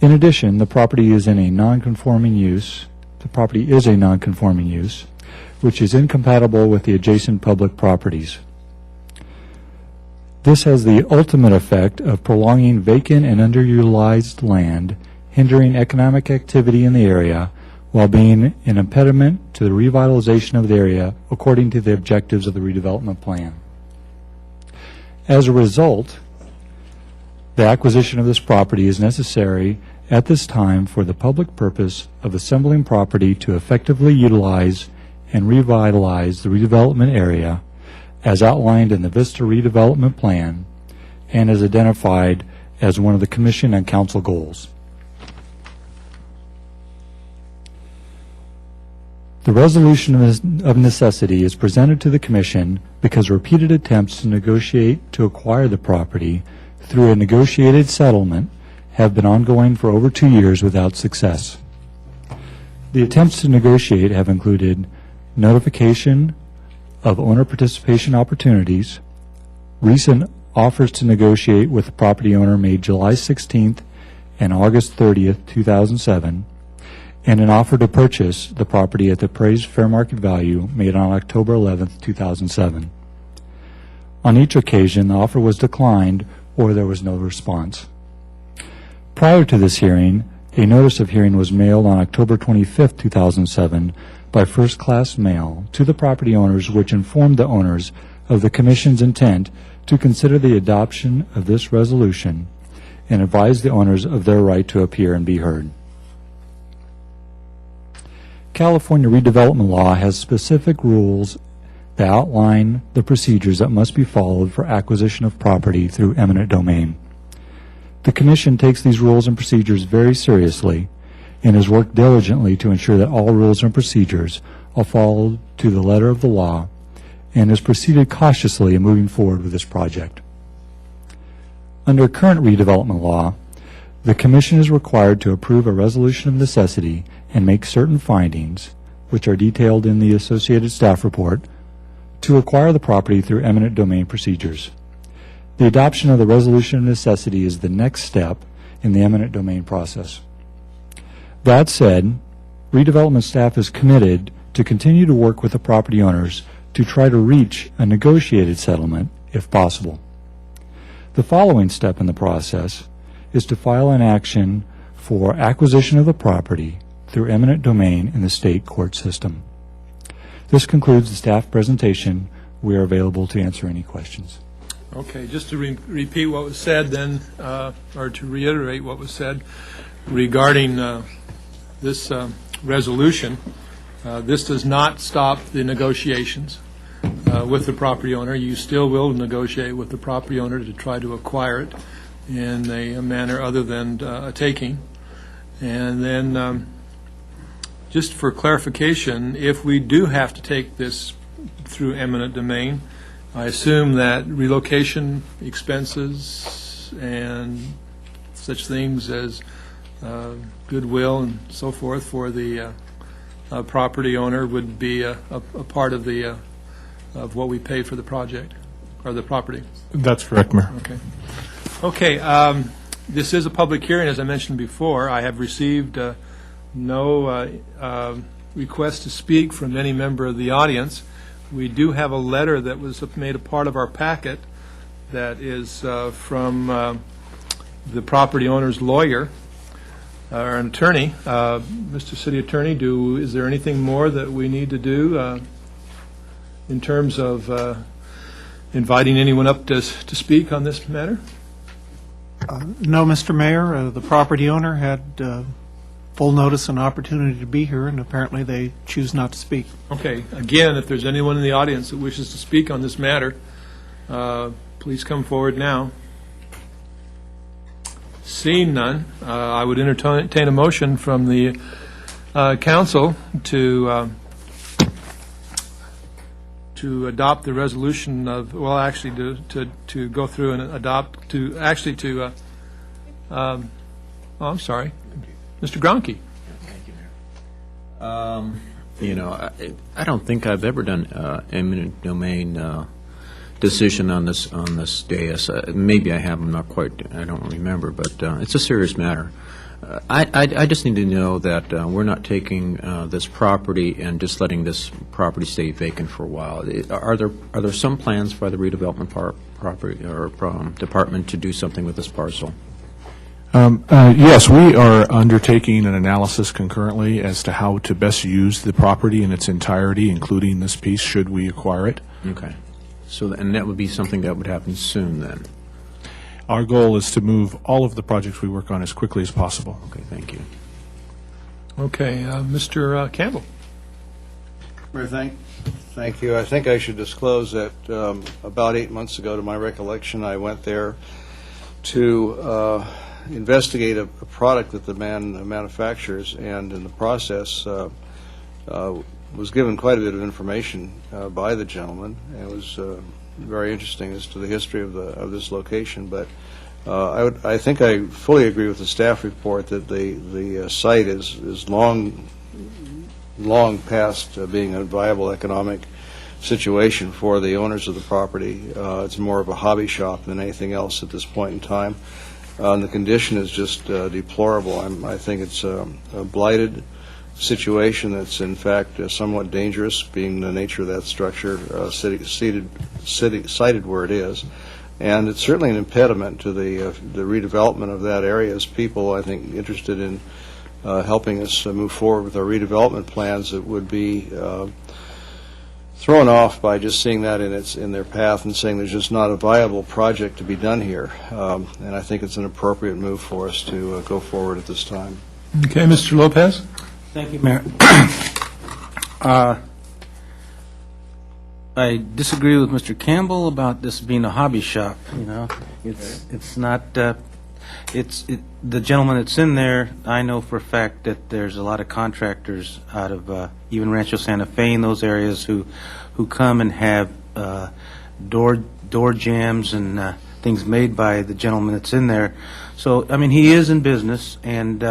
In addition, the property is a non-conforming use, which is incompatible with the adjacent public properties. This has the ultimate effect of prolonging vacant and underutilized land, hindering economic activity in the area, while being an impediment to the revitalization of the area according to the objectives of the redevelopment plan. As a result, the acquisition of this property is necessary at this time for the public purpose of assembling property to effectively utilize and revitalize the redevelopment area as outlined in the Vista redevelopment plan and as identified as one of the Commission and Council goals. The resolution of necessity is presented to the Commission because repeated attempts to negotiate to acquire the property through a negotiated settlement have been ongoing for over 2 years without success. The attempts to negotiate have included notification of owner participation opportunities, recent offers to negotiate with the property owner made July 16th and August 30th, 2007, and an offer to purchase the property at the appraised fair market value made on October 11th, 2007. On each occasion, the offer was declined or there was no response. Prior to this hearing, a notice of hearing was mailed on October 25th, 2007 by first-class mail to the property owners, which informed the owners of the Commission's intent to consider the adoption of this resolution and advised the owners of their right to appear and be heard. California redevelopment law has specific rules that outline the procedures that must be followed for acquisition of property through eminent domain. The Commission takes these rules and procedures very seriously and has worked diligently to ensure that all rules and procedures are followed to the letter of the law and has proceeded cautiously in moving forward with this project. Under current redevelopment law, the Commission is required to approve a resolution of necessity and make certain findings, which are detailed in the associated staff report, to acquire the property through eminent domain procedures. The adoption of the resolution of necessity is the next step in the eminent domain process. That said, redevelopment staff is committed to continue to work with the property owners to try to reach a negotiated settlement if possible. The following step in the process is to file an action for acquisition of the property through eminent domain in the state court system. This concludes the staff presentation. We are available to answer any questions. Okay, just to repeat what was said then, or to reiterate what was said regarding this resolution, this does not stop the negotiations with the property owner. You still will negotiate with the property owner to try to acquire it in a manner other than a taking. And then, just for clarification, if we do have to take this through eminent domain, I assume that relocation expenses and such things as goodwill and so forth for the property owner would be a part of the of what we pay for the project or the property. That's correct, Mayor. Okay. Okay. This is a public hearing, as I mentioned before. I have received no request to speak from any member of the audience. We do have a letter that was made a part of our packet that is from the property owner's lawyer, or an attorney. Mr. City Attorney, is there anything more that we need to do in terms of inviting anyone up to speak on this matter? No, Mr. Mayor, the property owner had full notice and opportunity to be here, and apparently they choose not to speak. Okay. Again, if there's anyone in the audience that wishes to speak on this matter, please come forward now. Seeing none, I would entertain a motion from the council to adopt the resolution of, well, actually to go through and adopt, to actually to, oh, I'm sorry, Mr. Gronke. You know, I don't think I've ever done eminent domain decision on this dais. Maybe I have. I'm not quite. I don't remember, but it's a serious matter. I just need to know that we're not taking this property and just letting this property stay vacant for a while. Are there some plans by the redevelopment property or department to do something with this parcel? Yes, we are undertaking an analysis concurrently as to how to best use the property in its entirety, including this piece, should we acquire it. Okay. So, and that would be something that would happen soon then? Our goal is to move all of the projects we work on as quickly as possible. Okay, thank you. Okay, Mr. Campbell. Mayor, thank you. I think I should disclose that about 8 months ago, to my recollection, I went there to investigate a product that the man manufactures, and in the process was given quite a bit of information by the gentleman. It was very interesting as to the history of this location. But I think I fully agree with the staff report that the site is long past being a viable economic situation for the owners of the property. It's more of a hobby shop than anything else at this point in time. And the condition is just deplorable. I think it's a blighted situation that's in fact somewhat dangerous, being the nature of that structure sited where it is. And it's certainly an impediment to the redevelopment of that area, as people, I think, interested in helping us move forward with our redevelopment plans that would be thrown off by just seeing that in their path and saying there's just not a viable project to be done here. And I think it's an appropriate move for us to go forward at this time. Okay, Mr. Lopez. Thank you, Mayor. I disagree with Mr. Campbell about this being a hobby shop. You know, it's not. The gentleman that's in there, I know for a fact that there's a lot of contractors out of even Rancho Santa Fe in those areas who come and have door jams and things made by the gentleman that's in there. So I mean, he is in business, and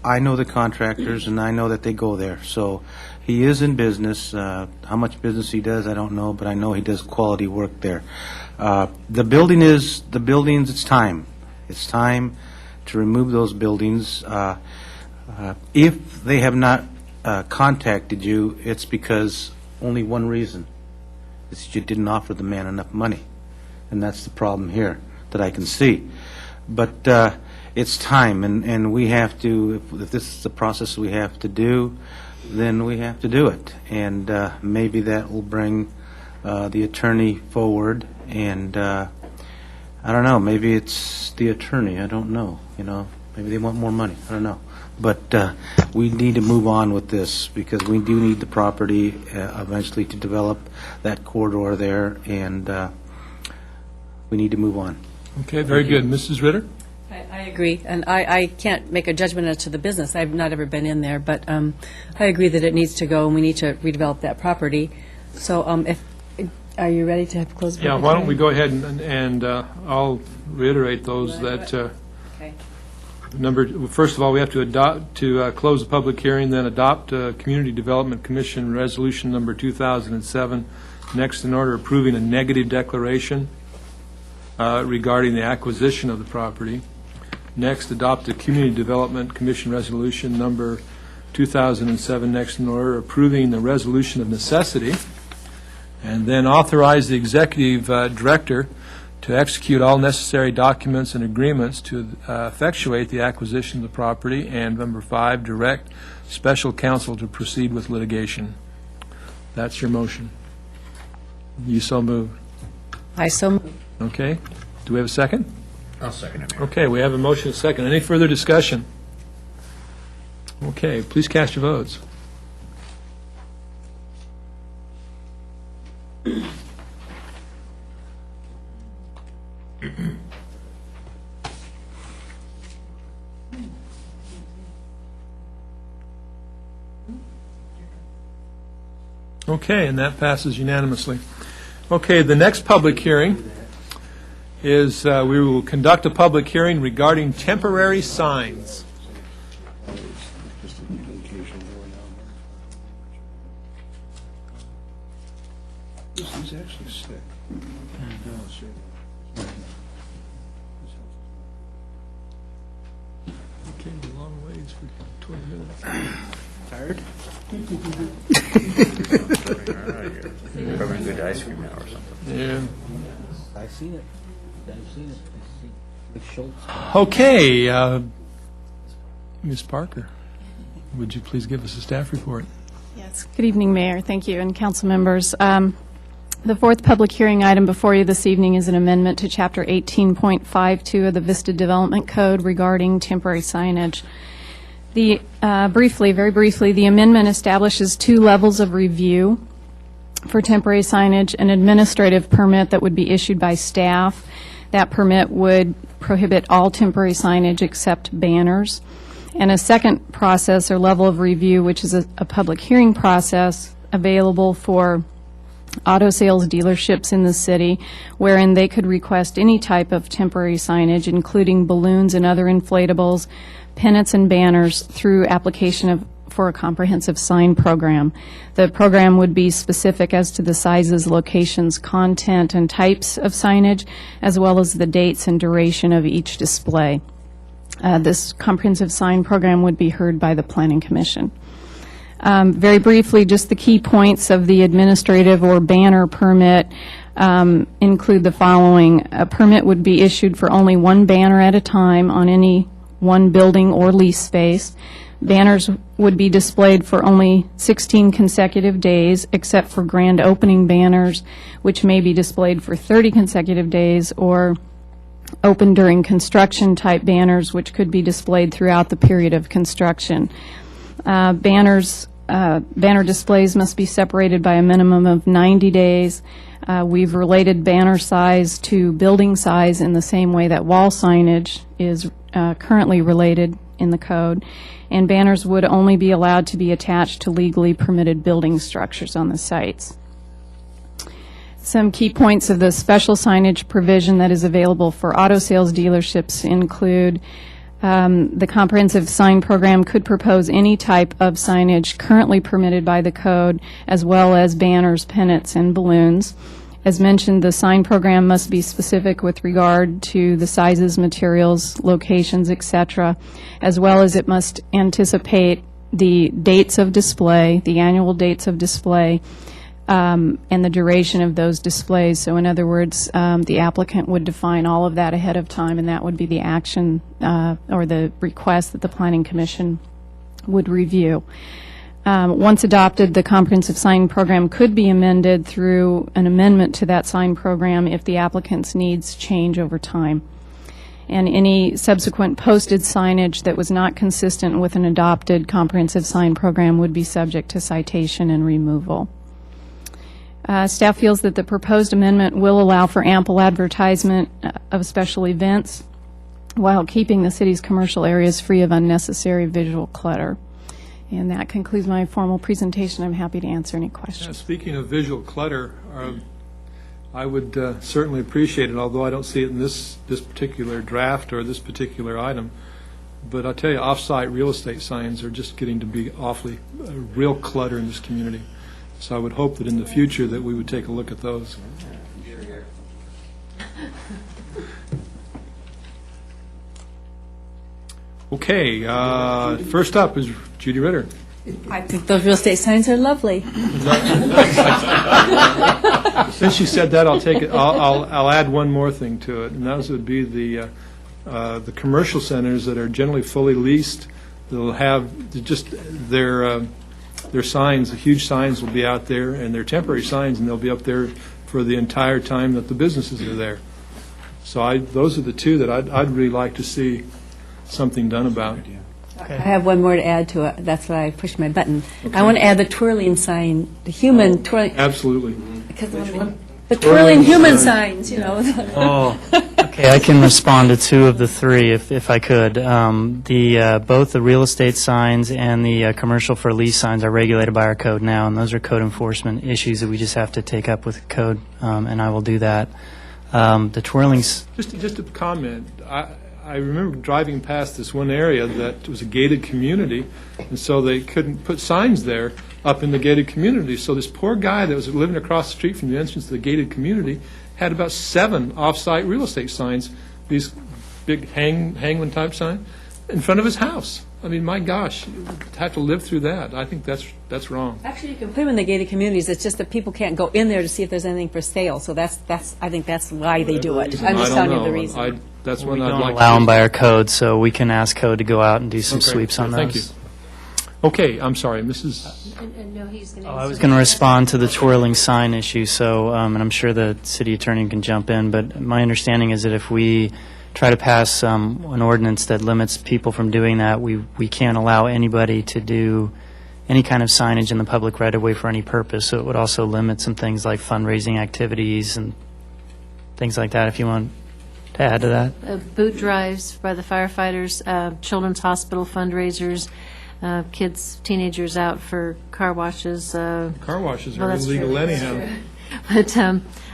I know the contractors, and I know that they go there. So he is in business. How much business he does, I don't know, but I know he does quality work there. The buildings, it's time. It's time to remove those buildings. If they have not contacted you, it's because only one reason. It's that you didn't offer the man enough money. And that's the problem here that I can see. But it's time, and we have to, if this is the process we have to do, then we have to do it. And maybe that will bring the attorney forward, and I don't know, maybe it's the attorney, I don't know, maybe they want more money, I don't know. But we need to move on with this, because we do need the property eventually to develop that corridor there, and we need to move on. Okay, very good. Mrs. Ritter? I agree, and I can't make a judgment as to the business. I've not ever been in there, but I agree that it needs to go, and we need to redevelop that property. So are you ready to have closed? Yeah, why don't we go ahead and I'll reiterate those that, Okay. First of all, we have to close the public hearing, then adopt Community Development Commission Resolution Number 2007. Next, in order, approving a negative declaration regarding the acquisition of the property. Next, adopt the Community Development Commission Resolution Number 2007. Next, in order, approving the resolution of necessity. And then authorize the executive director to execute all necessary documents and agreements to effectuate the acquisition of the property. And number 5, direct special counsel to proceed with litigation. That's your motion. You so move. I so move. Okay. Do we have a second? I'll second it, Mayor. Okay, we have a motion and a second. Any further discussion? Okay, please cast your votes. Okay, and that passes unanimously. Okay, the next public hearing is we will conduct a public hearing regarding temporary signs. He's actually sick. Came a long ways for 20 minutes. Tired? Probably good ice cream now or something. Yeah. I've seen it. With Schultz. Okay, Ms. Parker, would you please give us a staff report? Yes. Good evening, Mayor. Thank you, and council members. The fourth public hearing item before you this evening is an amendment to Chapter 18.52 of the Vista Development Code regarding temporary signage. Very briefly, the amendment establishes 2 levels of review for temporary signage: an administrative permit that would be issued by staff. That permit would prohibit all temporary signage except banners. And a second process or level of review, which is a public hearing process available for auto sales dealerships in the city, wherein they could request any type of temporary signage, including balloons and other inflatables, pennants and banners, through application for a comprehensive sign program. The program would be specific as to the sizes, locations, content, and types of signage, as well as the dates and duration of each display. This comprehensive sign program would be heard by the Planning Commission. Very briefly, just the key points of the administrative or banner permit include the following. A permit would be issued for only one banner at a time on any one building or lease space. Banners would be displayed for only 16 consecutive days, except for grand opening banners, which may be displayed for 30 consecutive days, or open during construction type banners, which could be displayed throughout the period of construction. Banner displays must be separated by a minimum of 90 days. We've related banner size to building size in the same way that wall signage is currently related in the code. And banners would only be allowed to be attached to legally permitted building structures on the sites. Some key points of the special signage provision that is available for auto sales dealerships include the comprehensive sign program could propose any type of signage currently permitted by the code, as well as banners, pennants, and balloons. As mentioned, the sign program must be specific with regard to the sizes, materials, locations, etc., as well as it must anticipate the dates of display, the annual dates of display, and the duration of those displays. So in other words, the applicant would define all of that ahead of time, and that would be the action or the request that the Planning Commission would review. Once adopted, the comprehensive sign program could be amended through an amendment to that sign program if the applicant's needs change over time. And any subsequent posted signage that was not consistent with an adopted comprehensive sign program would be subject to citation and removal. Staff feels that the proposed amendment will allow for ample advertisement of special events while keeping the city's commercial areas free of unnecessary visual clutter. And that concludes my formal presentation. I'm happy to answer any questions. Speaking of visual clutter, I would certainly appreciate it, although I don't see it in this particular draft or this particular item. But I'll tell you, off-site real estate signs are just getting to be awfully real clutter in this community. So I would hope that in the future that we would take a look at those. Okay, first up is Judy Ritter. I think those real estate signs are lovely. Since you said that, I'll take it. I'll add one more thing to it, and those would be the commercial centers that are generally fully leased. They'll have just their signs. The huge signs will be out there, and they're temporary signs, and they'll be up there for the entire time that the businesses are there. So those are the two that I'd really like to see something done about. I have one more to add to it. That's why I pushed my button. Okay. I want to add the twirling sign, the human twirling. Absolutely. Because the twirling human signs, you know. Oh, okay. I can respond to two of the three, if I could. Both the real estate signs and the commercial for lease signs are regulated by our code now, and those are code enforcement issues that we just have to take up with the code, and I will do that. The twirlings. Just a comment. I remember driving past this one area that was a gated community, and so they couldn't put signs there up in the gated community. So this poor guy that was living across the street from the entrance to the gated community had about 7 off-site real estate signs, these big hangman type signs, in front of his house. I mean, my gosh, you have to live through that. I think that's wrong. Actually, you can put them in the gated communities. It's just that people can't go in there to see if there's anything for sale. So I think that's why they do it. I'm just telling you the reason. That's we one I'd don't like allow to them by our code, so we can ask code to go out and do some Okay. sweeps on Thank those. you. Okay, I'm sorry, Mrs. No, he's going to. I was going to respond to the twirling sign issue, so, and I'm sure the city attorney can jump in, but my understanding is that if we try to pass an ordinance that limits people from doing that, we can't allow anybody to do any kind of signage in the public right-of-way for any purpose, so it would also limit some things like fundraising activities and things like that, if you want to add to that. Boot drives by the firefighters, Children's Hospital fundraisers, kids, teenagers out for car washes. Car washes are that's illegal true. anyhow. But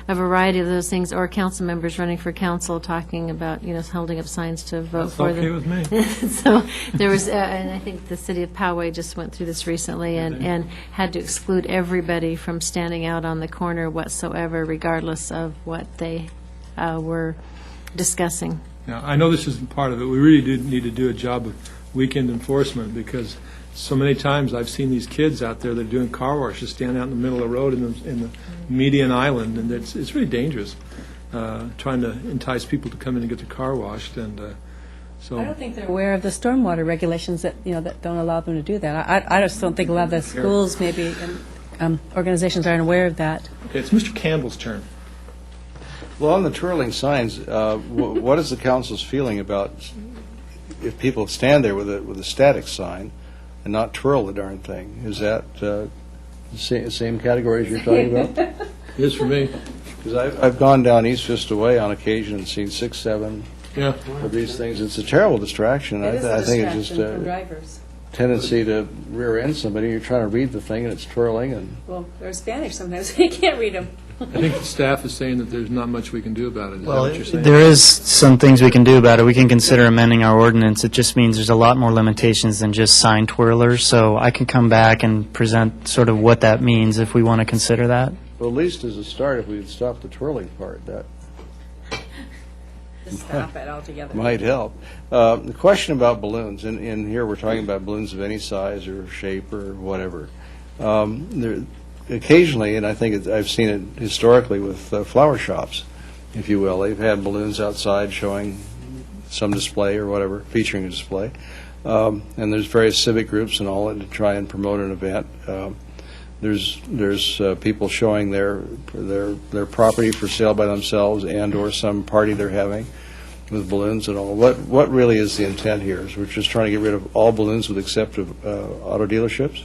a variety of those things, or council members running for council talking about, holding up signs to vote for okay them. with me. So there was, and I think the city of Poway just went through this recently and had to exclude everybody from standing out on the corner whatsoever, regardless of what they were discussing. Now, I know this isn't part of it. We really do need to do a job of weekend enforcement, because so many times I've seen these kids out there that are doing car washes standing out in the middle of the road in the median island, and it's really dangerous trying to entice people to come in and get their car washed. And so I don't think they're aware of the stormwater regulations that don't allow them to do that. I just don't think a lot of the schools maybe and organizations aren't aware of that. Okay, it's Mr. Campbell's turn. Well, on the twirling signs, what is the council's feeling about if people stand there with a static sign and not twirl the darn thing? Is that the same category as you're talking about? It is for me. Because I've gone down East Vista Way on occasion and seen 6, 7 of these things. It's a terrible distraction. It is a I think it's distraction just from drivers. tendency to rear end somebody. You're trying to read the thing and it's twirling. And Well, they're Spanish sometimes. You can't read them. I think the staff is saying that there's not much we can do about it. Is that what you're saying? There is some things we can do about it. We can consider amending our ordinance. It just means there's a lot more limitations than just sign twirlers. So I can come back and present sort of what that means if we want to consider that. well, at least as a start, if we'd stop the twirling part, that Just stop it altogether. might help. The question about balloons, and here we're talking about balloons of any size or shape or whatever. occasionally, and I think I've seen it historically with flower shops, if you will. They've had balloons outside showing some display or whatever, featuring a display. And there's various civic groups and all that to try and promote an event. There's people showing their property for sale by themselves and/or some party they're having with balloons and all. What really is the intent here? Is we're just trying to get rid of all balloons with except of auto dealerships?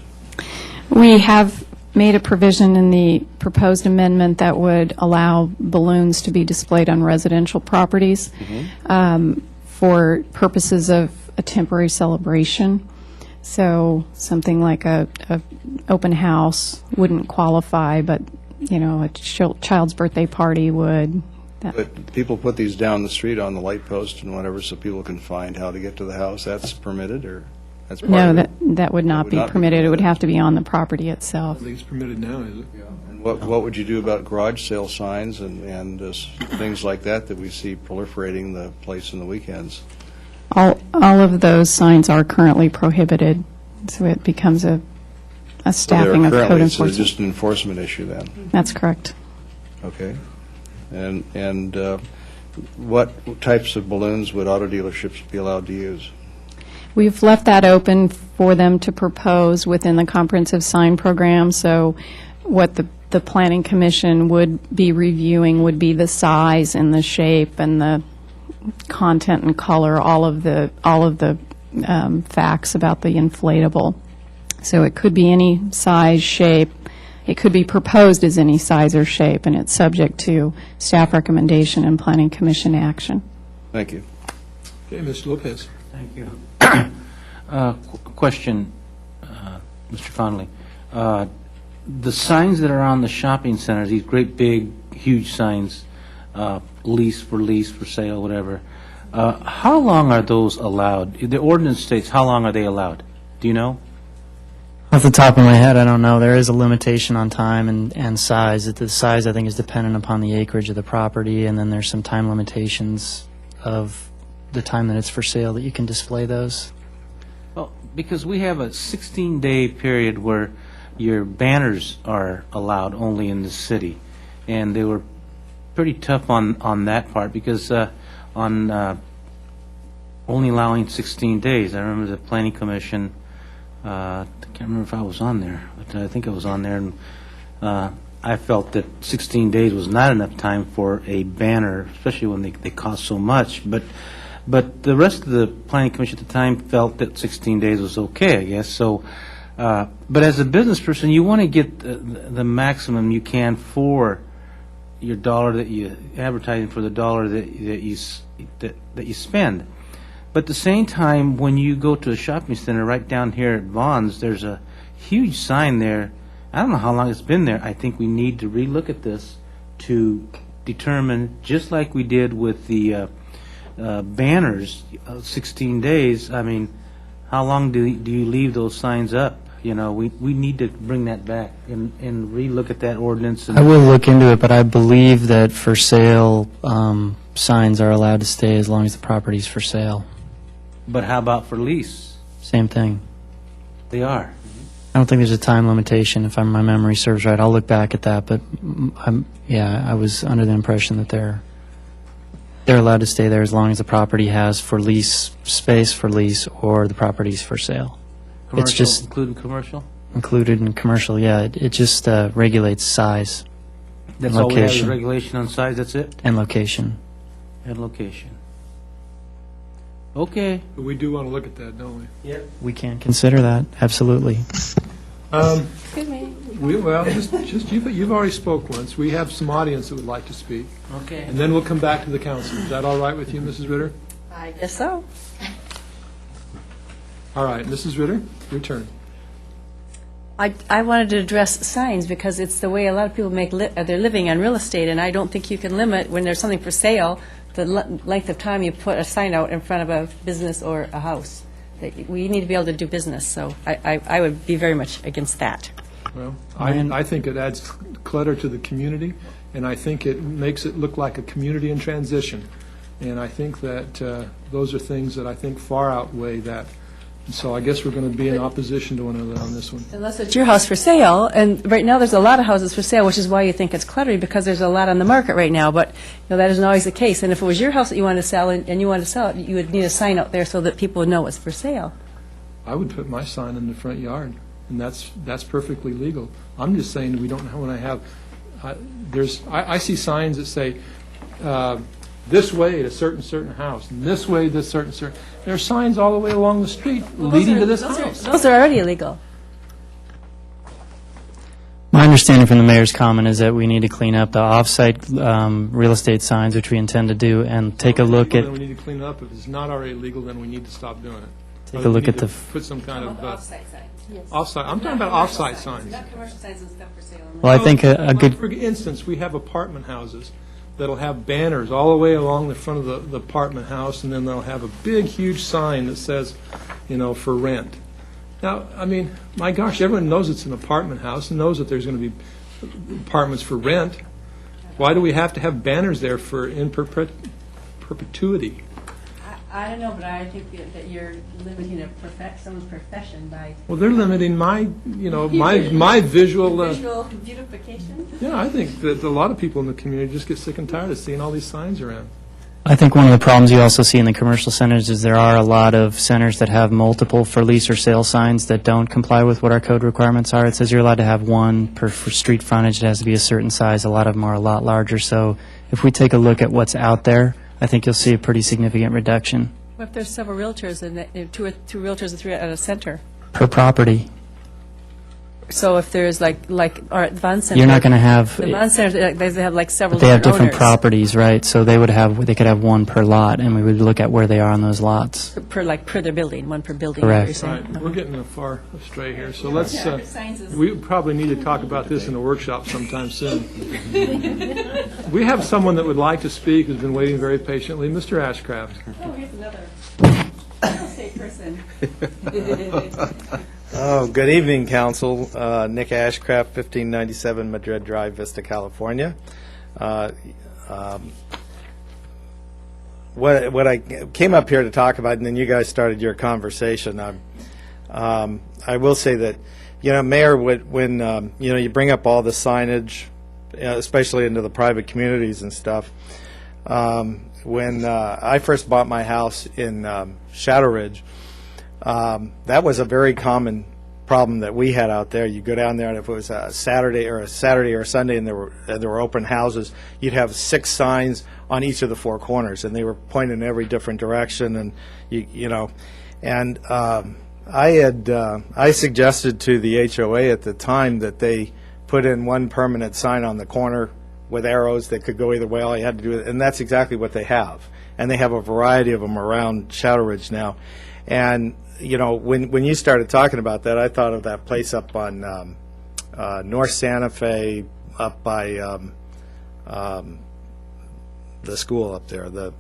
We have made a provision in the proposed amendment that would allow balloons to be displayed on residential properties for purposes of a temporary celebration. So something like a open house wouldn't qualify, but, you know, a child's birthday party would. But people put these down the street on the light post and whatever so people can find how to get to the house. That's permitted, or that's part No, of it? that would not be permitted. It would have to be on the property itself. I think it's permitted now, is it? Yeah. And what would you do about garage sale signs and things like that we see proliferating the place in the weekends? All of those signs are currently prohibited, so it becomes a staffing of code So enforcement. it's just an enforcement issue then? That's correct. Okay. And what types of balloons would auto dealerships be allowed to use? We've left that open for them to propose within the comprehensive sign program, so what the Planning Commission would be reviewing would be the size and the shape and the content and color, all of the facts about the inflatable. So it could be any size, shape. It could be proposed as any size or shape, and it's subject to staff recommendation and Planning Commission action. Thank you. Okay, Mr. Lopez. Thank you. Question, Mr. Connolly. The signs that are on the shopping centers, these great big, huge signs, lease, for sale, whatever, how long are those allowed? The ordinance states how long are they allowed? Do you know? Off the top of my head, I don't know. There is a limitation on time and size. The size, I think, is dependent upon the acreage of the property, and then there's some time limitations of the time that it's for sale that you can display those. Well, because we have a 16-day period where your banners are allowed only in the city, and they were pretty tough on that part because on only allowing 16 days. I remember the Planning Commission, I can't remember if I was on there, but I think I was on there, and I felt that 16 days was not enough time for a banner, especially when they cost so much. But the rest of the Planning Commission at the time felt that 16 days was okay, I guess. So, but as a business person, you want to get the maximum you can for your dollar that you advertising for the dollar that you spend. But at the same time, when you go to a shopping center right down here at Vaughn's, there's a huge sign there. I don't know how long it's been there. I think we need to relook at this to determine, just like we did with the banners, 16 days. I mean, how long do you leave those signs up? You know, we need to bring that back and relook at that ordinance. I will look into it, but I believe that for sale signs are allowed to stay as long as the property's for sale. But how about for lease? Same thing. They are. I don't think there's a time limitation, if my memory serves right. I'll look back at that, but I was under the impression that they're allowed to stay there as long as the property has for lease, space for lease, or the property's for sale. Commercial, It's just including commercial? included in commercial, yeah. It just regulates size That's and all we have is location. regulation on size, that's it? And location. And location. Okay. But we do want to look at that, don't we? Yep. We can consider that, absolutely. Excuse me. You've already spoke once. We have some audience that would like to speak. Okay. And then we'll come back to the council. Is that all right with you, Mrs. Ritter? I guess so. All right, Mrs. Ritter, your turn. I wanted to address signs because it's the way a lot of people make their living on real estate, and I don't think you can limit, when there's something for sale, the length of time you put a sign out in front of a business or a house. We need to be able to do business, so I would be very much against that. Well, I think it adds clutter to the community, and I think it makes it look like a community in transition. And I think that those are things that I think far outweigh that And so I guess we're going to be in opposition to one another on this one. Unless it's your house for sale, and right now there's a lot of houses for sale, which is why you think it's cluttery, because there's a lot on the market right now, but that isn't always the case. And if it was your house that you wanted to sell and you wanted to sell it, you would need a sign out there so that people would know it's for sale. I would put my sign in the front yard, and that's perfectly legal. I'm just saying we don't want to have, I see signs that say, this way to certain house, and this way to certain. There are signs all the way along the street leading to this house. Those are already illegal. My understanding from the mayor's comment is that we need to clean up the off-site real estate signs, which we intend to do, and take a look at, Then we need to clean it up. If it's not already legal, then we need to stop doing it. take a look at the, Put some kind of Off-site signs. off-site. I'm talking about off-site signs. Not commercial signs and stuff for sale. well, I think a good, For instance, we have apartment houses that'll have banners all the way along the front of the apartment house, and then they'll have a big, huge sign that says, for rent. Now, I mean, my gosh, everyone knows it's an apartment house and knows that there's going to be apartments for rent. Why do we have to have banners there for in perpetuity? I don't know, but I think that you're limiting someone's profession by... Well, they're limiting my visual... Visual beautification? Yeah, I think that a lot of people in the community just get sick and tired of seeing all these signs around. I think one of the problems you also see in the commercial centers is there are a lot of centers that have multiple for lease or sale signs that don't comply with what our code requirements are. It says you're allowed to have one per for street frontage. It has to be a certain size. A lot of them are a lot larger. So if we take a look at what's out there, I think you'll see a pretty significant reduction. What if there's several realtors, and two realtors and three at a center? Per property. So if there's or at Von Center... You're not going to have... The Von Center, they have several They have different owners. properties, right? So they could have one per lot, and we would look at where they are on those lots. Per their building, one per building. Correct. You're saying. Right, we're getting far astray here, so let's, we probably need to talk about this in a workshop sometime soon. We have someone that would like to speak, who's been waiting very patiently, Mr. Ashcraft. Oh, here's another real estate person. Oh, good evening, Council. Nick Ashcraft, 1597 Madrid Drive, Vista, California. What I came up here to talk about, and then you guys started your conversation. I will say that, Mayor, when you bring up all the signage, especially into the private communities and stuff. When I first bought my house in Shadow Ridge, that was a very common problem that we had out there. You go down there, and if it was a Saturday or a Sunday, and there were open houses, you'd have 6 signs on each of the 4 corners, and they were pointing in every different direction. And I suggested to the HOA at the time that they put in one permanent sign on the corner with arrows that could go either way. All you had to do, and that's exactly what they have. And they have a variety of them around Shadow Ridge now. And when you started talking about that, I thought of that place up on North Santa Fe, up by the school up there, the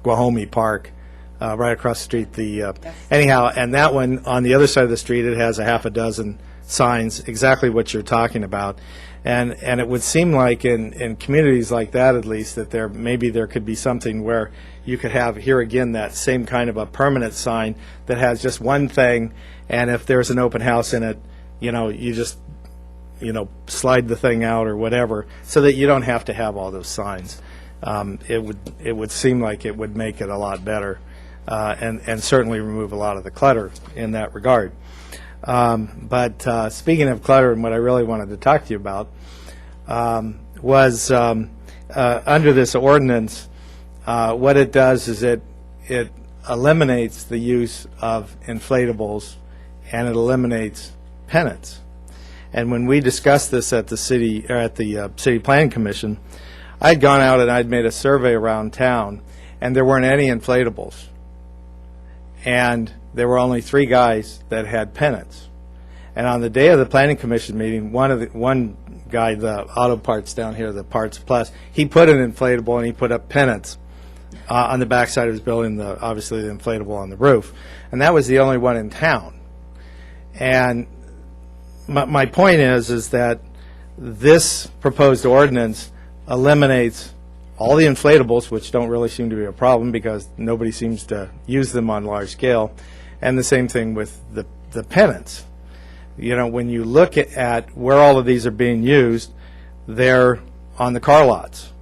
Guajome Park, right across the street. Anyhow, and that one on the other side of the street, it has a half a dozen signs, exactly what you're talking about. And it would seem like in communities like that, at least, that there could be something where you could have, here again, that same kind of a permanent sign that has just one thing, and if there's an open house in it, you just, slide the thing out or whatever, so that you don't have to have all those signs. It would seem like it would make it a lot better, and certainly remove a lot of the clutter in that regard. But speaking of clutter, and what I really wanted to talk to you about was under this ordinance, what it does is it eliminates the use of inflatables, and it eliminates pennants. And when we discussed this at the city planning commission, I'd gone out and I'd made a survey around town, and there weren't any inflatables, and there were only 3 guys that had pennants. And on the day of the planning commission meeting, one guy, the auto parts down here, the Parts Plus, he put an inflatable and he put up pennants on the backside of his building, obviously the inflatable on the roof. And that was the only one in town. And my point is that this proposed ordinance eliminates all the inflatables, which don't really seem to be a problem because nobody seems to use them on large scale, And the same thing with the pennants. You know, when you look at where all of these are being used, they're on the car lots.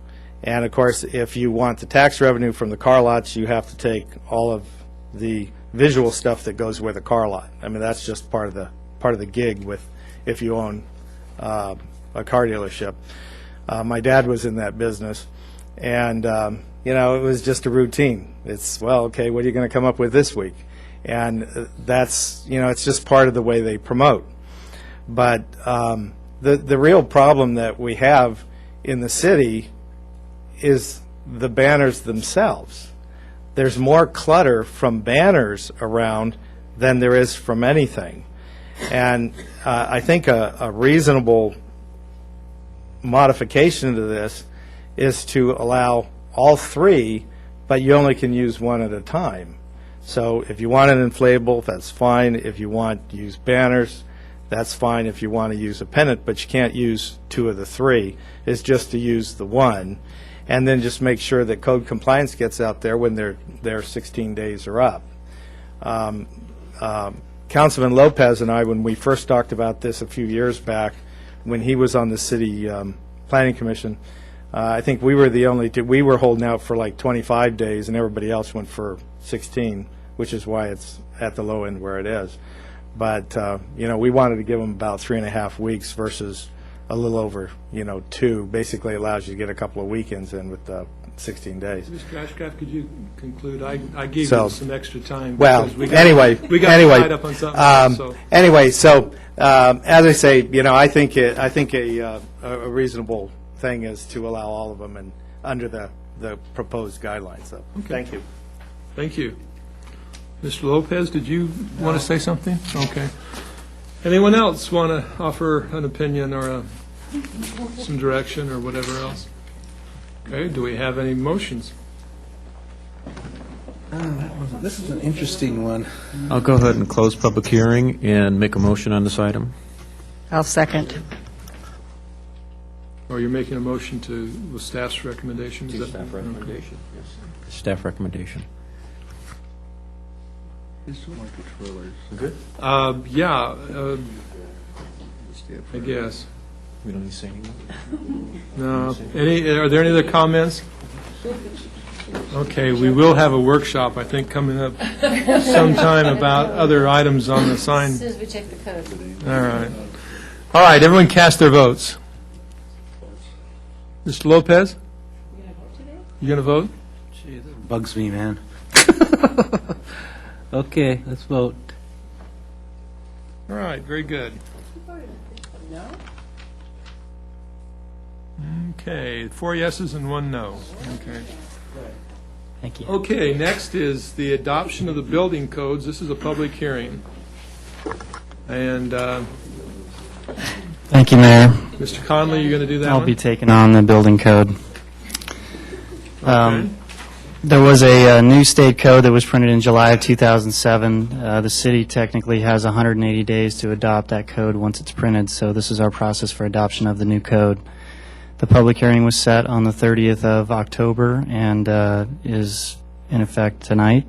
And of course, if you want the tax revenue from the car lots, you have to take all of the visual stuff that goes with a car lot. I mean, that's just part of the gig with if you own a car dealership. My dad was in that business, and you know, it was just a routine. It's, well, okay, what are you going to come up with this week? And that's, you know, it's just part of the way they promote. But the real problem that we have in the city is the banners themselves. There's more clutter from banners around than there is from anything. And I think a reasonable modification to this is to allow all three, but you only can use one at a time. So if you want an inflatable, that's fine. If you want to use banners, that's fine. If you want to use a pennant, but you can't use two of the three, it's just to use the one. And then just make sure that code compliance gets out there when their 16 days are up. Councilman Lopez and I, when we first talked about this a few years back, when he was on the city planning commission, I think we were the only two. We were holding out for like 25 days, and everybody else went for 16, which is why it's at the low end where it is. But you know, we wanted to give them about 3.5 weeks versus a little over, you know, 2. Basically allows you to get a couple of weekends in with 16 days. Mr. Ashcraft, could you conclude? I gave So, you some extra time. Well, because we got anyway, tied up on something else, so. Anyway, so as I say, you know, I think a reasonable thing is to allow all of them and under the proposed guidelines. So, thank you. Thank you. Mr. Lopez, did you want to say something? Okay. Anyone else want to offer an opinion or some direction or whatever else? Okay, do we have any motions? This is an interesting one. I'll go ahead and close public hearing and make a motion on this item. I'll second. Or you're making a motion with staff's recommendation? Is that- Staff recommendation, yes. Staff recommendation. Good? Yeah, I guess. We don't need to say anything? No. Are there any other comments? Okay, we will have a workshop, I think, coming up sometime about other items on the sign. As soon as we check the code. All right. All right, everyone cast their votes. Mr. Lopez? You going to vote? Gee, that bugs me, man. Okay, let's vote. All right, very good. Okay, 4 yeses and 1 no. Okay. Thank you. Okay, next is the adoption of the building codes. This is a public hearing. And Thank you, Mayor. Mr. Conley, you're going to do that I'll one? be taking on the building code. There was a new state code that was printed in July of 2007. The city technically has 180 days to adopt that code once it's printed, so this is our process for adoption of the new code. The public hearing was set on the 30th of October and is in effect tonight.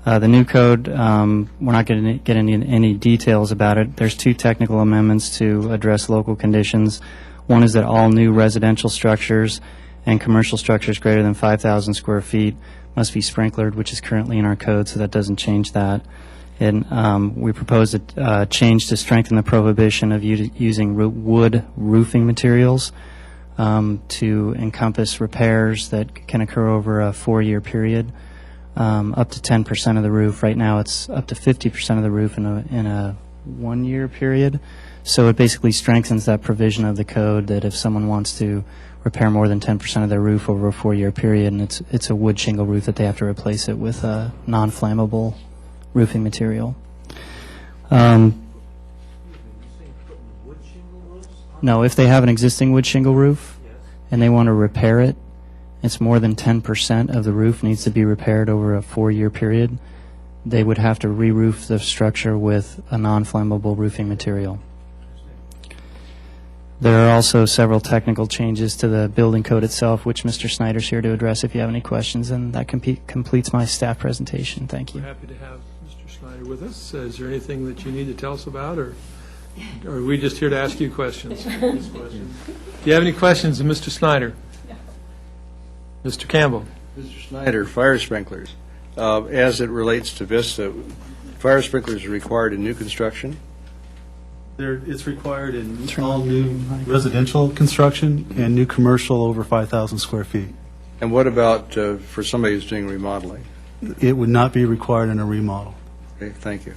The new code, we're not going to get into any details about it. There's 2 technical amendments to address local conditions. One is that all new residential structures and commercial structures greater than 5,000 square feet must be sprinklered, which is currently in our code, so that doesn't change that. And we propose a change to strengthen the prohibition of using wood roofing materials to encompass repairs that can occur over a 4-year period, up to 10% of the roof. Right now, it's up to 50% of the roof in a 1-year period. So it basically strengthens that provision of the code that if someone wants to repair more than 10% of their roof over a 4-year period, and it's a wood shingle roof, that they have to replace it with a non-flammable roofing material. No, if they have an existing wood shingle roof and they want to repair it, it's more than 10% of the roof needs to be repaired over a 4-year period, they would have to re-roof the structure with a non-flammable roofing material. There are also several technical changes to the building code itself, which Mr. Snyder's here to address if you have any questions, and that completes my staff presentation. Thank you. We're happy to have Mr. Snyder with us. Is there anything that you need to tell us about, or are we just here to ask you questions? Do you have any questions of Mr. Snyder? Mr. Campbell? Mr. Snyder, fire sprinklers. As it relates to Vista, fire sprinklers are required in new construction? It's required in all new residential construction and new commercial over 5,000 square feet. And what about for somebody who's doing remodeling? It would not be required in a remodel. Okay, thank you.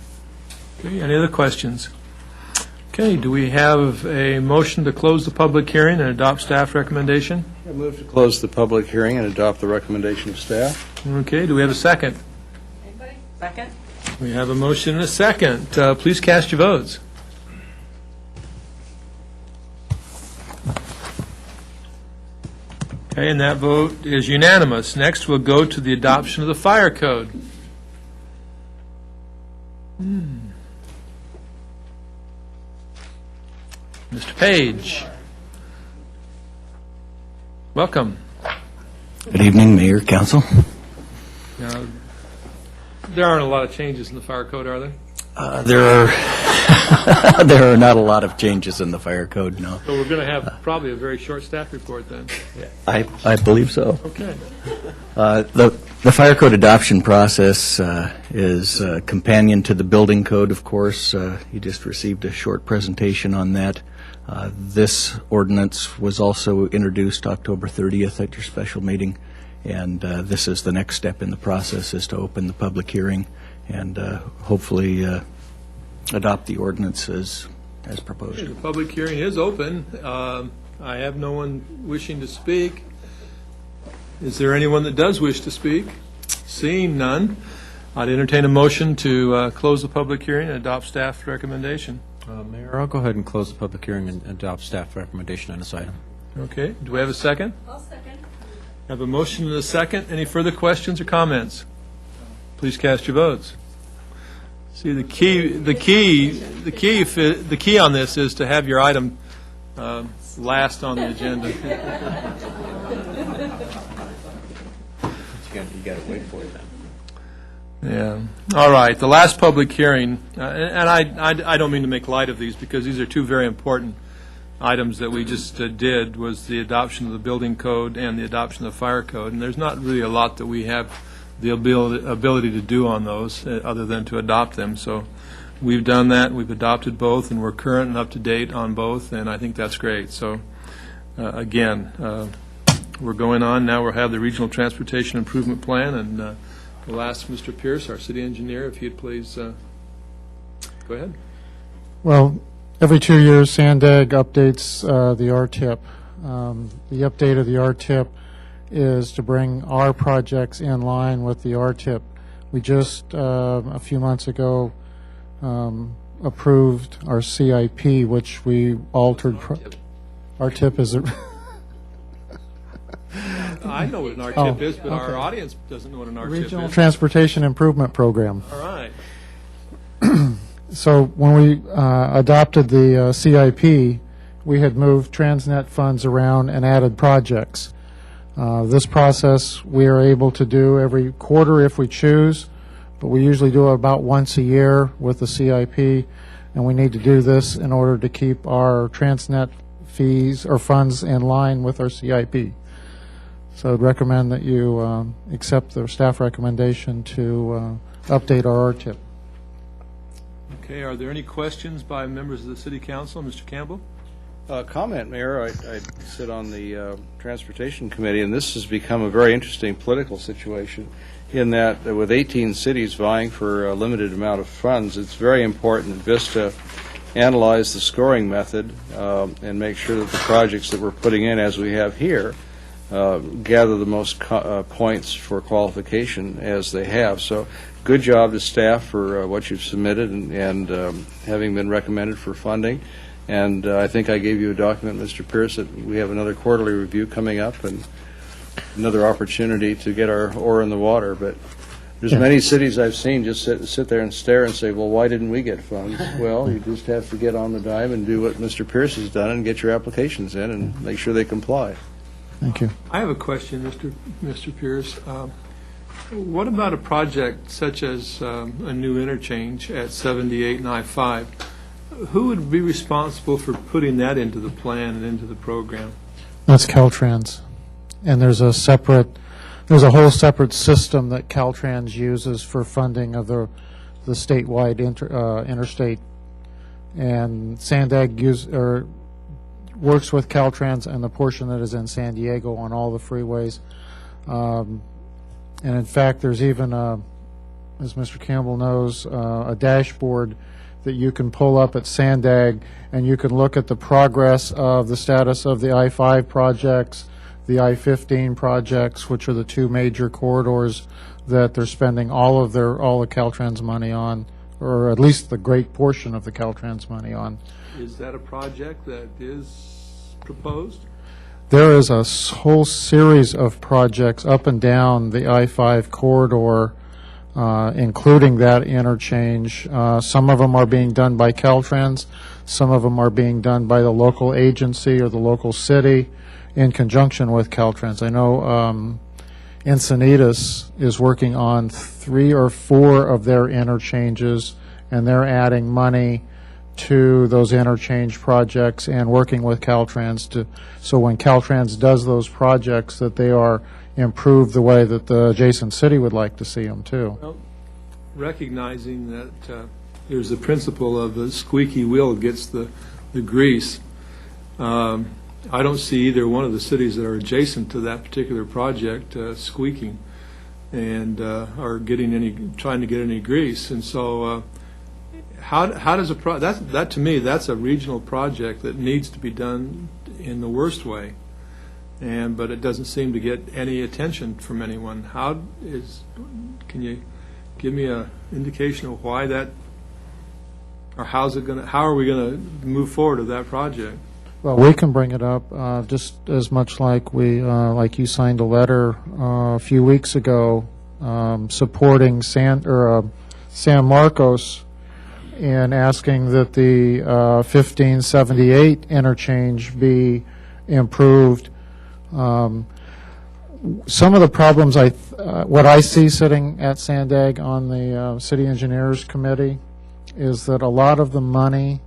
Okay, any other questions? Okay, do we have a motion to close the public hearing and adopt staff recommendation? I move to close the public hearing and adopt the recommendation of staff. Okay, do we have a second? Anybody? Second? We have a motion and a second. Please cast your votes. Okay, and that vote is unanimous. Next, we'll go to the adoption of the fire code. Mr. Page. Welcome. Good evening, Mayor, Council. Now, there aren't a lot of changes in the fire code, are there? There are not a lot of changes in the fire code, no. So we're going to have probably a very short staff report then. I believe so. Okay. The fire code adoption process is a companion to the building code, of course. You just received a short presentation on that. This ordinance was also introduced October 30th at your special meeting, and this is the next step in the process, is to open the public hearing and hopefully adopt the ordinance as proposed. The public hearing is open. I have no one wishing to speak. Is there anyone that does wish to speak? Seeing none, I'd entertain a motion to close the public hearing and adopt staff recommendation. Mayor, I'll go ahead and close the public hearing and adopt staff recommendation on this item. Okay, do we have a second? I'll second. I have a motion and a second. Any further questions or comments? Please cast your votes. See, the key on this is to have your item last on the agenda. You got to wait for it then. Yeah. All right. The last public hearing, and I don't mean to make light of these because these are two very important items that we just did, was the adoption of the building code and the adoption of the fire code. And there's not really a lot that we have the ability to do on those other than to adopt them. So we've done that. We've adopted both, and we're current and up to date on both, and I think that's great. So again, we're going on. Now we'll have the Regional Transportation Improvement Plan, and we'll ask Mr. Pierce, our city engineer, if he'd please go ahead. Well, every 2 years, Sandag updates the RTIP. The update of the RTIP is to bring our projects in line with the RTIP. We just, a few months ago, approved our CIP, which we altered. RTIP is a... I know what an RTIP is, but our audience doesn't know what an RTIP Regional is. Transportation Improvement Program. All right. So when we adopted the CIP, we had moved Transnet funds around and added projects. This process we are able to do every quarter if we choose, but we usually do it about once a year with the CIP, and we need to do this in order to keep our Transnet fees or funds in line with our CIP. So I'd recommend that you accept the staff recommendation to update our RTIP. Okay, are there any questions by members of the City Council? Mr. Campbell? Comment, Mayor. I sit on the Transportation Committee, and this has become a very interesting political situation in that with 18 cities vying for a limited amount of funds, it's very important that Vista analyze the scoring method and make sure that the projects that we're putting in, as we have here, gather the most points for qualification as they have. So good job to staff for what you've submitted and having been recommended for funding. And I think I gave you a document, Mr. Pierce, that we have another quarterly review coming up and another opportunity to get our oar in the water. But there's many cities I've seen just sit there and stare and say, well, why didn't we get funds? Well, you just have to get on the dime and do what Mr. Pierce has done and get your applications in and make sure they comply. Thank you. I have a question, Mr. Pierce. What about a project such as a new interchange at 78 and I-5? Who would be responsible for putting that into the plan and into the program? That's Caltrans. And there's a whole separate system that Caltrans uses for funding of the statewide interstate. And Sandag works with Caltrans and the portion that is in San Diego on all the freeways. And in fact, there's even, as Mr. Campbell knows, a dashboard that you can pull up at Sandag, and you can look at the progress of the status of the I-5 projects, the I-15 projects, which are the two major corridors that they're spending all of Caltrans money on, or at least the great portion of the Caltrans money on. Is that a project that is proposed? There is a whole series of projects up and down the I-5 corridor, including that interchange. Some of them are being done by Caltrans. Some of them are being done by the local agency or the local city in conjunction with Caltrans. I know Encinitas is working on 3 or 4 of their interchanges, and they're adding money to those interchange projects and working with Caltrans so when Caltrans does those projects that they are improved the way that the adjacent city would like to see them too. Well, recognizing that there's the principle of the squeaky wheel gets the grease, I don't see either one of the cities that are adjacent to that particular project squeaking and are trying to get any grease, and so how does that to me, that's a regional project that needs to be done in the worst way, but it doesn't seem to get any attention from anyone. Can you give me an indication of why that, or how are we going to move forward with that project? Well, we can bring it up just as much like like you signed a letter a few weeks ago supporting San Marcos in asking that the 1578 interchange be improved. Some of the problems what I see sitting at Sandag on the City Engineers Committee is that a lot of the money,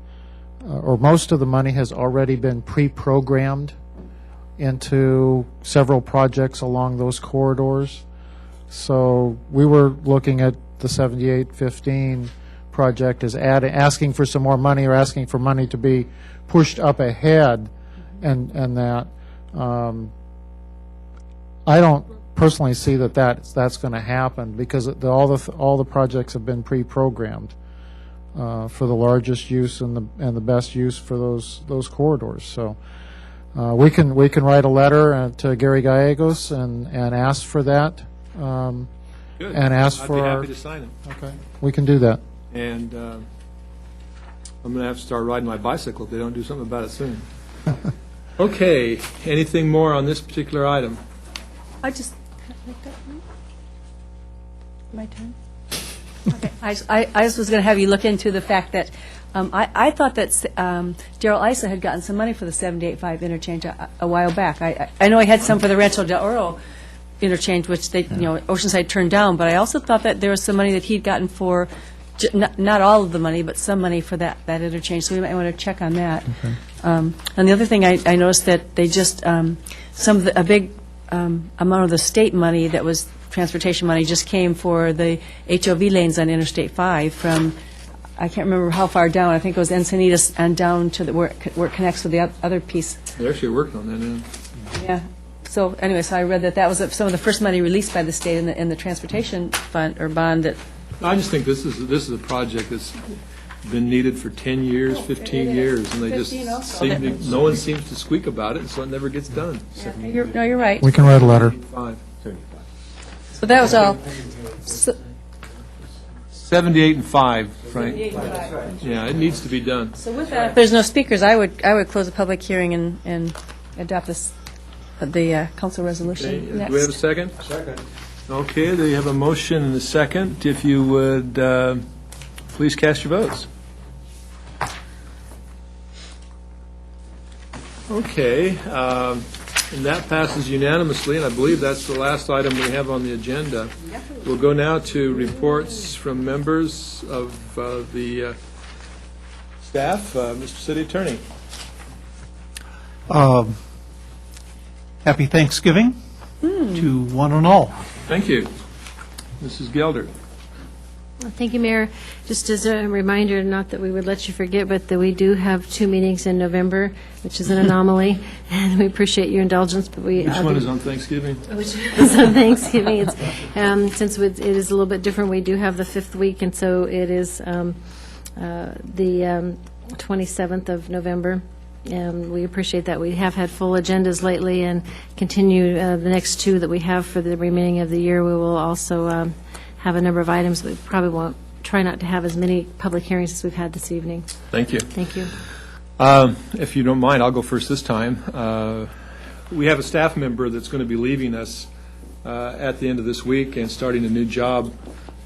or most of the money, has already been pre-programmed into several projects along those corridors. So we were looking at the 7815 project as asking for some more money or asking for money to be pushed up ahead, and that I don't personally see that's going to happen because all the projects have been pre-programmed for the largest use and the best use for those corridors. So we can write a letter to Gary Gallegos and ask for that. Good. And ask I'd for be our. happy to sign it. Okay, we can do that. And I'm going to have to start riding my bicycle if they don't do something about it soon. Okay, anything more on this particular item? My turn? Okay. I just was going to have you look into the fact that I thought that Darrell Issa had gotten some money for the 785 interchange a while back. I know he had some for the Rancho del Oro interchange, which Oceanside turned down, but I also thought that there was some money that he'd gotten for, not all of the money, but some money for that interchange, so we might want to check on that. Okay. And the other thing, I noticed that they just, a big amount of the state money that was transportation money just came for the HOV lanes on Interstate 5 from, I can't remember how far down, I think it was Encinitas and down to where it connects with the other piece. They're actually working on that now. Yeah. So anyway, so I read that was some of the first money released by the state in the transportation fund or bond. That I just think this is a project that's been needed for 10 years, 15 years, and they just no one seems to squeak about it, and so it never gets done. Yeah, you're right. We can write a letter. So that was all. 78 and 5, Frank. Yeah, it needs to be done. So with that, if there's no speakers, I would close the public hearing and adopt the council resolution. Okay. Do we have a second? Second. Okay, there you have a motion and a second. If you would please cast your votes. Okay. And that passes unanimously, and I believe that's the last item we have on the agenda. We'll go now to reports from members of the staff. Mr. City Attorney. Happy Thanksgiving to one and all. Thank you. Mrs. Gelder. Thank you, Mayor. Just as a reminder, not that we would let you forget, but that we do have 2 meetings in November, which is an anomaly, and we appreciate your indulgence. But Which one is on Thanksgiving? Which is on Thanksgiving. It's, since it is a little bit different, we do have the 5th week, and so it is the 27th of November. We appreciate that. We have had full agendas lately and continue the next 2 that we have for the remaining of the year. We will also have a number of items. We probably won't try not to have as many public hearings as we've had this evening. Thank you. Thank you. If you don't mind, I'll go first this time. We have a staff member that's going to be leaving us at the end of this week and starting a new job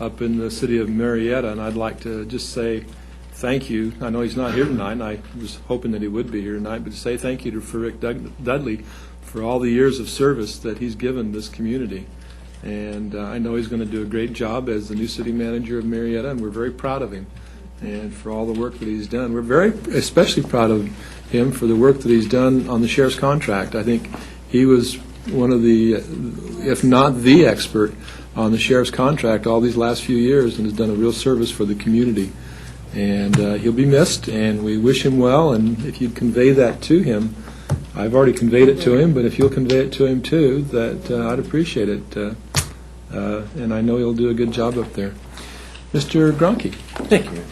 up in the city of Marietta, and I'd like to just say thank you. I know he's not here tonight, and I was hoping that he would be here tonight, but to say thank you to Rick Dudley for all the years of service that he's given this community. And I know he's going to do a great job as the new city manager of Marietta, and we're very proud of him and for all the work that he's done. We're especially proud of him for the work that he's done on the sheriff's contract. I think he was one of the, if not the expert on the sheriff's contract all these last few years, and has done a real service for the community. And he'll be missed, and we wish him well, and if you'd convey that to him, I've already conveyed it to him, but if you'll convey it to him too, that I'd appreciate it. And I know he'll do a good job up there. Mr. Gronke. Thank you.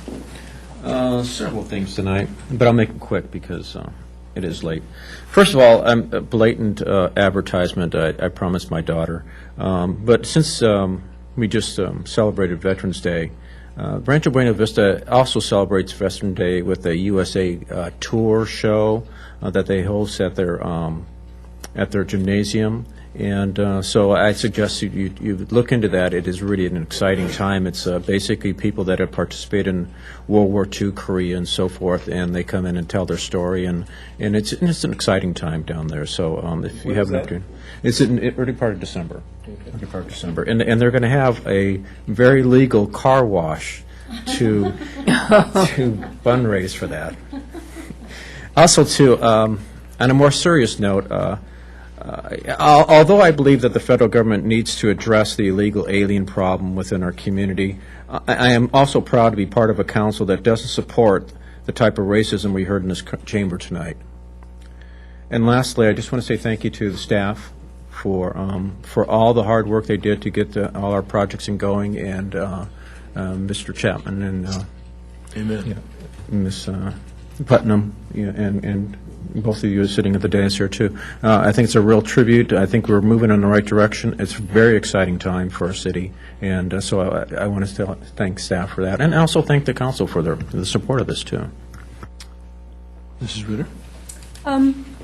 Several things tonight, but I'll make it quick because it is late. First of all, a blatant advertisement. I promised my daughter. But since we just celebrated Veterans Day, Rancho Buena Vista also celebrates Veterans Day with a USA tour show that they host at their gymnasium. And so I suggest you look into that. It is really an exciting time. It's basically people that have participated in World War II, Korea, and so forth, and they come in and tell their story, and it's an exciting time down there. So if you have an opportunity, it's in early part of December. Okay. Early part of December, and they're going to have a very legal car wash to fundraise for that. Also, too, on a more serious note. Although I believe that the federal government needs to address the illegal alien problem within our community, I am also proud to be part of a council that doesn't support the type of racism we heard in this chamber tonight. And lastly, I just want to say thank you to the staff for all the hard work they did to get all our projects going, and Mr. Chapman and Amen. Ms. Putnam, and both of you are sitting at the dais here, too. I think it's a real tribute. I think we're moving in the right direction. It's a very exciting time for our city, and so I want to thank staff for that, and also thank the council for the support of this, too. Mrs. Ritter?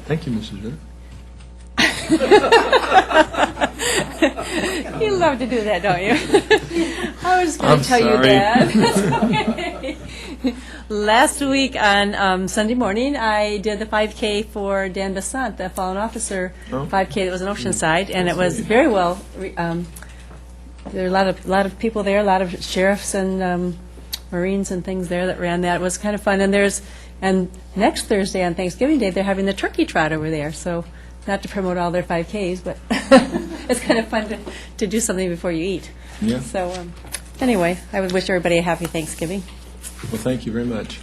Thank you, Mrs. Ritter. You love to do that, don't you? I was going to tell you that. That's okay. Last week on Sunday morning, I did the 5K for Dan Besant, the fallen officer 5K that was in Oceanside, and it was very well. There were a lot of people there, a lot of sheriffs and Marines and things there that ran that. It was kind of fun. And next Thursday on Thanksgiving Day, they're having the turkey trot over there. So not to promote all their 5Ks, but it's kind of fun to do something before you eat. Yeah. So anyway, I would wish everybody a happy Thanksgiving. Well, thank you very much.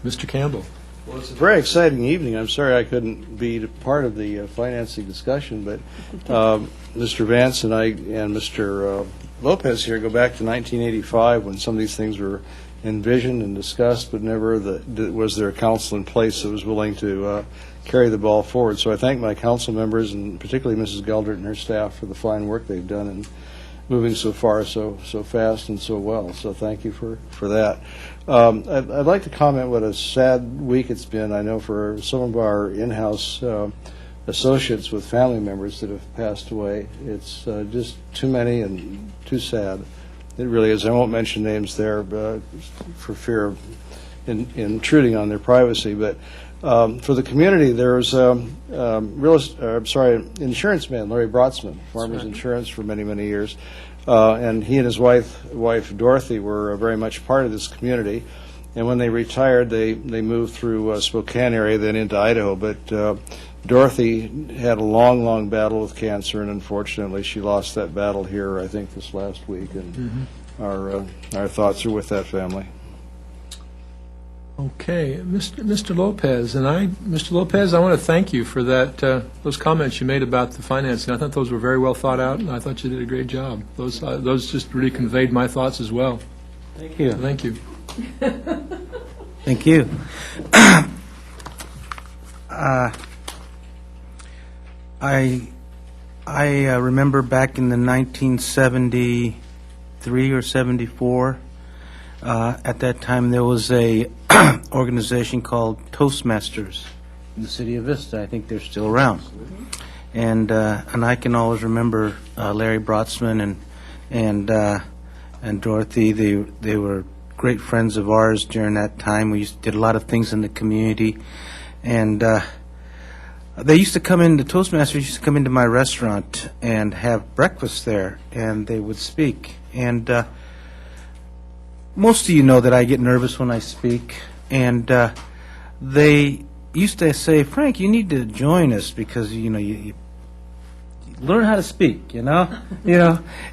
Mr. Campbell. Well, it's a very exciting evening. I'm sorry I couldn't be part of the financing discussion, but Mr. Vance and I and Mr. Lopez here go back to 1985 when some of these things were envisioned and discussed, but never was there a council in place that was willing to carry the ball forward. So I thank my council members, and particularly Mrs. Geldert and her staff, for the fine work they've done in moving so far, so fast and so well. So thank you for that. I'd like to comment what a sad week it's been. I know for some of our in-house associates with family members that have passed away. It's just too many and too sad. It really is. I won't mention names there for fear of intruding on their privacy, but For the community, there's insurance man, Larry Brotzman, Farmers Insurance for many, many years. And he and his wife Dorothy were very much part of this community. And when they retired, they moved through Spokane area, then into Idaho. But Dorothy had a long, long battle with cancer, and unfortunately, she lost that battle here, I think, this last week. And our thoughts are with that family. Okay, Mr. Lopez, Mr. Lopez, I want to thank you for that, those comments you made about the financing. I thought those were very well thought out, and I thought you did a great job. Those just really conveyed my thoughts as well. Thank you. Thank you. Thank you. I remember back in the 1973 or 74. At that time, there was a organization called Toastmasters in the city of Vista. I think they're still around. And I can always remember Larry Brotzman and Dorothy. They were great friends of ours during that time. We did a lot of things in the community, and they used to come in. The Toastmasters used to come into my restaurant and have breakfast there, and they would speak. And most of you know that I get nervous when I speak, and they used to say, "Frank, you need to join us because you learn how to speak, you know."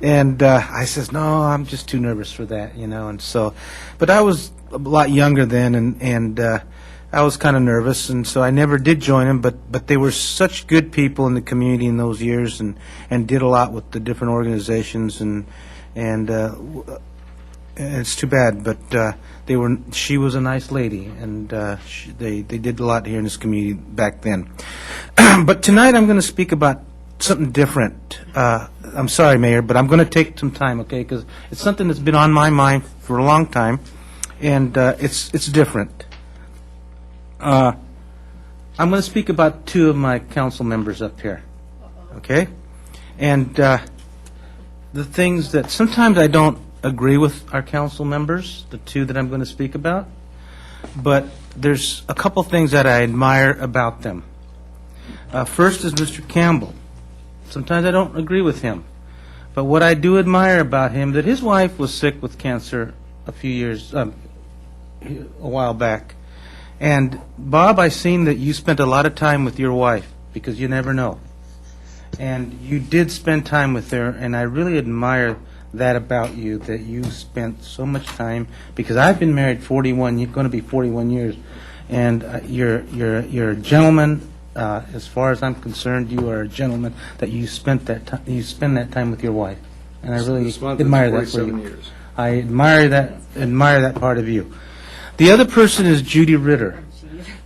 And I says, "No, I'm just too nervous for that, And so, but I was a lot younger then, and I was kind of nervous, and so I never did join them. But they were such good people in the community in those years, and did a lot with the different organizations, and it's too bad, but she was a nice lady, and they did a lot here in this community back then. But tonight I'm going to speak about something different. I'm sorry, Mayor, but I'm going to take some time, okay, because it's something that's been on my mind for a long time, and it's different. I'm going to speak about two of my council members up here, okay? And the things that sometimes I don't agree with our council members, the two that I'm going to speak about, but there's a couple things that I admire about them. First is Mr. Campbell. Sometimes I don't agree with him, but what I do admire about him, that his wife was sick with cancer a while back. And Bob, I seen that you spent a lot of time with your wife, because you never know. And you did spend time with her, and I really admire that about you, that you spent so much time, because I've been married 41, you're going to be 41 years, and you're a gentleman. As far as I'm concerned, you are a gentleman, that you spend that time with your wife, and I really admire that for you. Years. I admire that part of you. The other person is Judy Ritter.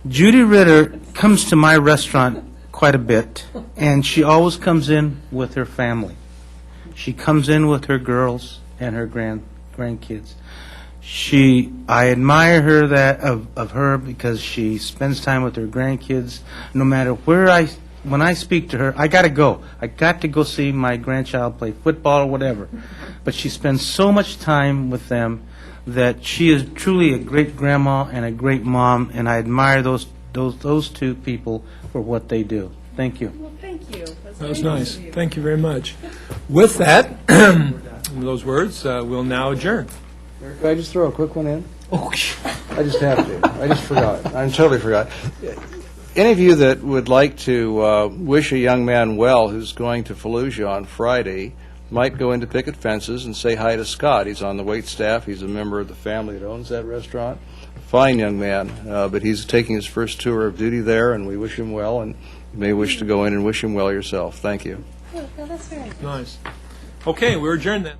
Judy Ritter comes to my restaurant quite a bit, and she always comes in with her family. She comes in with her girls and her grandkids. I admire her of her because she spends time with her grandkids. No matter when I speak to her, I got to go. I got to go see my grandchild play football or whatever. But she spends so much time with them that she is truly a great grandma and a great mom, and I admire those two people for what they do. Thank you. Well, thank you. That was nice. Thank you very much. With that, those words, we'll now adjourn. Could I just throw a quick one in? Oh, I just have to. I just forgot. I totally forgot. Any of you that would like to wish a young man well who's going to Fallujah on Friday might go into Picket Fences and say hi to Scott. He's on the wait staff. He's a member of the family that owns that restaurant. Fine young man, but he's taking his first tour of duty there, and we wish him well, and you may wish to go in and wish him well yourself. Thank you. Oh, that's very Nice. Okay, we're adjourned then.